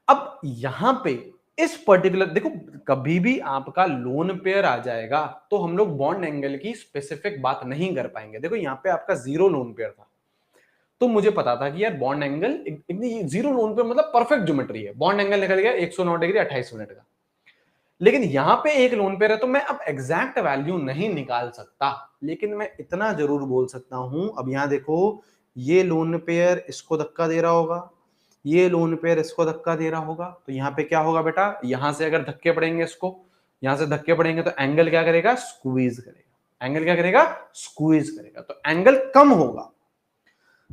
अब यहां पे इस पर्टिकुलर, देखो कभी भी आपका लोन पेयर आ जाएगा तो हम लोग बॉन्ड एंगल की स्पेसिफिक बात नहीं कर पाएंगे। देखो यहाँ पे आपका 0 लोन पेयर था तो मुझे पता था कि यार बॉन्ड एंगल 0 लोन पेयर मतलब परफेक्ट ज्योमेट्री है, बॉन्ड एंगल निकल गया 109 डिग्री 28 मिनट का। लेकिन यहां पे एक लोन पेयर है तो मैं अब एग्जैक्ट वैल्यू नहीं निकाल सकता, लेकिन मैं इतना जरूर बोल सकता हूं। अब यहां देखो, ये लोन पेयर इसको धक्का दे रहा होगा, ये लोन पेयर इसको धक्का दे रहा होगा, तो यहाँ पे क्या होगा बेटा? यहां से अगर धक्के पड़ेंगे, इसको यहां से धक्के पड़ेंगे तो एंगल क्या करेगा? स्क्वीज करेगा। एंगल क्या करेगा? स्क्वीज करेगा, तो एंगल कम होगा।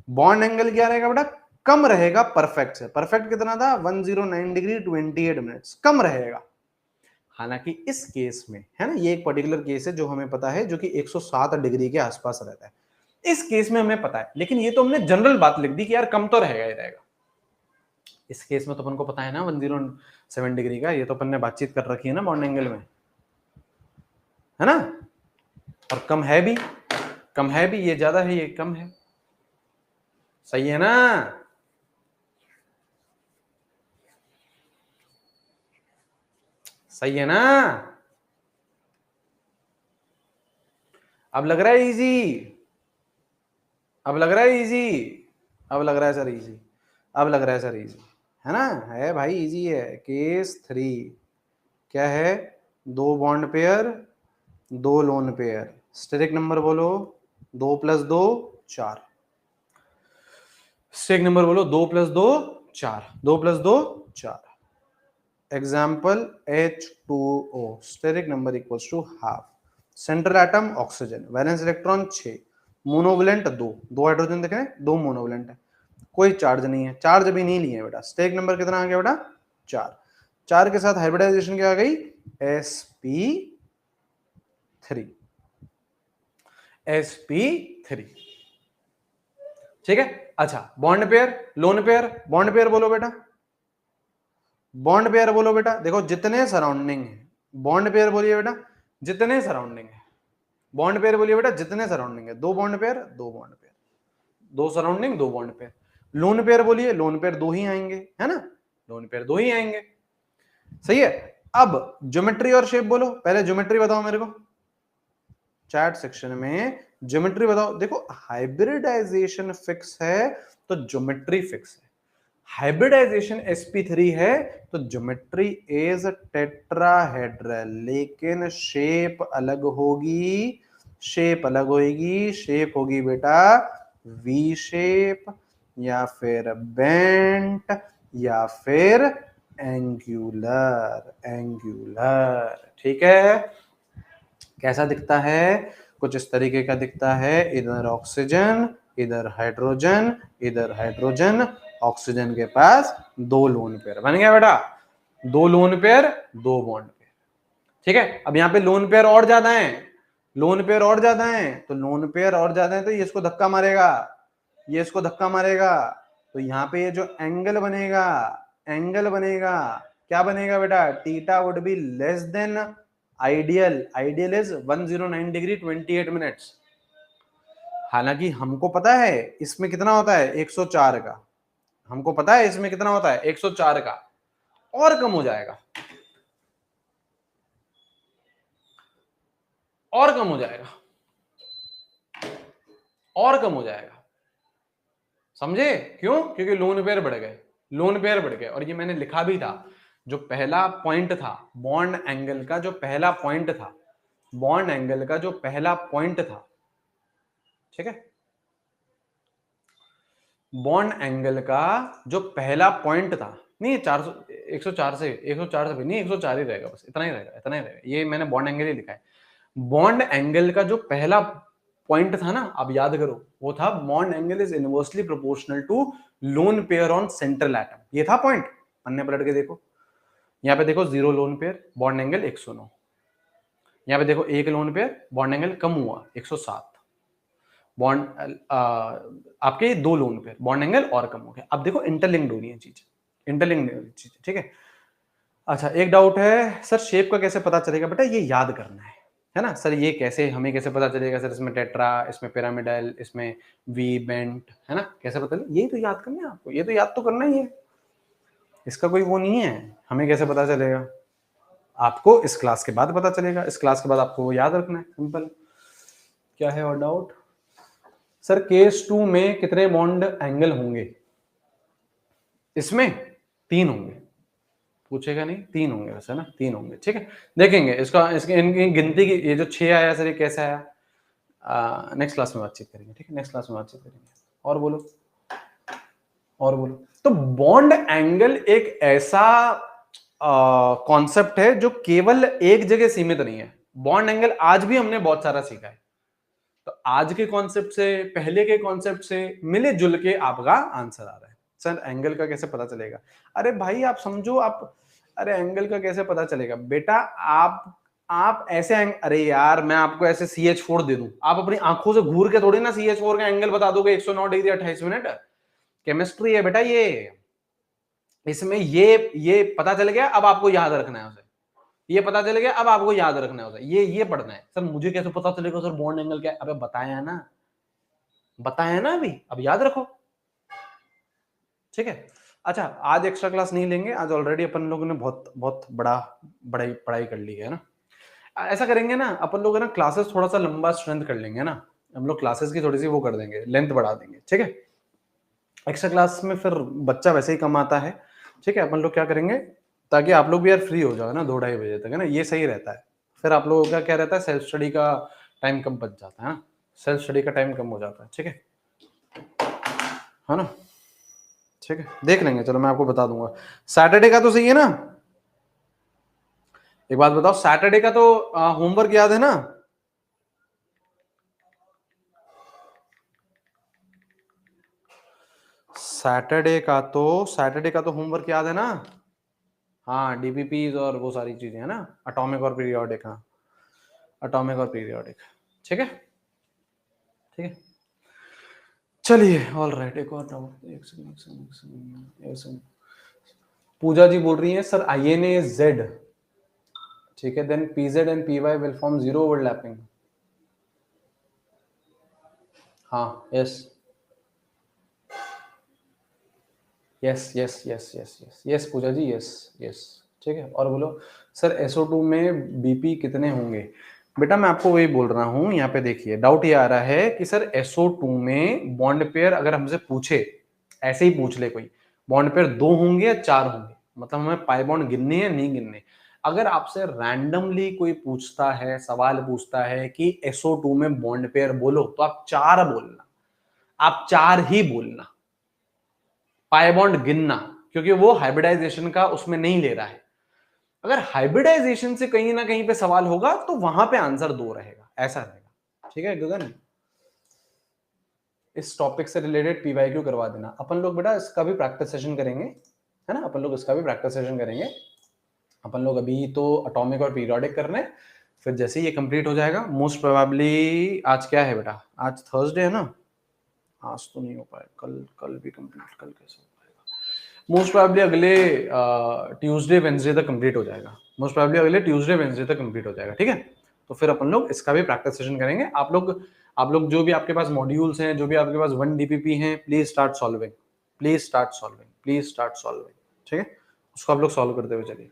बॉन्ड एंगल क्या रहेगा बेटा? कम रहेगा परफेक्ट से। परफेक्ट कितना था? 109 डिग्री 28 मिनट्स, कम रहेगा। हालांकि इस केस में, है ना, ये एक पर्टिकुलर केस है जो हमें पता है, जो कि 107 डिग्री के आसपास रहता है। इस केस में हमें पता है, लेकिन ये तो हमने जनरल बात लिख दी कि यार कम तो रहेगा ही रहेगा। इस केस में तो अपन को पता है ना 107 डिग्री का, ये तो अपन ने बातचीत कर रखी है ना बॉन्ड एंगल में, है ना। और कम है भी, कम है भी, ये ज्यादा है, ये कम है। सही है ना? सही है ना? अब लग रहा है इजी, अब लग रहा है इजी, अब लग रहा है सर इजी, अब लग रहा है सर इजी, है ना। है भाई, इजी है। केस 3 क्या है? 2 bond pair, 2 lone pair. Steric number बोलो, 2 + 2 4। स्टेरिक नंबर बोलो, 2 + 2 4, 2 + 2 4। Example H2O, steric number equals to half. Central atom oxygen, valence electron 6, monovalent 2 hydrogen दिख रहे हैं, 2 मोनोवलेंट है, कोई चार्ज नहीं है, चार्ज अभी नहीं लिए बेटा। स्टेरिक नंबर कितना आ गया बेटा? 4। 4 के साथ हाइब्रिडाइजेशन क्या आ गई? sp3, sp3। ठीक है। अच्छा, bond pair, lone pair, bond pair बोलो बेटा, बॉन्ड पेयर बोलो बेटा। देखो जितने सराउंडिंग है, बॉन्ड पेयर बोलिए बेटा, जितने सराउंडिंग है। बॉन्ड पेयर बोलिए बेटा, जितने सराउंडिंग है। 2 bond pair, 2 bond pair, 2 surrounding, 2 bond pair. Lone pair बोलिए, लोन पेयर 2 ही आएंगे, है ना, लोन पेयर 2 ही आएंगे। सही है। अब ज्योमेट्री और शेप बोलो। पहले ज्योमेट्री बताओ मेरे को, चैट सेक्शन में ज्योमेट्री बताओ। देखो हाइब्रिडाइजेशन फिक्स है तो ज्योमेट्री फिक्स है, हाइब्रिडाइजेशन sp3 है तो ज्योमेट्री इज टेट्राहेड्रल, लेकिन शेप अलग होगी, शेप अलग होगी, शेप होगी बेटा वी शेप या फिर बेंट या फिर एंगुलर, एंगुलर। ठीक है, कैसा दिखता है? कुछ इस तरीके का दिखता है, इधर ऑक्सीजन, इधर हाइड्रोजन, इधर हाइड्रोजन, ऑक्सीजन के पास दो लोन पेयर बन गया बेटा, दो लोन पेयर, दो बॉन्ड पेयर। ठीक है, अब यहाँ पे लोन पेयर और ज्यादा है, लोन पेयर और ज्यादा है, तो लोन पेयर और ज्यादा है तो ये इसको धक्का मारेगा, ये इसको धक्का मारेगा, तो यहाँ पे ये जो एंगल बनेगा, एंगल बनेगा, क्या बनेगा बेटा? Theta would be less than ideal, ideal is 109 degree 28 minutes. हालांकि हमको पता है इसमें कितना होता है 104 का, हमको पता है इसमें कितना होता है 104 का, और कम हो जाएगा, और कम हो जाएगा, और कम हो जाएगा। समझे क्यों? क्योंकि लोन पेयर बढ़ गए, लोन पेयर बढ़ गए। और ये मैंने लिखा भी था, जो पहला पॉइंट था बॉन्ड एंगल का, जो पहला पॉइंट था बॉन्ड एंगल का, जो पहला पॉइंट था, ठीक है, बॉन्ड एंगल का जो पहला पॉइंट था, नहीं 400 104 से 104 से नहीं 104 ही रहेगा, बस इतना ही रहेगा, इतना ही रहेगा। ये मैंने बॉन्ड एंगल ही लिखा है। बॉन्ड एंगल का जो पहला पॉइंट था ना, अब याद करो, वो था bond angle is inversely proportional to lone pair on central atom. ये था पॉइंट। पन्ने पलट के देखो, यहाँ पे देखो 0 लोन पेयर, बॉन्ड एंगल 109। यहाँ पे देखो 1 लोन पेयर, बॉन्ड एंगल कम हुआ 107। बॉन्ड आपके 2 लोन पेयर, बॉन्ड एंगल और कम हो गया। अब देखो इंटरलिंक्ड हो रही है चीजें, इंटरलिंक्ड चीजें, ठीक है। अच्छा, एक डाउट है सर, शेप का कैसे पता चलेगा? बेटा ये याद करना है ना सर, ये कैसे, हमें कैसे पता चलेगा सर? इसमें टेट्रा, इसमें पिरामिडल, इसमें वी बेंट, है ना, कैसे पता चलेगा? यही तो याद करना है आपको, ये तो याद तो करना ही है, इसका कोई वो नहीं है। हमें कैसे पता चलेगा? आपको इस क्लास के बाद पता चलेगा, इस क्लास के बाद आपको वो याद रखना है, सिंपल। क्या है और डाउट? सर केस 2 में कितने बॉन्ड एंगल होंगे? इसमें 3 होंगे, पूछेगा नहीं, 3 होंगे वैसे ना, 3 होंगे, ठीक है। देखेंगे इसका, इसकी इनकी गिनती की, ये जो 6 आया सर ये कैसे आया, नेक्स्ट क्लास में बातचीत करेंगे, ठीक है, नेक्स्ट क्लास में बातचीत करेंगे। और बोलो, और बोलो। तो बॉन्ड एंगल एक ऐसा कॉन्सेप्ट है जो केवल एक जगह सीमित नहीं है। बॉन्ड एंगल आज भी हमने बहुत सारा सीखा है, तो आज के कॉन्सेप्ट से, पहले के कॉन्सेप्ट से मिले जुल के आपका आंसर आ रहा है। सर एंगल का कैसे पता चलेगा? अरे भाई आप समझो, आप, अरे एंगल का कैसे पता चलेगा बेटा? आप ऐसे अरे यार मैं आपको ऐसे CH4 दे दूं, आप अपनी आंखों से घूर के थोड़ी ना CH4 का एंगल बता दोगे 109 डिग्री 28 मिनट। केमिस्ट्री है बेटा ये, इसमें ये पता चल गया, अब आपको याद रखना है उसे, ये पता चल गया, अब आपको याद रखना है उसे, ये पढ़ना है। सर मुझे कैसे पता चलेगा सर बॉन्ड एंगल क्या है? अबे बताया है ना, बताया है ना अभी, अब याद रखो, ठीक है। अच्छा, आज एक्स्ट्रा क्लास नहीं लेंगे, आज ऑलरेडी अपन लोगों ने बहुत बहुत बड़ी पढ़ाई कर ली है ना। ऐसा करेंगे ना अपन लोग, है ना, क्लासेस थोड़ा सा लंबा स्ट्रेंथ कर लेंगे ना, हम लोग क्लासेस की थोड़ी सी वो कर देंगे, लेंथ बढ़ा देंगे, ठीक है। एक्स्ट्रा क्लास में फिर बच्चा वैसे ही कम आता है, ठीक है। अपन लोग क्या करेंगे, ताकि आप लोग भी यार फ्री हो जाओ ना 2-2:30 बजे तक, है ना, ये सही रहता है। फिर आप लोगों का क्या रहता है, सेल्फ स्टडी का टाइम कम बच जाता है ना, सेल्फ स्टडी का टाइम कम हो जाता है, ठीक है ना, ठीक है। देख लेंगे, चलो मैं आपको बता दूंगा। सैटरडे का तो सही है ना? एक बात बताओ, सैटरडे का तो होमवर्क याद है ना? सैटरडे का तो होमवर्क याद है ना? हाँ, डीपीपीज और वो सारी चीजें है ना, एटॉमिक और पीरियोडिक, हाँ, एटॉमिक और पीरियोडिक, ठीक है, ठीक है। चलिए, ऑल राइट, एक और डाउट, एक सेकंड। पूजा जी बोल रही है सर INA Z, ठीक है, then PZ and PY will form zero overlapping. हाँ, yes yes yes yes yes yes yes Puja ji, yes yes, ठीक है। और बोलो सर SO2 में BP कितने होंगे? बेटा मैं आपको वही बोल रहा हूं, यहाँ पे देखिए डाउट ये आ रहा है कि सर SO2 में बॉन्ड पेयर अगर हमसे पूछे, ऐसे ही पूछ ले कोई, बॉन्ड पेयर 2 होंगे या 4 होंगे, मतलब हमें पाई बॉन्ड गिनने या नहीं गिनने। अगर आपसे रैंडमली कोई पूछता है, सवाल पूछता है कि SO2 में बॉन्ड पेयर बोलो, तो आप 4 बोलना, आप 4 ही बोलना, पाई बॉन्ड गिनना, क्योंकि वो हाइब्रिडाइजेशन का उसमें नहीं ले रहा है। अगर हाइब्रिडाइजेशन से कहीं ना कहीं पे सवाल होगा तो वहां पे आंसर 2 रहेगा, ऐसा रहेगा। ठीक है गगन, इस टॉपिक से रिलेटेड PYQ करवा देना। अपन लोग बेटा इसका भी प्रैक्टिस सेशन करेंगे, है ना, अपन लोग इसका भी प्रैक्टिस सेशन करेंगे। अपन लोग अभी तो एटॉमिक और पीरियोडिक कर रहे हैं, फिर जैसे ही ये कंप्लीट हो जाएगा मोस्ट प्रोबेबली, आज क्या है बेटा, आज थर्सडे है ना, आज तो नहीं हो पाएगा, कल भी कंप्लीट, कल कैसे हो पाएगा, मोस्ट प्रोबेबली अगले ट्यूसडे वेंसडे तक कंप्लीट हो जाएगा, मोस्ट प्रोबेबली अगले ट्यूसडे वेंसडे तक कंप्लीट हो जाएगा। ठीक है, तो फिर अपन लोग इसका भी प्रैक्टिस सेशन करेंगे। आप लोग जो भी आपके पास मॉड्यूल्स हैं, जो भी आपके पास 1 DPP हैं, please start solving, please start solving, please start solving. ठीक है, उसको आप लोग सॉल्व करते हुए चलिए।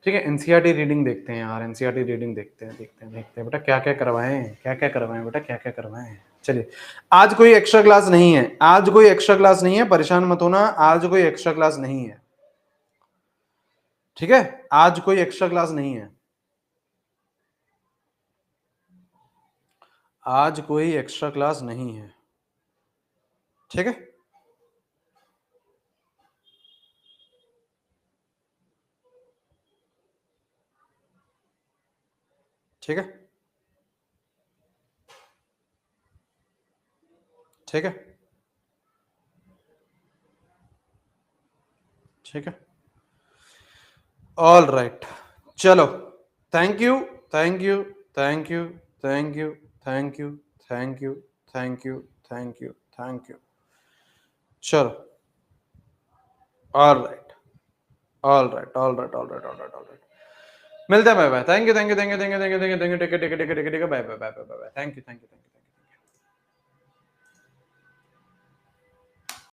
ठीक है, एनसीईआरटी रीडिंग देखते हैं यार, एनसीईआरटी रीडिंग देखते हैं बेटा, क्या क्या करवाएं, बेटा क्या क्या करवाएं। चलिए, आज कोई एक्स्ट्रा क्लास नहीं है, आज कोई एक्स्ट्रा क्लास नहीं है, परेशान मत होना, आज कोई एक्स्ट्रा क्लास नहीं है। ठीक है, आज कोई एक्स्ट्रा क्लास नहीं है, आज कोई एक्स्ट्रा क्लास नहीं है। ठीक है, ठीक है, ठीक है, ठीक है, ऑल राइट, चलो, thank you, thank you, thank you, thank you, thank you, thank you, thank you, thank you, thank you, चलो, all right, all right, all right, all right, all right, all right, मिलते हैं, bye bye, thank you, thank you, thank you, thank you, thank you, thank you, ठीक है, ठीक है, ठीक है, ठीक है, ठीक है, bye bye, bye bye, bye, thank you, thank you, thank you.